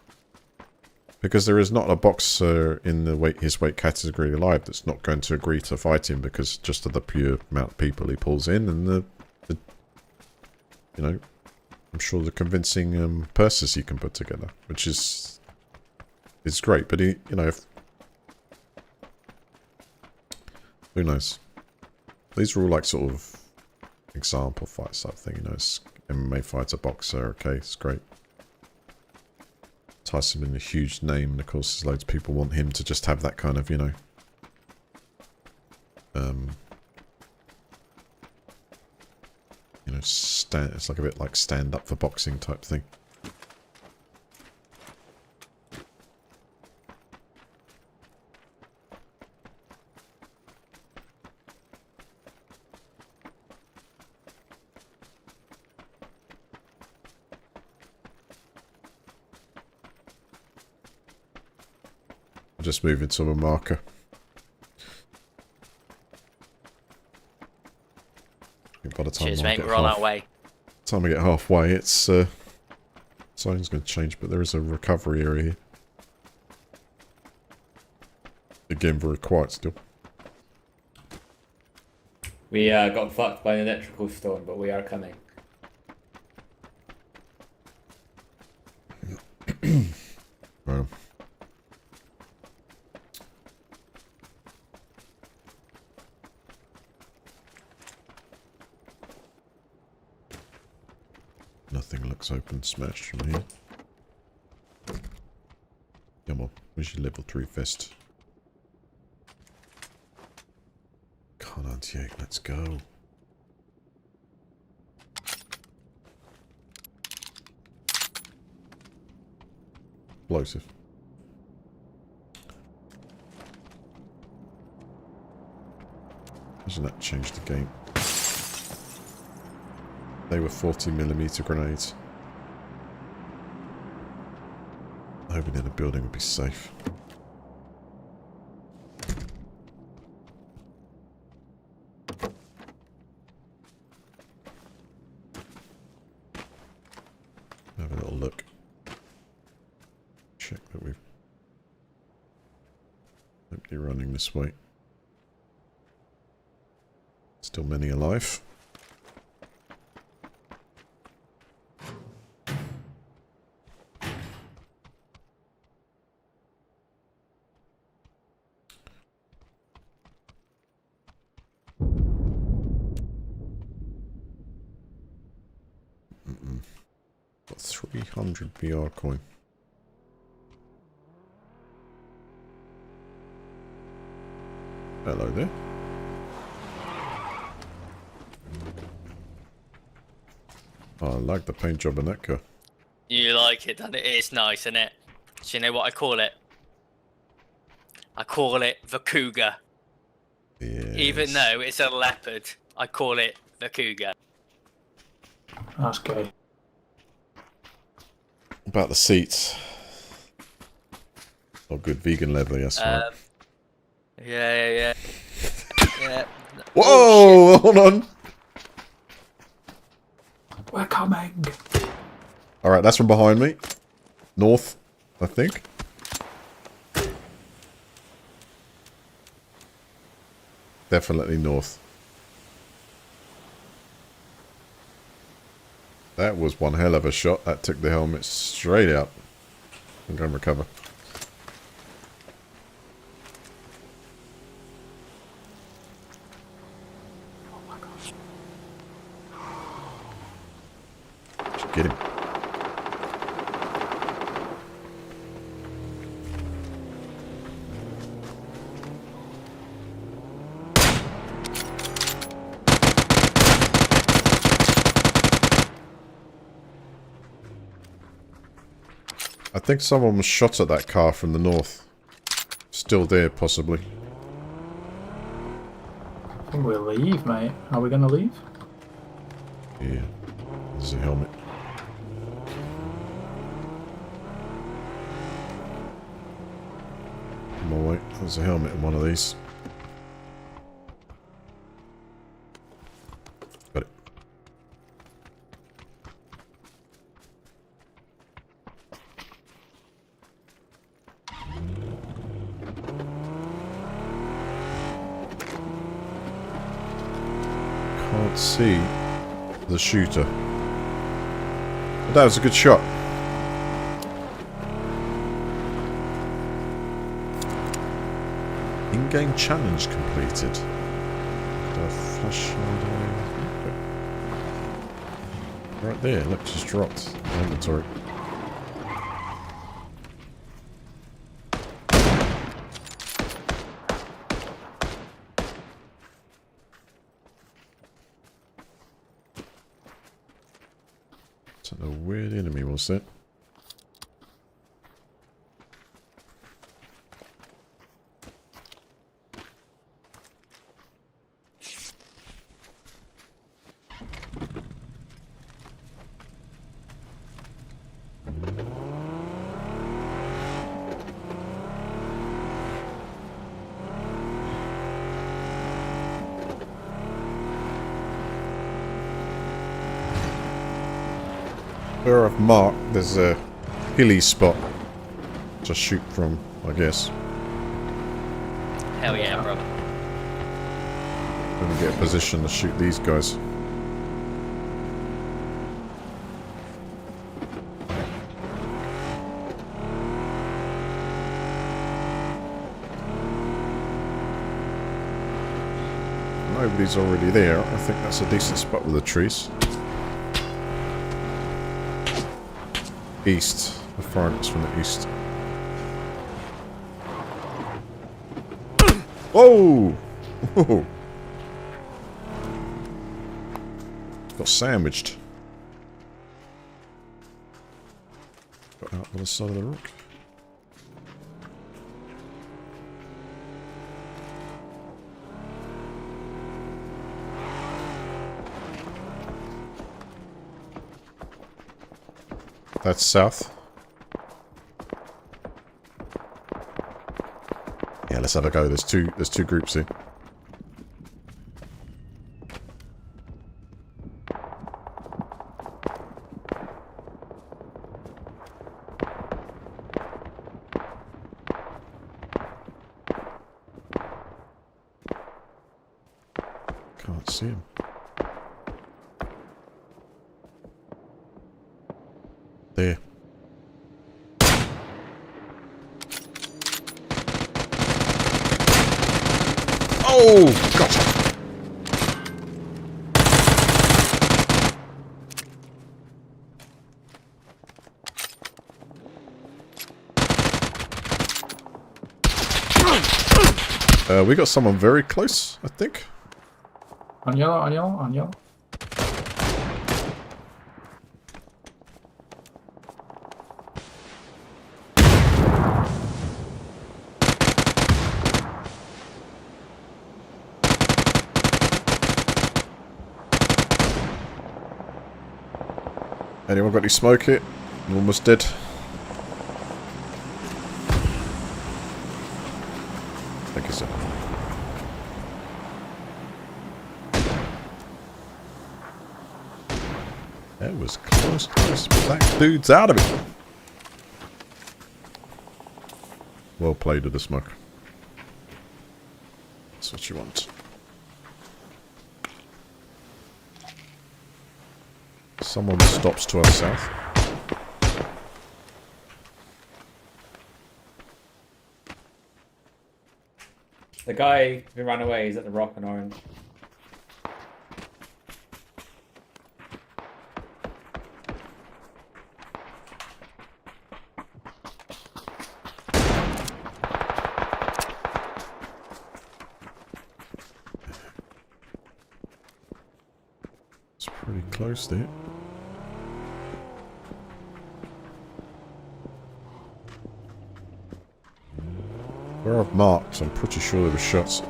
Because there is not a boxer in his weight category alive that's not going to agree to fight him because just of the pure amount of people he pulls in and the you know, I'm sure the convincing purses he can put together, which is great. But he, you know, who knows? These are all like sort of example fights type thing, you know. It's MMA fighter, boxer, okay, it's great. Tyson being a huge name, and of course there's loads of people want him to just have that kind of, you know, it's like a bit like stand up for boxing type thing. Just moving to a marker. By the time Cheers, I mate. get We're on our way. Time I get halfway, it's sign's going to change, but there is a recovery area here. Again, very quiet still. We got fucked by an electrical storm, but we are coming. Right. Nothing looks open, smashed from here. Come on, where's your level 3 vest? Come on, Jake, let's go. Explosive. Doesn't that change the game? They were 40mm grenades. Hoping in a building would be safe. Have a little look. Check that we've... Nobody running this way. Still many alive. Got 300 BR coin. Hello there. Oh, I like the paint job in that car. You like it, and it is nice, isn't it? Do you know what I call it? I call it the Cougar. Yes. Even though it's a leopard, I call it the Cougar. That's gay. About the seats. Oh, good vegan leather, yes. Right. Yeah. Yeah. Whoa! Oh, hold on. We're coming. Alright, that's from behind me. North, I think. Definitely north. That was one hell of a shot. That took the helmet straight out. I'm going to recover. Oh my gosh. Just get him. I think someone was shot at that car from the north. Still there, possibly. I think we'll leave, mate. Are we gonna leave? Yeah. There's a helmet. Come on, wait. There's a helmet in one of these. Got it. Can't see the shooter. But that was a good shot. In-game challenge completed. Flashlight. Right there, look, just dropped. Inventory. Don't know where the enemy was then. Where I've marked, there's a hilly spot to shoot from, I guess. hell yeah, brother. Let me get a position to shoot these guys. Nobody's already there. I think that's a decent spot with the trees. East. The fireworks from the east. Whoa! Whoa! Got sandwiched. Got out on the side of the rock. That's south. Yeah, let's have a go. There's two groups here. Can't see him. There. Oh, gotcha. We got someone very close, I think. On yellow, on yellow, on yellow. Anyone got any smoke here? I'm almost dead. Thank you, sir. That was close. Black dude's out of it. Well played with the smoke. That's what you want. Someone stops to our south. The guy who ran away is at the rock and orange. It's pretty close there. Where I've marked, I'm pretty sure there were shots.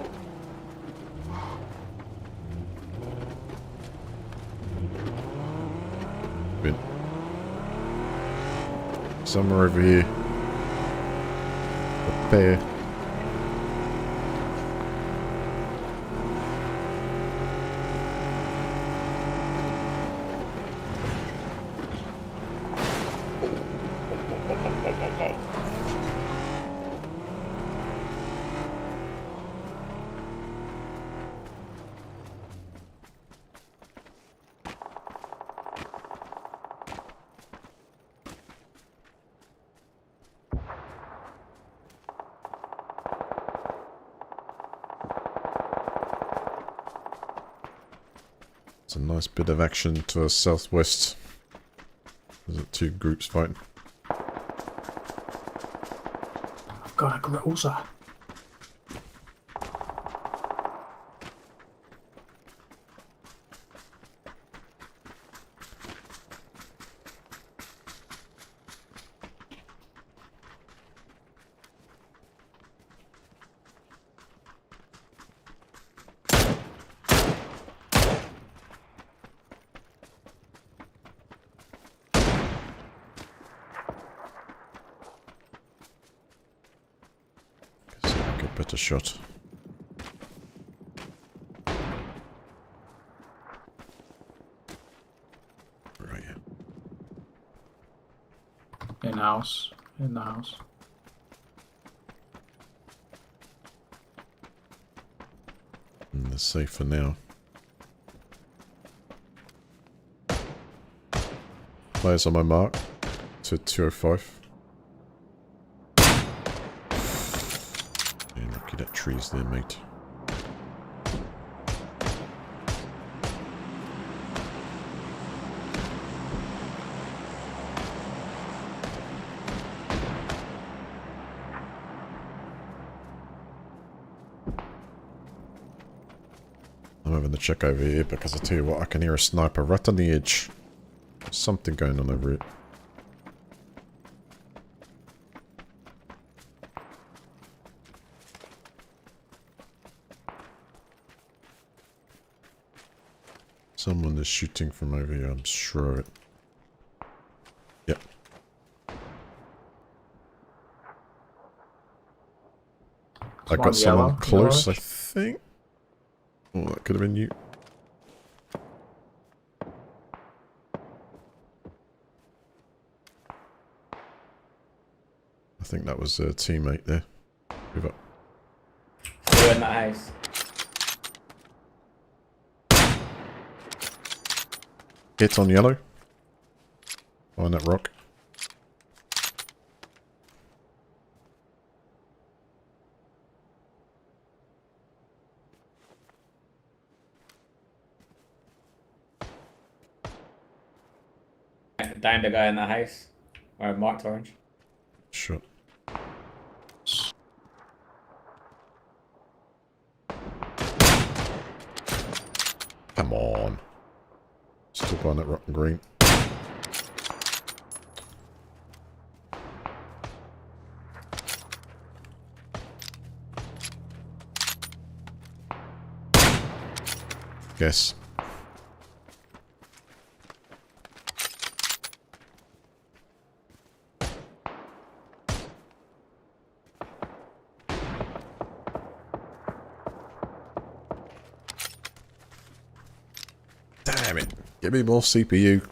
Been somewhere over here. Up there. It's a nice bit of action to our southwest. There's two groups fighting. I've got a groza. Better shot. Where are you? In house. In the house. They're safe for now. Players on my mark to 205. Look at trees there, mate. I'm having to check over here because I tell you what, I can hear a sniper right on the edge. There's something going on over it. Someone is shooting from over here, I'm sure of it. Yep. I got someone close, I think. Oh, that could have been you. I think that was a teammate there. Move up. Still in that house. Hit on yellow. On that rock. Down the guy in that house. Or marked orange. Shot. Come on. Still buying that rotten green. Guess. Damn it. Give me more CPU.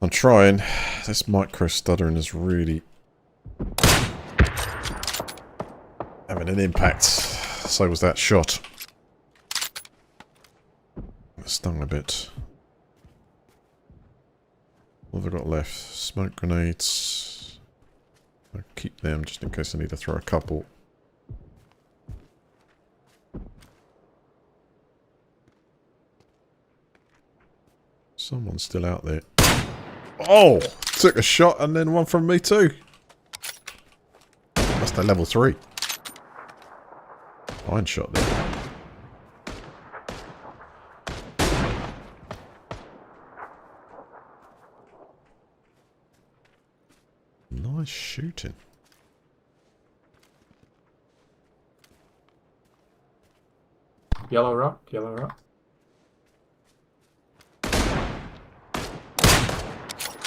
I'm trying. This micro stuttering is really having an impact. So was that shot. It stung a bit. What have I got left? Smoke grenades. I'll keep them just in case I need to throw a couple. Someone's still out there. Oh! Took a shot and then one from me too. That's the level 3. Fine shot there. Nice shooting. Yellow rock, yellow rock.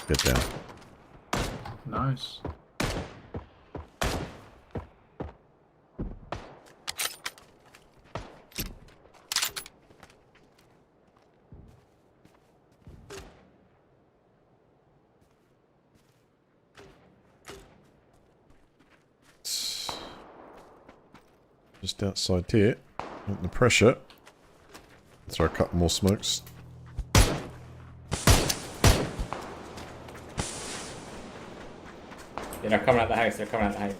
Get down. Nice. Just outside here. Want the pressure. Throw a couple more smokes. Yeah, they're coming out the house. They're coming out the house.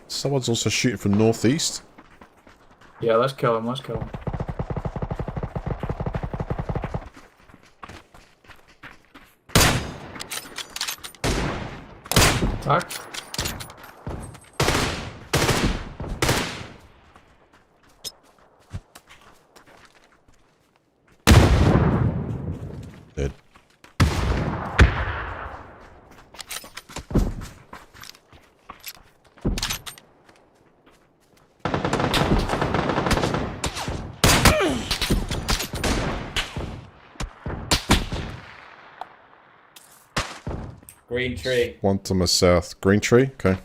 Someone's also shooting from northeast. Yeah, let's kill him, let's kill him. Attack. Dead. Green tree. One to my south. Green tree? Okay.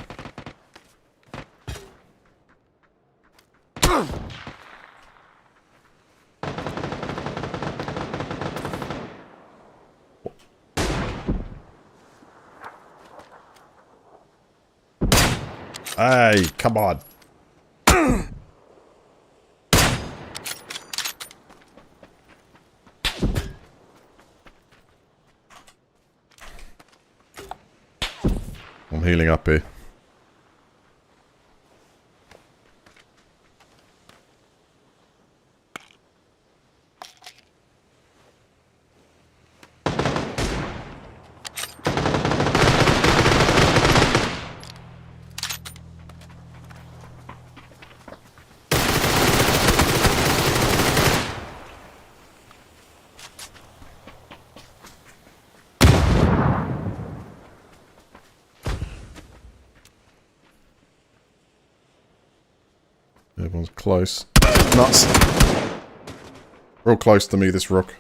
Hey, come on. I'm healing up here. Everyone's close. Nuts. Real close to me, this rook.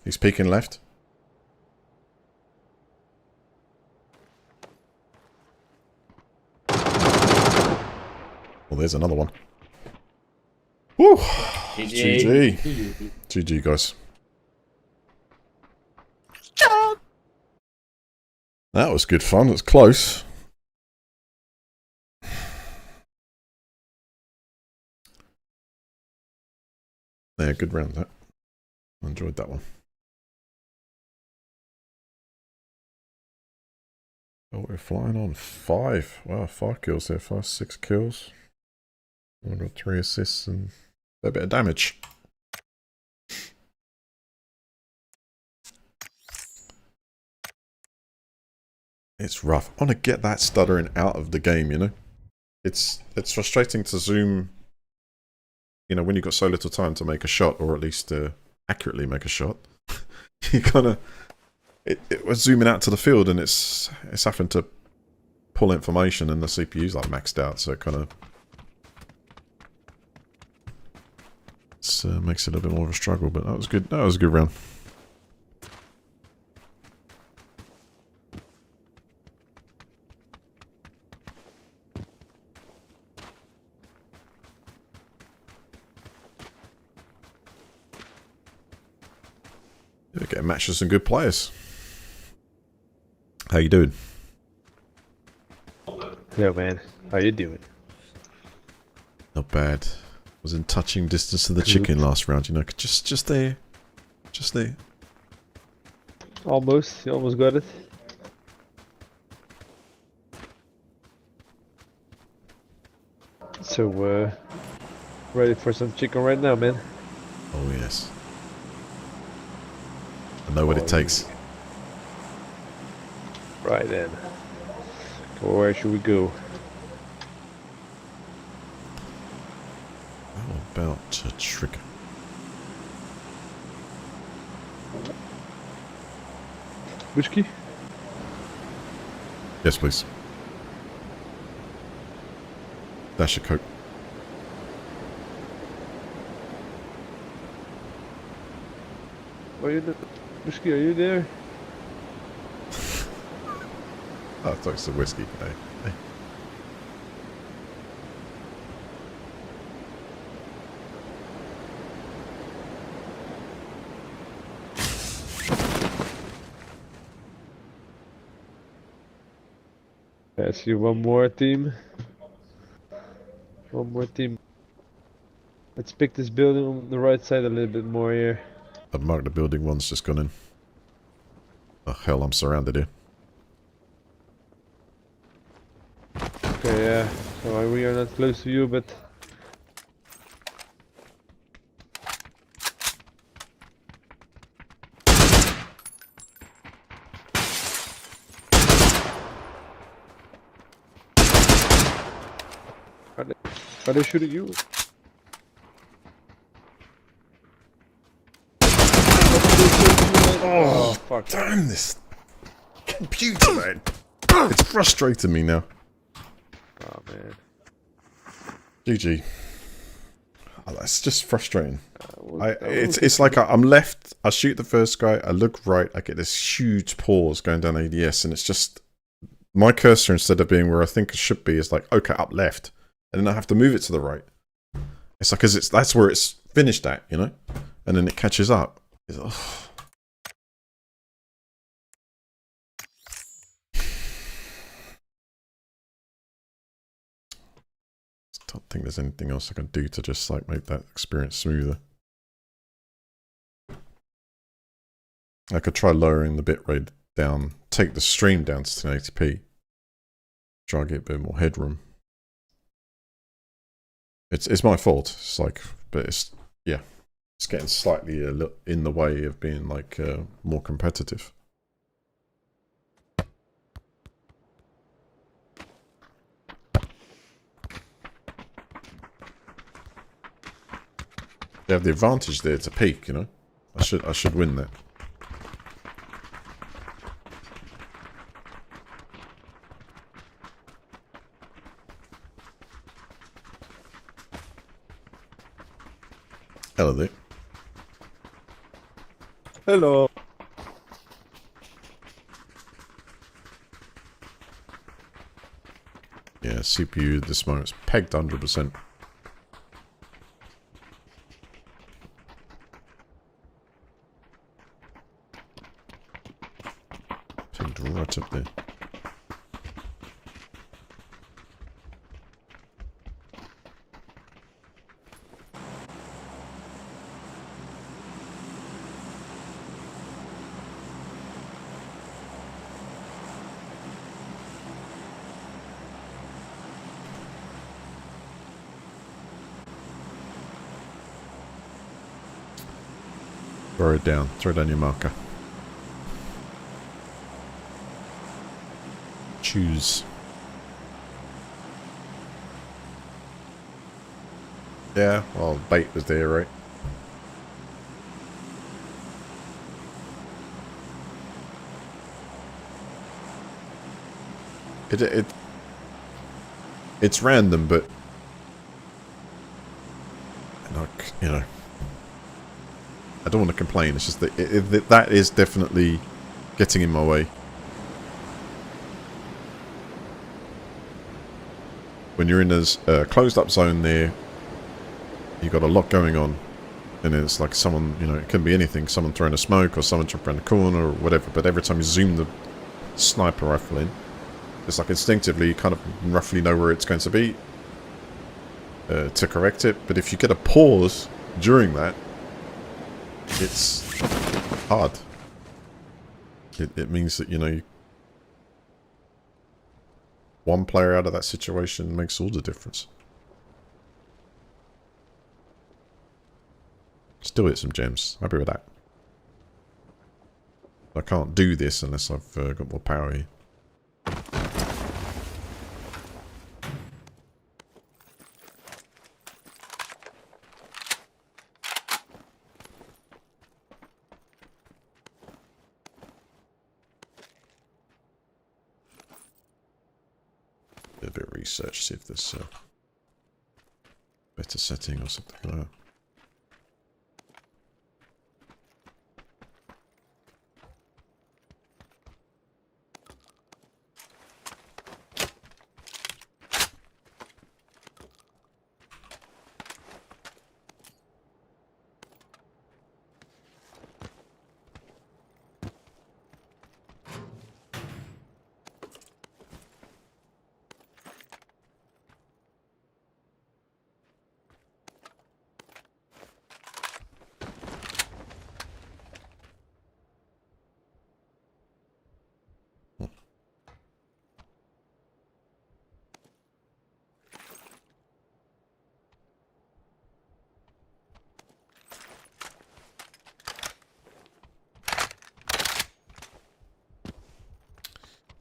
He's peeking left. Well, there's another one. Woo! GG. GG, guys. That was good fun. It was close. Yeah, good round that. I enjoyed that one. Oh, we're flying on 5. Wow, 5 kills there, 6 kills. I got 3 assists and a bit of damage. It's rough. I want to get that stuttering out of the game, you know? It's frustrating to zoom, you know, when you've got so little time to make a shot, or at least accurately make a shot. You kind of... It was zooming out to the field, and it's having to pull information, and the CPU's like maxed out, so it kind of makes it a bit more of a struggle. But that was good. That was a good round. Yeah, getting matched with some good players. How you doing? Yo, man. How you doing? Not bad. Was in touching distance of the chicken last round, you know. Just there. Just there. Almost. You almost got it. So, ready for some chicken right now, man. Oh, yes. I know what it takes. Right then. Where should we go? How about a trick? Whiskey? Yes, please. Dash a Coke. Are you there? Whiskey, are you there? Oh, I thought it was a whiskey. Hey. Hey. I see one more team. One more team. Let's pick this building on the right side a little bit more here. I've marked the building, one's just gone in. Oh hell, I'm surrounded here. Okay, yeah. So we are not close to you, but... Are they shooting you? Oh, fuck. Damn this computer, man. It's frustrating me now. Oh, man. GG. Oh, that's just frustrating. It's like I'm left, I shoot the first guy, I look right, I get this huge pause going down ADS, and it's just... My cursor, instead of being where I think it should be, is like, okay, up left. And then I have to move it to the right. It's like, because that's where it's finished at, you know? And then it catches up. It's, oh. I don't think there's anything else I can do to just like make that experience smoother. I could try lowering the bitrate down, take the stream down to 1080p. Try and get a bit more headroom. It's my fault. It's like, but it's, yeah, it's getting slightly in the way of being like more competitive. They have the advantage there to peak, you know. I should win that. Hello there. Hello. Yeah, CPU at this moment is pegged 100%. Pegged right up there. Throw it down. Throw down your marker. Choose. Yeah, well, bait was there, right? It's random, but like, you know, I don't want to complain. It's just that that is definitely getting in my way. When you're in this closed up zone there, you've got a lot going on. And it's like someone, you know, it can be anything. Someone throwing a smoke or someone jumping around the corner or whatever. But every time you zoom the sniper rifle in, it's like instinctively you kind of roughly know where it's going to be to correct it. But if you get a pause during that, it's hard. It means that, you know, one player out of that situation makes all the difference. Still hit some gems. Happy with that. I can't do this unless I've got more power here. Do a bit of research, see if there's a better setting or something like that.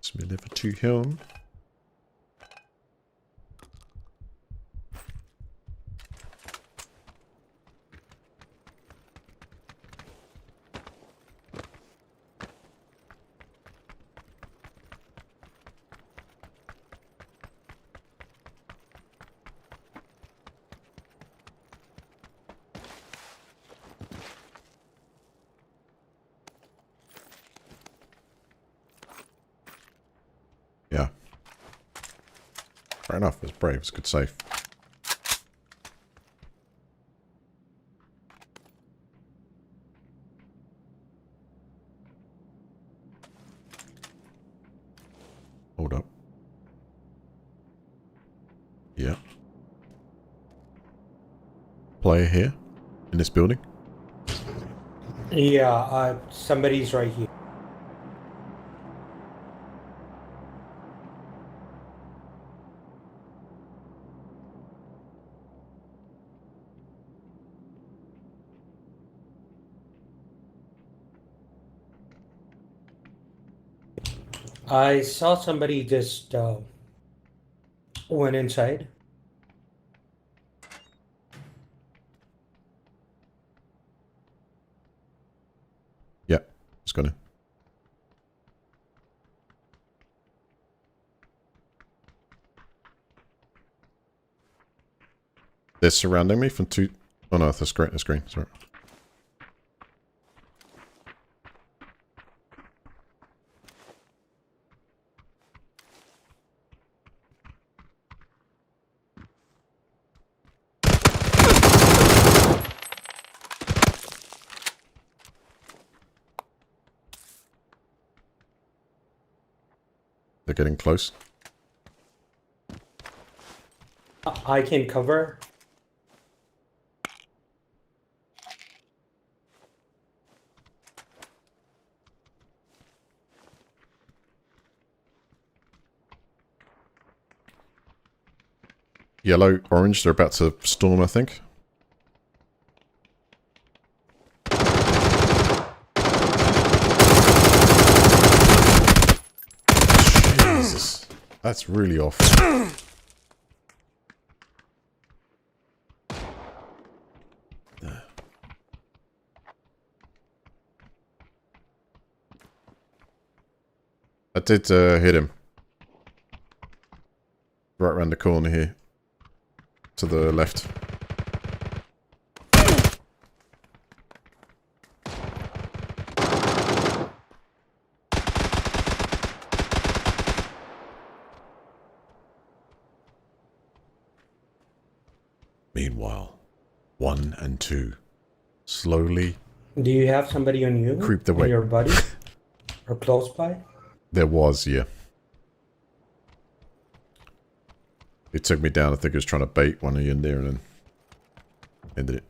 So we level 2 helm. Yeah. Fair enough, it's brave, it's good save. Hold up. Yeah. Player here? In this building? Yeah, somebody's right here. I saw somebody just went inside. Yeah, it's gonna. They're surrounding me from two. Oh no, that's great. That's green. Sorry. They're getting close. I can cover. Yellow, orange, they're about to storm, I think. That's really off. I did hit him. Right around the corner here. To the left. Meanwhile, 1 and 2 slowly. Do you have somebody on you? Creeped away. Your body? Or close by? There was, yeah. He took me down. I think he was trying to bait one of you in there and then ended it.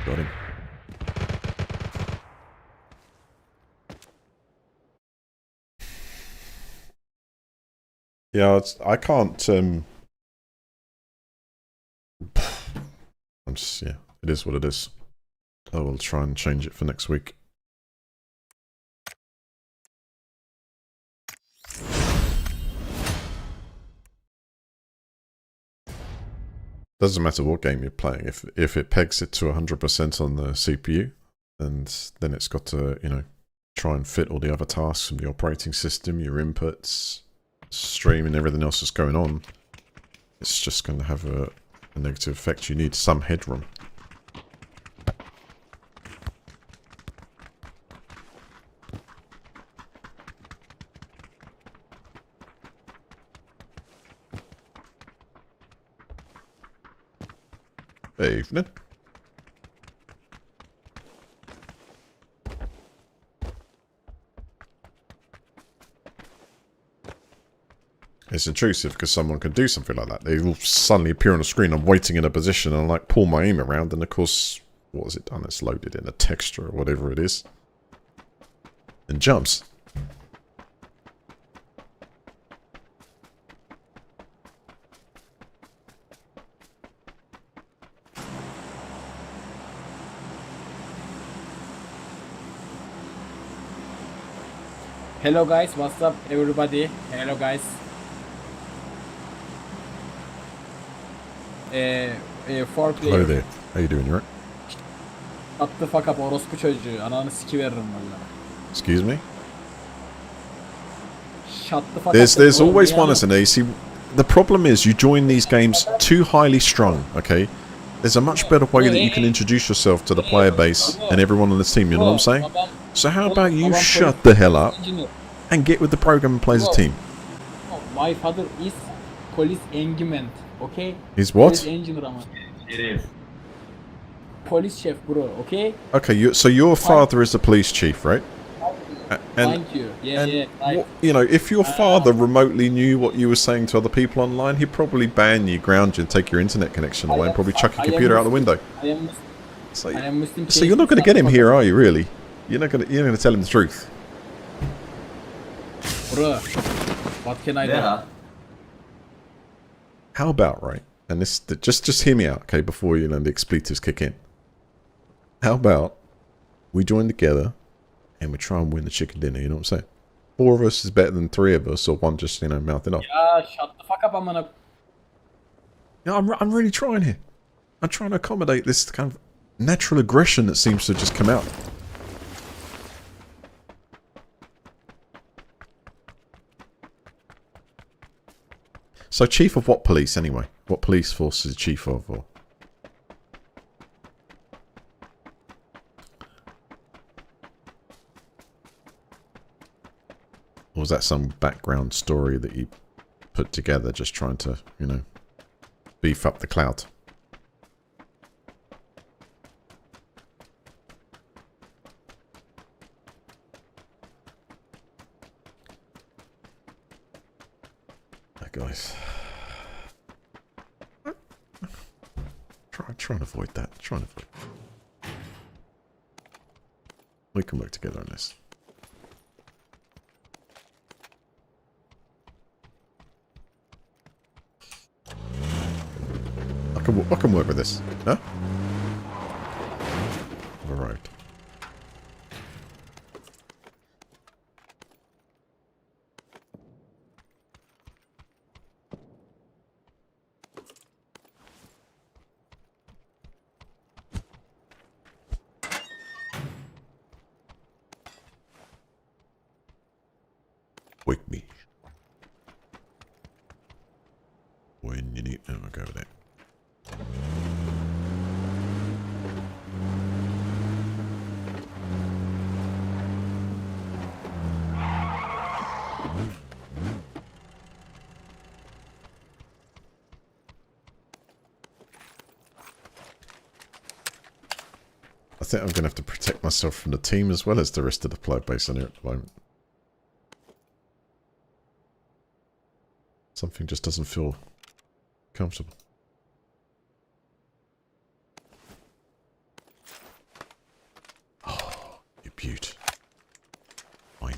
Got him. Yeah, I can't, I'm just, yeah, it is what it is. I will try and change it for next week. Doesn't matter what game you're playing. If it pegs it to 100% on the CPU, and then it's got to, you know, try and fit all the other tasks from the operating system, your inputs, stream, and everything else that's going on. It's just going to have a negative effect. You need some headroom. Evening. It's intrusive because someone can do something like that. They will suddenly appear on the screen. I'm waiting in a position and like pull my aim around, and of course, what has it done? It's loaded in a texture or whatever it is, and jumps. Hello guys, what's up everybody? Hello guys. Four player. Hello there. How you doing? You right? Shut the fuck up orospu çocuğu. Ananı sikiveririm valla. Excuse me? Shut the fuck There's up. always one, isn't there? You see, the problem is you join these games too highly strung, okay? There's a much better way that you can introduce yourself to the player base and everyone on the team, you know what I'm saying? So how about you shut the hell up and get with the program and play as a team? My father is police engagement, okay? He's what? Police engineer ama. Police chef bro, okay? Okay, so your father is the police chief, right? And, Thank you. Yeah. what, you know, if your father remotely knew what you were saying to other people online, he'd probably ban you, ground you, and take your internet connection away, and probably chuck your computer out the window. I am Muslim. So you're not going to get him here, are you? Really? You're not going to tell him the truth. Bro, what can I do? How about, right? And this, just hear me out, okay? Before you know the expletives kick in. How about we join together and we try and win the chicken dinner? You know what I'm saying? 4 of us is better than 3 of us, or one just, you know, mouthing off. Yeah, shut the fuck up, I'm gonna. Yeah, I'm really trying here. I'm trying to accommodate this kind of natural aggression that seems to just come out. So, chief of what police, anyway? What police force is chief of, or? Or was that some background story that you put together just trying to, you know, beef up the clout? Guys, try and avoid that. Try and avoid. We can work together on this. I can work with this. Huh? Wake me. When you need... Oh, I'll go with it. I think I'm going to have to protect myself from the team as well as the rest of the player base on here at the moment. Something just doesn't feel comfortable. Oh, you beaut. Fine.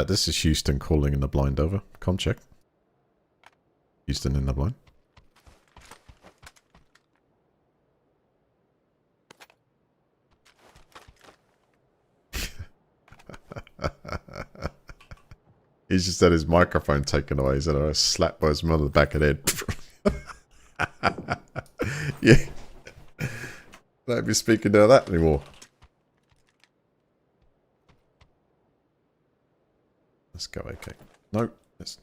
This is Houston calling in the blind over. Com check. Houston in the blind. He's just had his microphone taken away. He's had a slap by his mother on the back of the head. Yeah. Don't be speaking to that anymore. Let's go, okay. No, let's...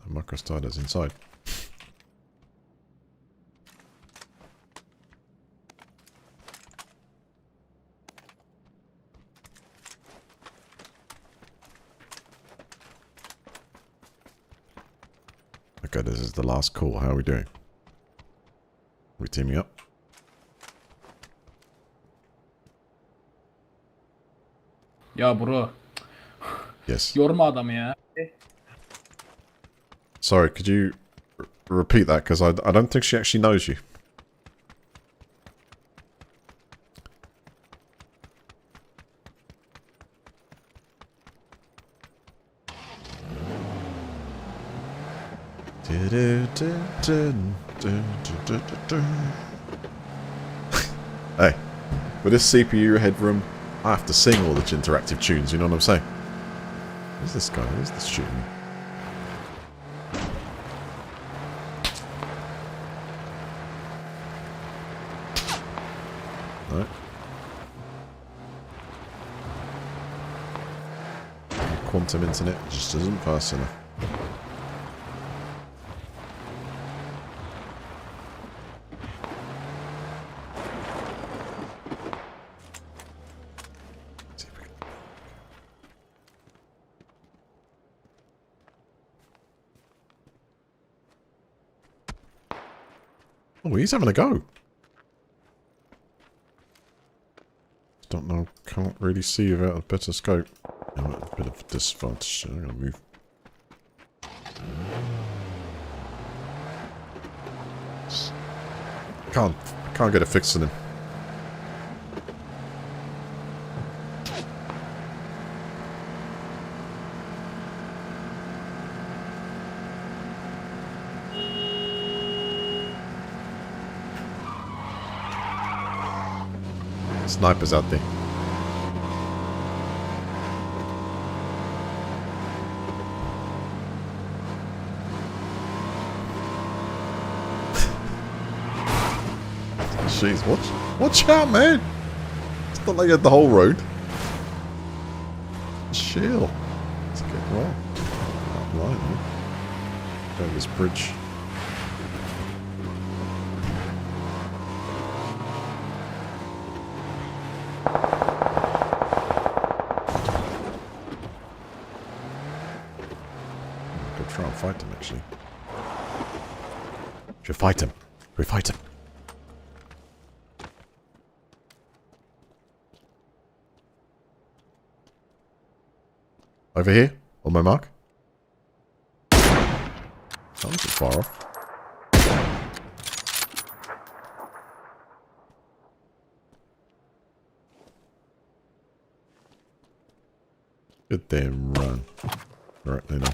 The microstarter's inside. Okay, this is the last call. How are we doing? We teaming up? Ya bro. Yes. Yorma adamı ya. Sorry, could you repeat that? Because I don't think she actually knows you. Hey, with this CPU headroom, I have to sing all the interactive tunes, you know what I'm saying? Who's this guy? Who's this shooting me? No. Quantum internet just isn't fast enough. Oh, he's having a go. Don't know, can't really see without a better scope. I'm at a bit of a disadvantage. I'm gonna move. Can't get a fix on him. Snipers out there. Jeez, watch out, man! It's not like you had the whole road. Chill. Let's get well. Not blind, man. Over this bridge. Try and fight him, actually. Should fight him. We fight him. Over here, on my mark. That wasn't far off. Good damn run. Alright, I know.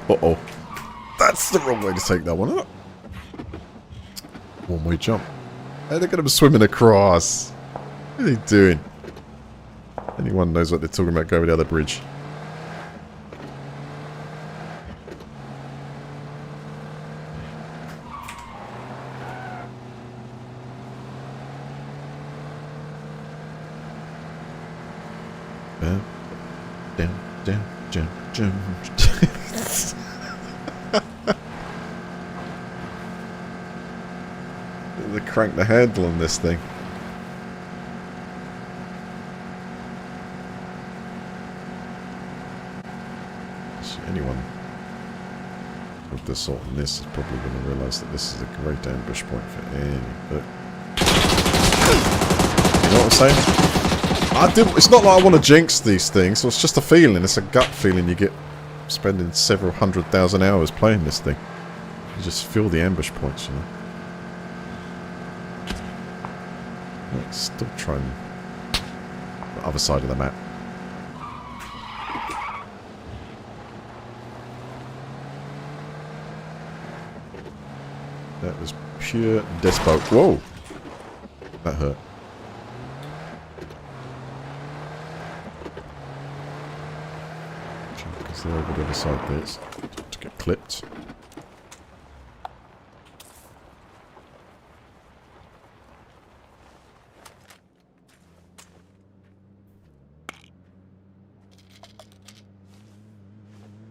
Uh-oh. That's the wrong way to take that one, isn't it? One-way jump. Hey, look at him swimming across. What are they doing? Anyone knows what they're talking about, go over the other bridge. Down, down, jump, jump. They crank the handle on this thing. Anyone with this sort of this is probably going to realise that this is a great ambush point for any. But you know what I'm saying? It's not like I want to jinx these things. It's just a feeling. It's a gut feeling you get spending several 100,000 hours playing this thing. You just feel the ambush points, you know. Let's still try and the other side of the map. That was pure despo. Whoa! That hurt. Because they're over the other side there. It's to get clipped.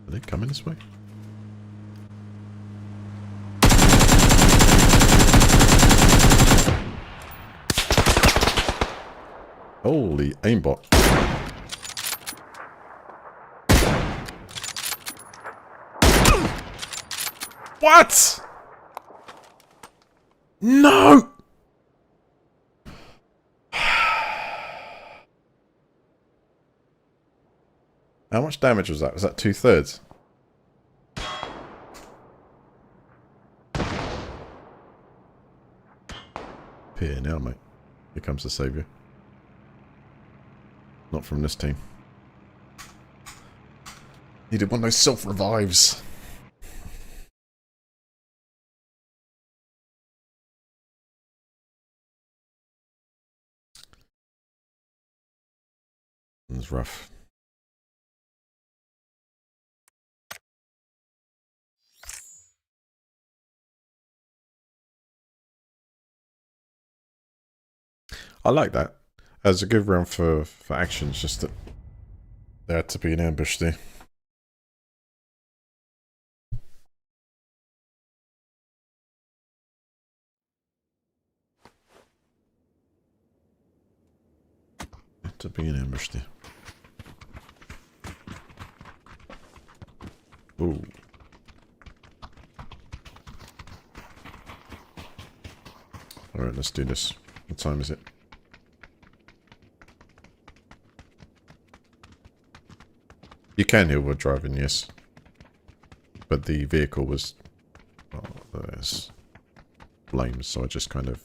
Are they coming this way? Holy aimbot. What? No! How much damage was that? Was that 2/3? Here now, mate. Here comes the saviour. Not from this team. Needed one of those self-revives. It's rough. I like that. As a good round for action, it's just that there had to be an ambush there. Had to be an ambush there. Ooh. Alright, let's do this. What time is it? You can heal while driving, yes. But the vehicle was... Oh, there's flames, so I just kind of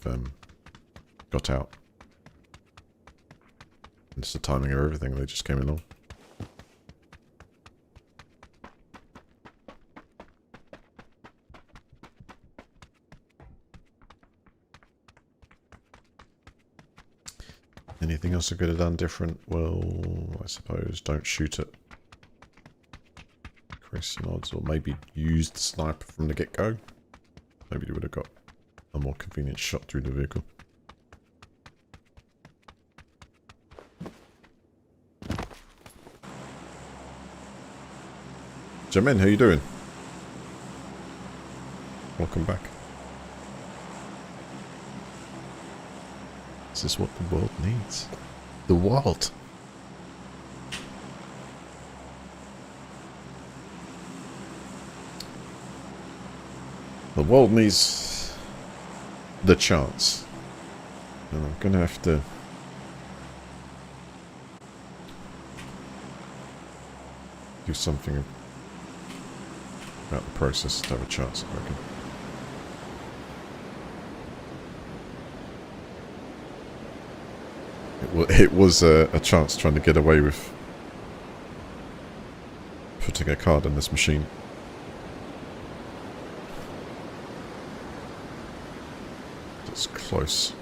got out. And it's the timing of everything, they just came along. Anything else I could have done different? Well, I suppose don't shoot it. Increasing odds, or maybe used the sniper from the get-go. Maybe you would have got a more convenient shot through the vehicle. Jamin, how you doing? Welcome back. This is what the world needs. The world. The world needs the chance. And I'm going to have to do something about the process to have a chance, I reckon. It was a chance trying to get away with putting a card in this machine. It's close.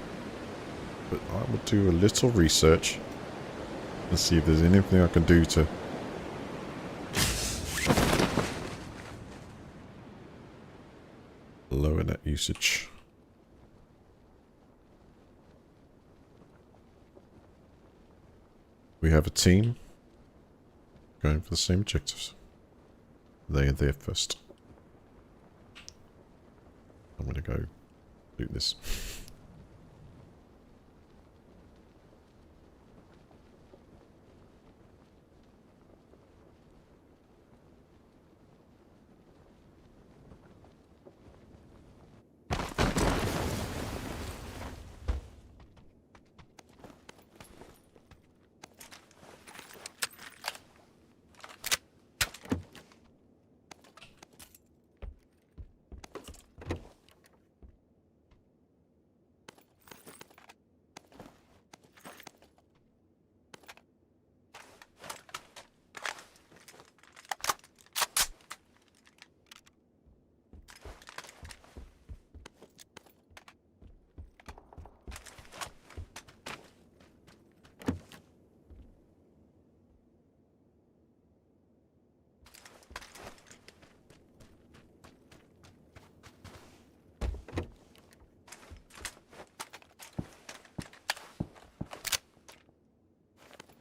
But I will do a little research and see if there's anything I can do to lower net usage. We have a team going for the same objectives. They are there first. I'm going to go do this.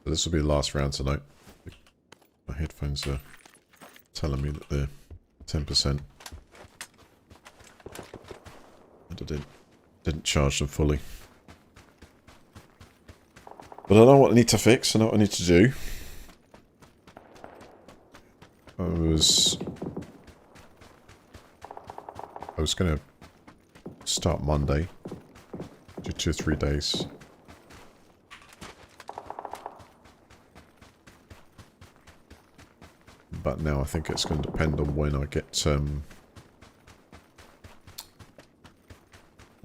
This will be the last round tonight. My headphones are telling me that they're 10%. And I didn't charge them fully. But I know what I need to fix, I know what I need to do. I was going to start Monday. Do 2 or 3 days. But now I think it's going to depend on when I get, want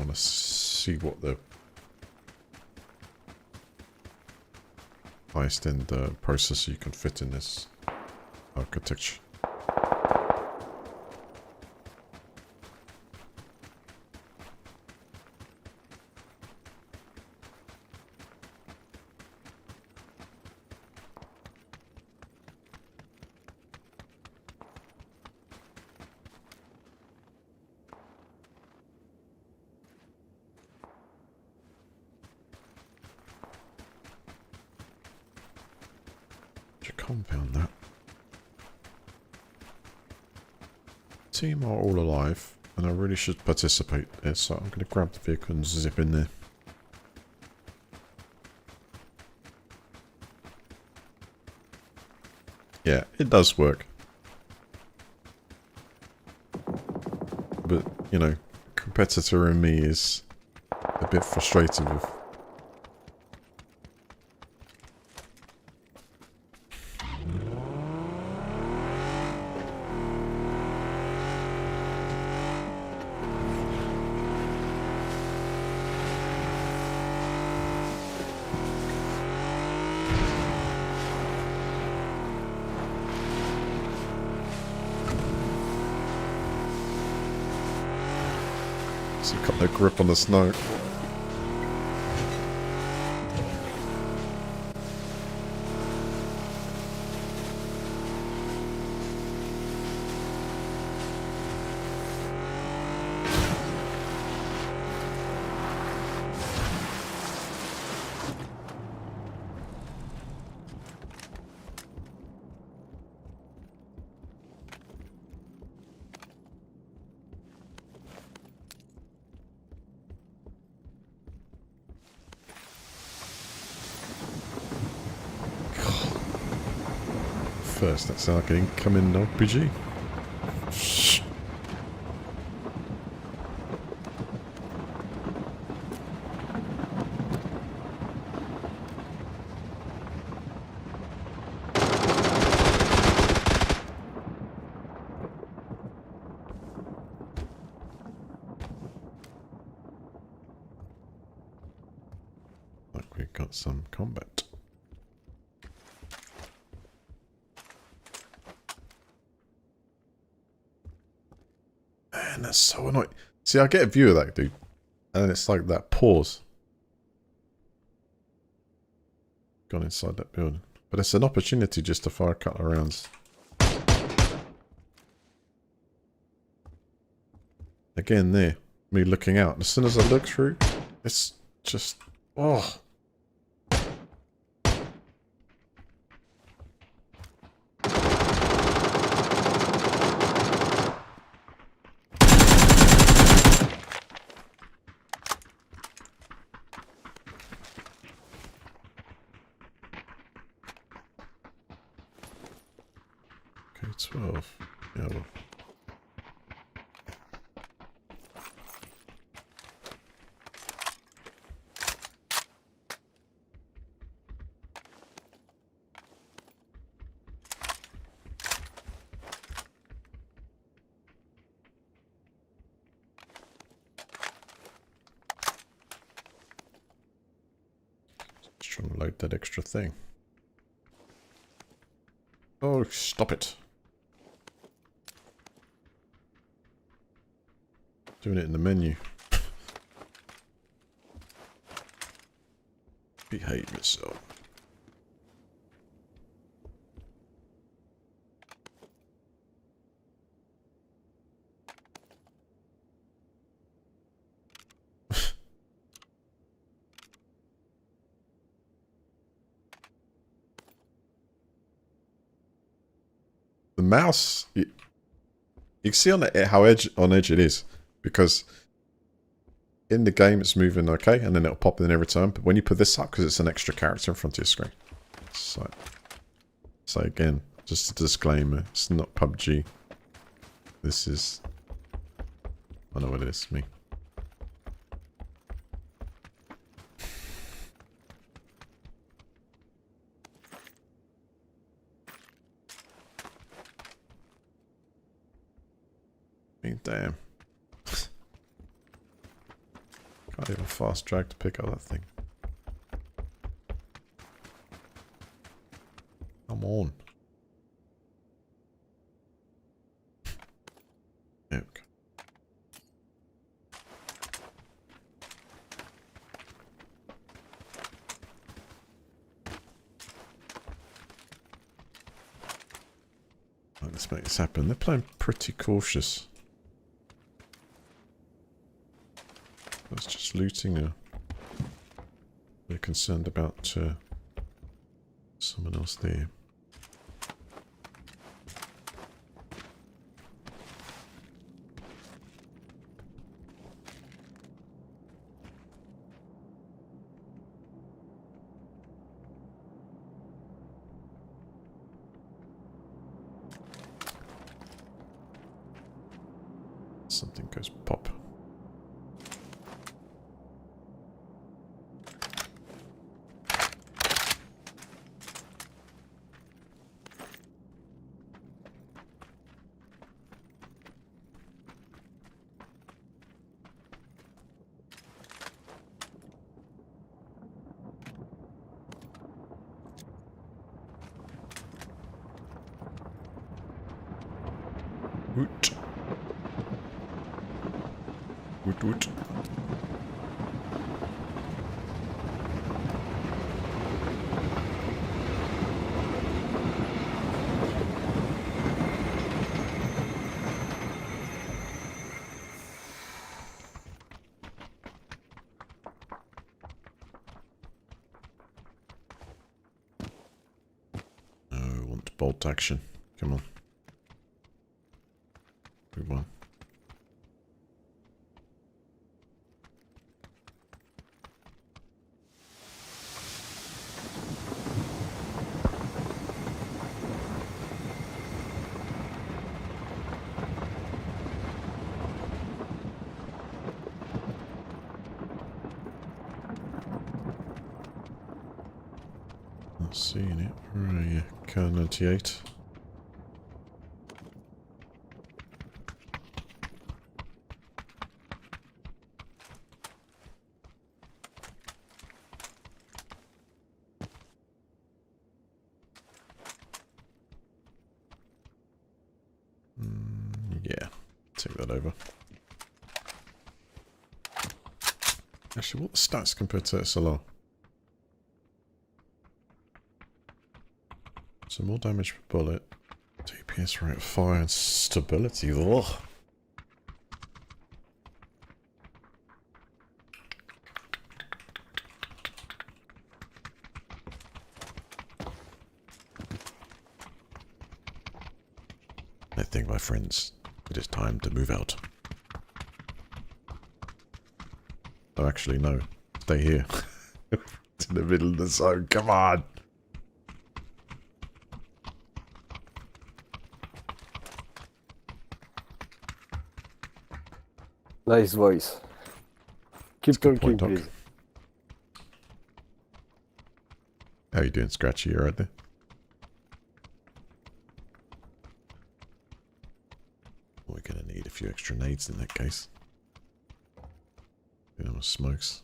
to see what the highest end processor you can fit in this architecture. Compound that. Team are all alive, and I really should participate there, so I'm going to grab the vehicle and zip in there. Yeah, it does work. But, you know, competitor in me is a bit frustrated with so got no grip on the snow. First, that's like an incoming RPG. got some combat. Man, that's so annoying. See, I get a view of that dude, and it's like that pause. Gone inside that building. But it's an opportunity just to fire a couple of rounds. Again there, me looking out. As soon as I look through, it's just... Oh. Okay, 12. Yeah, well. Just trying to load that extra thing. Oh, stop it. Doing it in the menu. Behave yourself. The mouse, you can see on the, how on edge it is, because in the game it's moving okay, and then it'll pop in every time. But when you put this up, because it's an extra character in front of your screen. So again, just a disclaimer: it's not PUBG. This is, I know what it is. Me. Damn. Can't even fast drag to pick up that thing. Come on. There we go. Right, let's make this happen. They're playing pretty cautious. That's just looting. They're concerned about someone else there. Something goes pop. Woot. Woot woot. Oh, I want bolt action. Come on. Good one. Not seeing it. Where are you? Car 98. that over. Actually, what are the stats compared to SLR? So more damage per bullet, DPS rate of fire, and stability. Ugh. I think, my friends, it is time to move out. Oh, actually, no. Stay here. It's in the middle of the zone. Come on! Nice voice. Keep talking, please. How you doing, Scratchy? You right there? We're gonna need a few extra nades in that case. You know, smokes.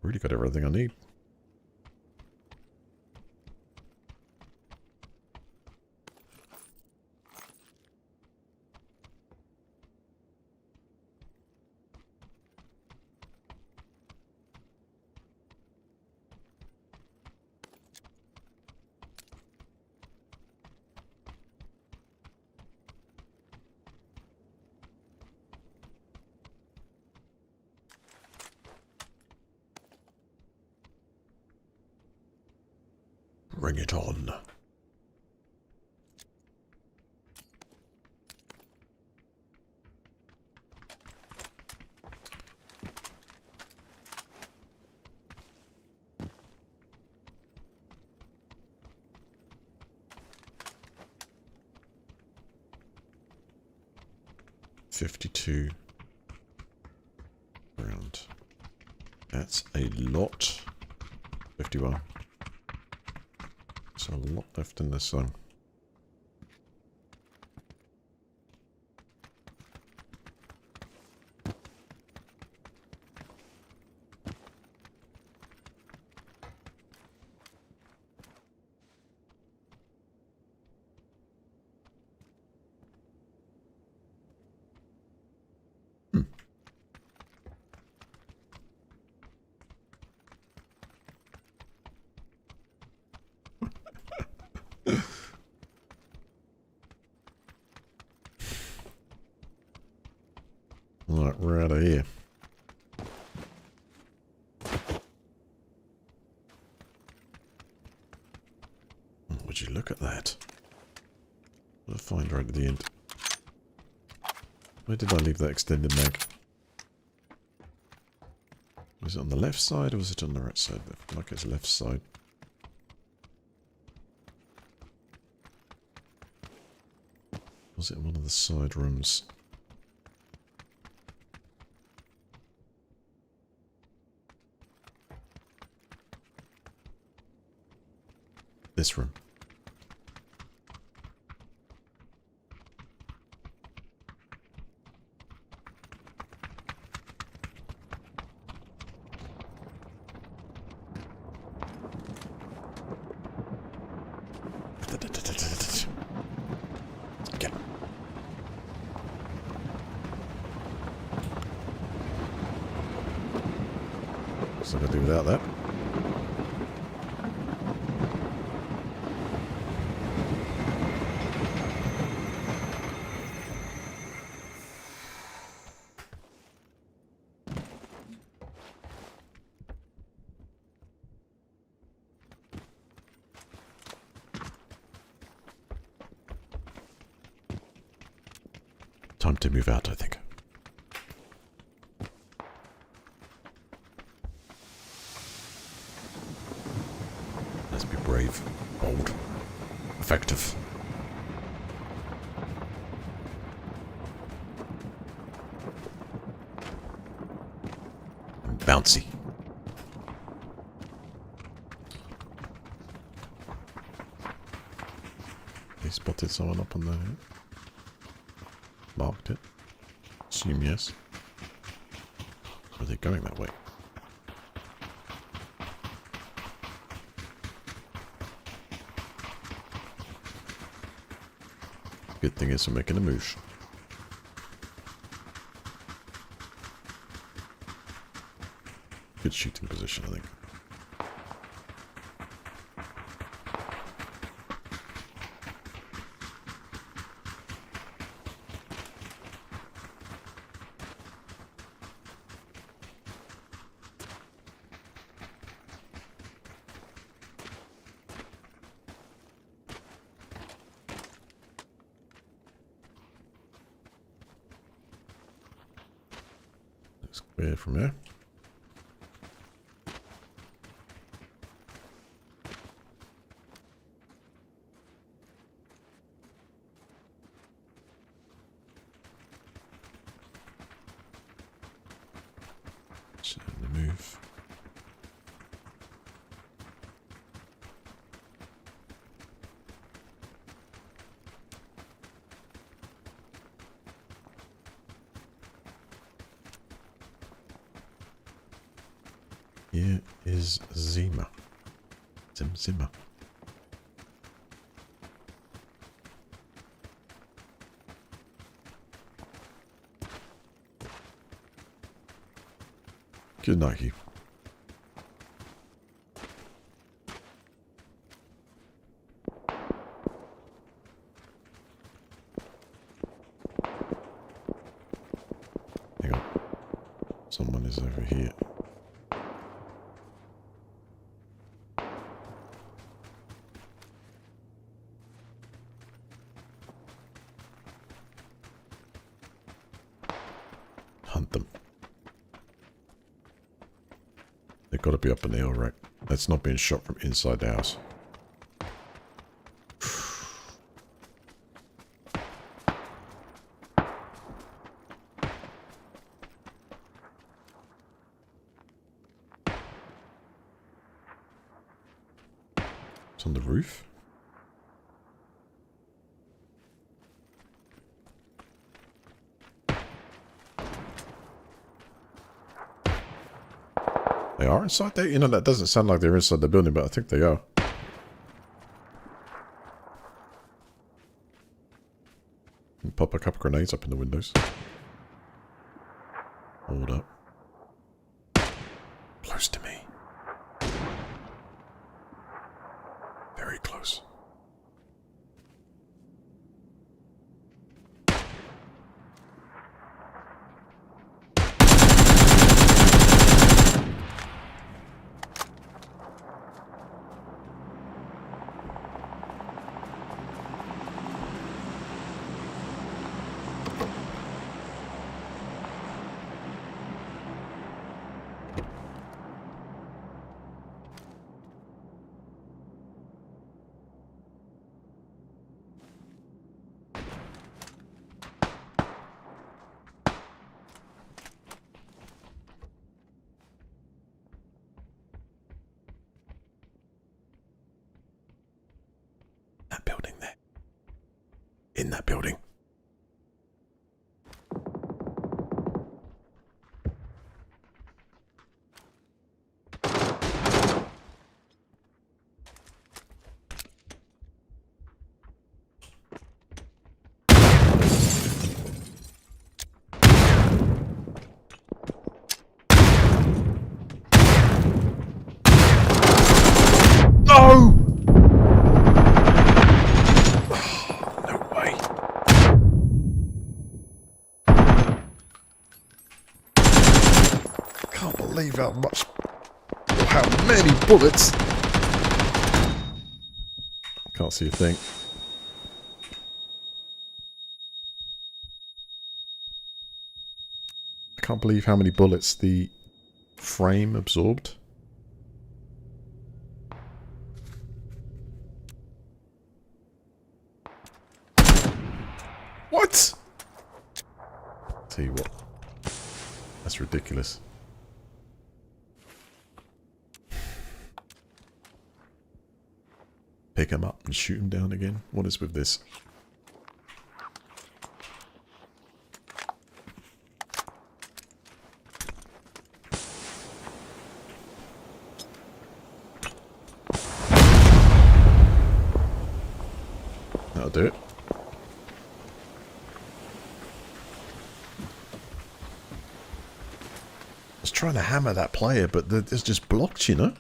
Really got everything I need. Bring it on. $52 round. That's a lot. 51. There's a lot left in this zone. Alright, we're out of here. Would you look at that? What a find right at the end. Where did I leave that extended mag? Was it on the left side or was it on the right side? I feel like it's left side. Was it in one of the side rooms? This room. Okay. So I gotta do without that. Time to move out, I think. Let's be brave, bold, effective. And bouncy. They spotted someone up on there. Marked it. Assume yes. Are they going that way? Good thing is we're making a move. Good shooting position, I think. Looks clear from here. The move. Here is Zima. Zima. Good night, you. Hang on. Someone is over here. Hunt them. They've got to be up in the hill, right? That's not being shot from inside the house. It's on the roof. They are inside there? You know, that doesn't sound like they're inside the building, but I think they are. And pop a couple grenades up in the windows. Hold up. Close to me. Very close. That building there. In that building. No! Can't believe how many bullets. Can't see a thing. I can't believe how many bullets the frame absorbed. What? Tell you what. That's ridiculous. Pick him up and shoot him down again. What is with this? That'll do it. trying to hammer that player, but it's just blocked, you know?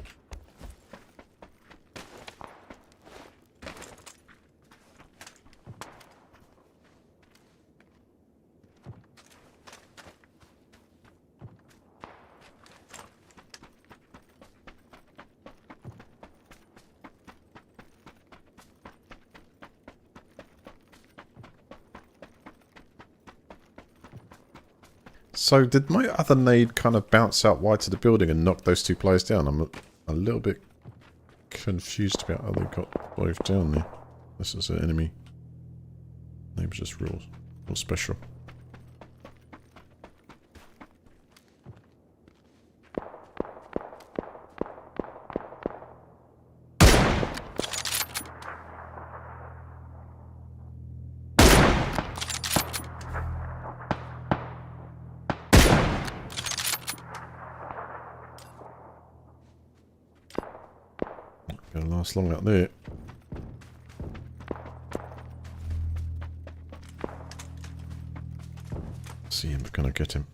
So did my other nade kind of bounce out wide to the building and knock those two players down? I'm a little bit confused about how they got both down there. This is an enemy. Maybe just real special. Gonna last long out there. See him, gonna get him.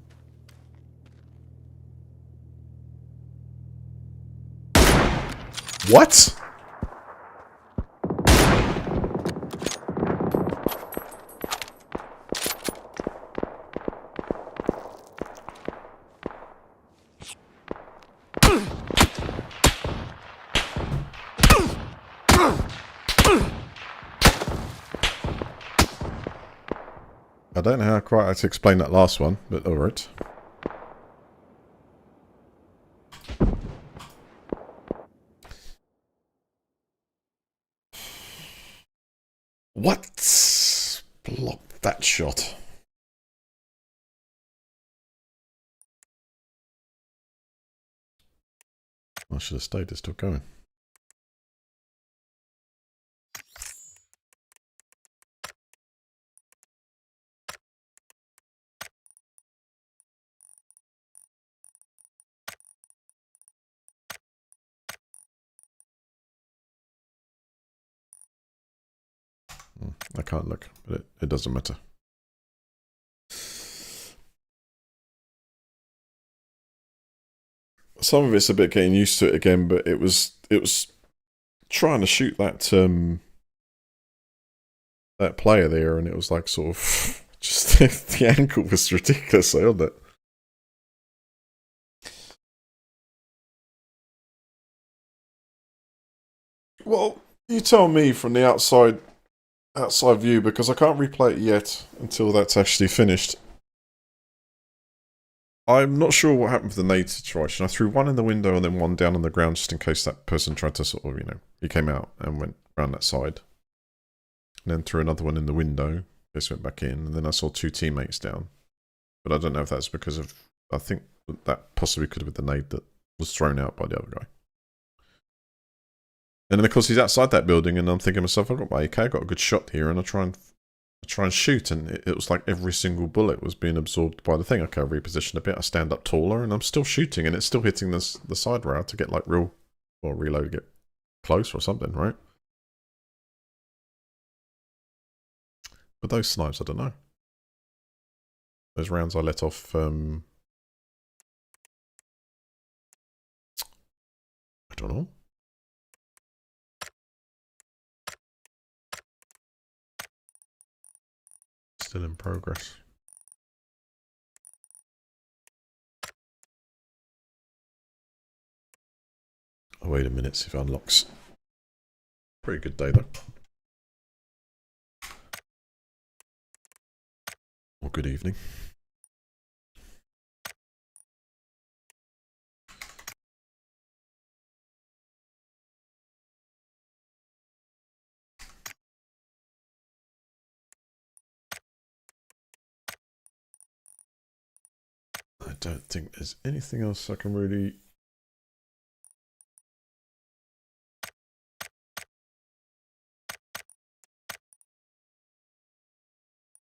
What? I don't know how quite how to explain that last one, but alright. What? Blocked that shot. I should have stayed, it's still going. I can't look, but it doesn't matter. Some of it's a bit getting used to it again, but it was trying to shoot that that player there, and it was like sort of just the angle was ridiculous, wasn't it? Well, you tell me from the outside view, because I can't replay it yet until that's actually finished. I'm not sure what happened with the nade situation. I threw one in the window and then one down on the ground just in case that person tried to sort of, you know, he came out and went around that side. And then threw another one in the window. This went back in, and then I saw two teammates down. But I don't know if that's because of, I think that possibly could have been the nade that was thrown out by the other guy. And then of course he's outside that building, and I'm thinking to myself, I've got my AK, I've got a good shot here, and I try and shoot, and it was like every single bullet was being absorbed by the thing. Okay, I reposition a bit, I stand up taller, and I'm still shooting, and it's still hitting the side rail to get like real, or reload to get close or something, right? But those snipes, I don't know. Those rounds I let off, I don't know. Still in progress. I'll wait a minute, see if it unlocks. Pretty good day though. Or good evening. I don't think there's anything else I can really...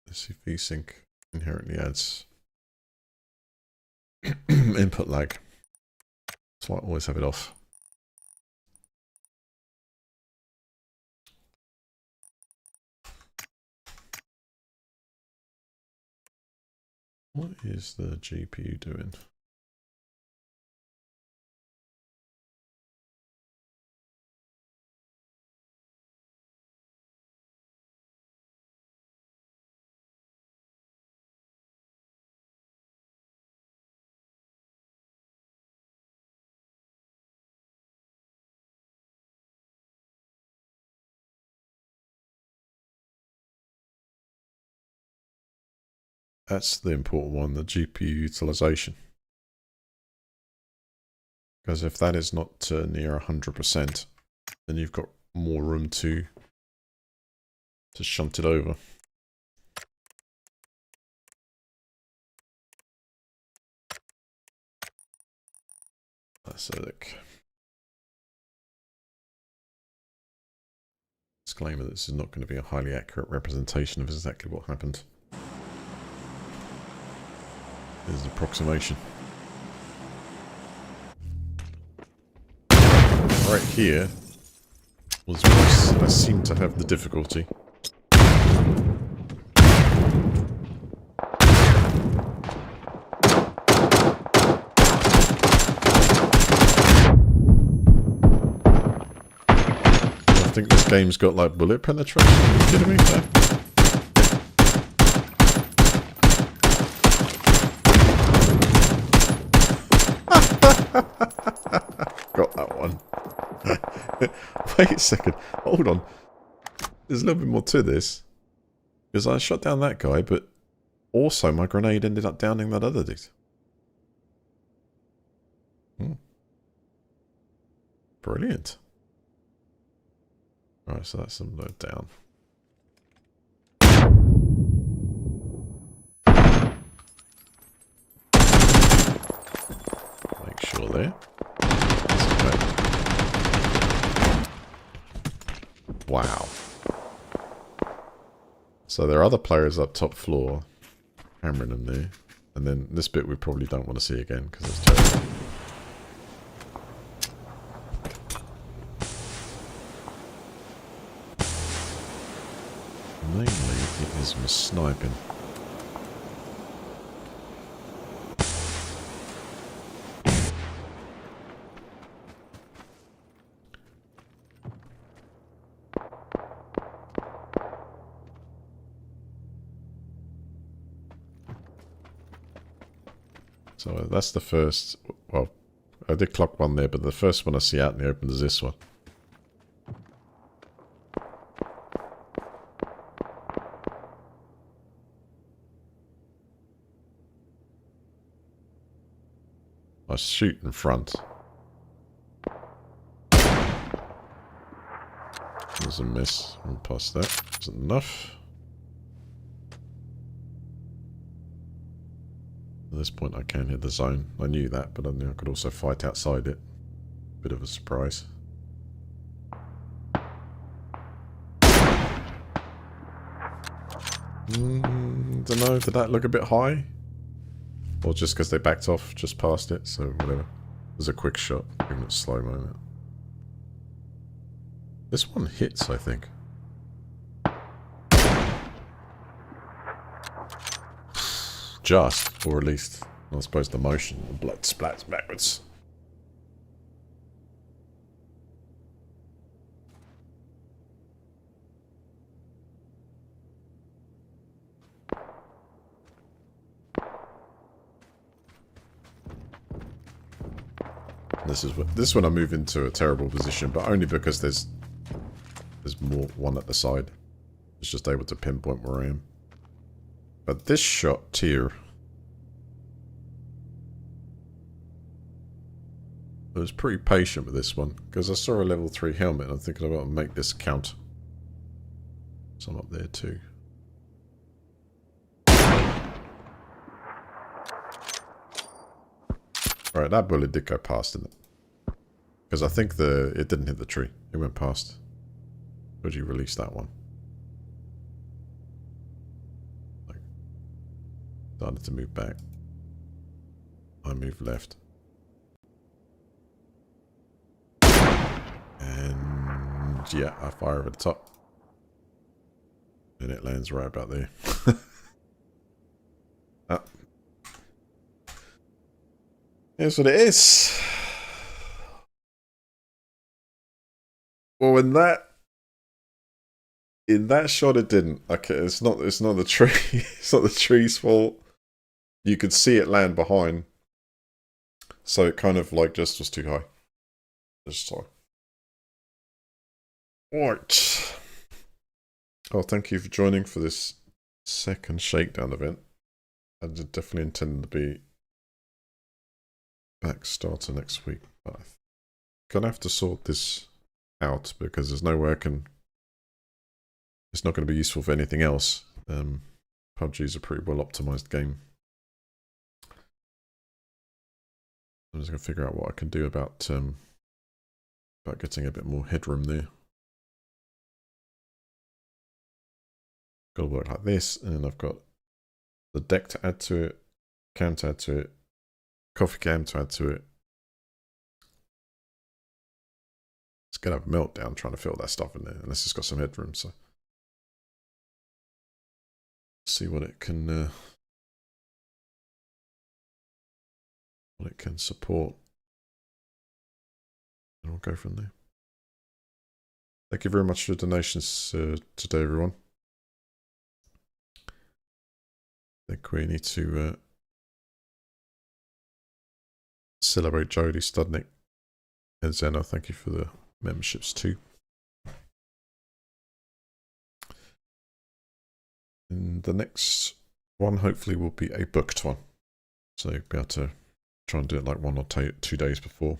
Let's see if VSync inherently adds input lag. So I always have it off. What is the GPU doing? That's the important one, the GPU utilization. Because if that is not near 100%, then you've got more room to shunt it over. That's a look. Disclaimer, this is not going to be a highly accurate representation of exactly what happened. This is an approximation. Right here was where I seem to have the difficulty. I think this game's got like bullet penetration. Are you kidding me? No. Got that one. Wait a second. Hold on. There's a little bit more to this. Because I shot down that guy, but also my grenade ended up downing that other dude. Brilliant. Alright, so that's some load down. Make sure there. Okay. Wow. So there are other players up top floor, hammering them there. And then this bit we probably don't want to see again because it's terrible. Mainly it is sniping. So that's the first, well, I did clock one there, but the first one I see out in the open is this one. I shoot in front. There's a miss. I'm past that. Isn't enough. At this point I can hit the zone. I knew that, but I knew I could also fight outside it. Bit of a surprise. Don't know, did that look a bit high? Or just because they backed off just past it, so whatever. It was a quick shot, even at slow moment. This one hits, I think. Just, or at least, I suppose the motion, the blood splats backwards. This one I move into a terrible position, but only because there's more one at the side. It's just able to pinpoint where I am. But this shot here, I was pretty patient with this one because I saw a level 3 helmet and I'm thinking I'm going to make this count. So I'm up there too. Alright, that bullet did go past, didn't it? Because I think it didn't hit the tree. It went past. Would you release that one? Like, started to move back. I moved left. And yeah, I fire over the top. And it lands right about there. Ah. Here's what it is. Well, in that shot it didn't. Okay, it's not the tree. It's not the tree's fault. You could see it land behind. So it kind of like just was too high. Just high. Right. Oh, thank you for joining for this second Shakedown event. I definitely intend to be back starter next week, but I'm gonna have to sort this out because there's no way I can. It's not going to be useful for anything else. PUBG is a pretty well optimized game. I'm just going to figure out what I can do about getting a bit more headroom there. Got to work like this, and I've got the deck to add to it, cam to add to it, coffee cam to add to it. It's going to have a meltdown trying to fill that stuff in there, unless it's got some headroom. So see what it can support, and we'll go from there. Thank you very much for the donations today, everyone. I think we need to celebrate Jody, Studnick, and Zeno. Thank you for the memberships too. And the next one hopefully will be a booked one. So you'll be able to try and do it like 1 or 2 days before.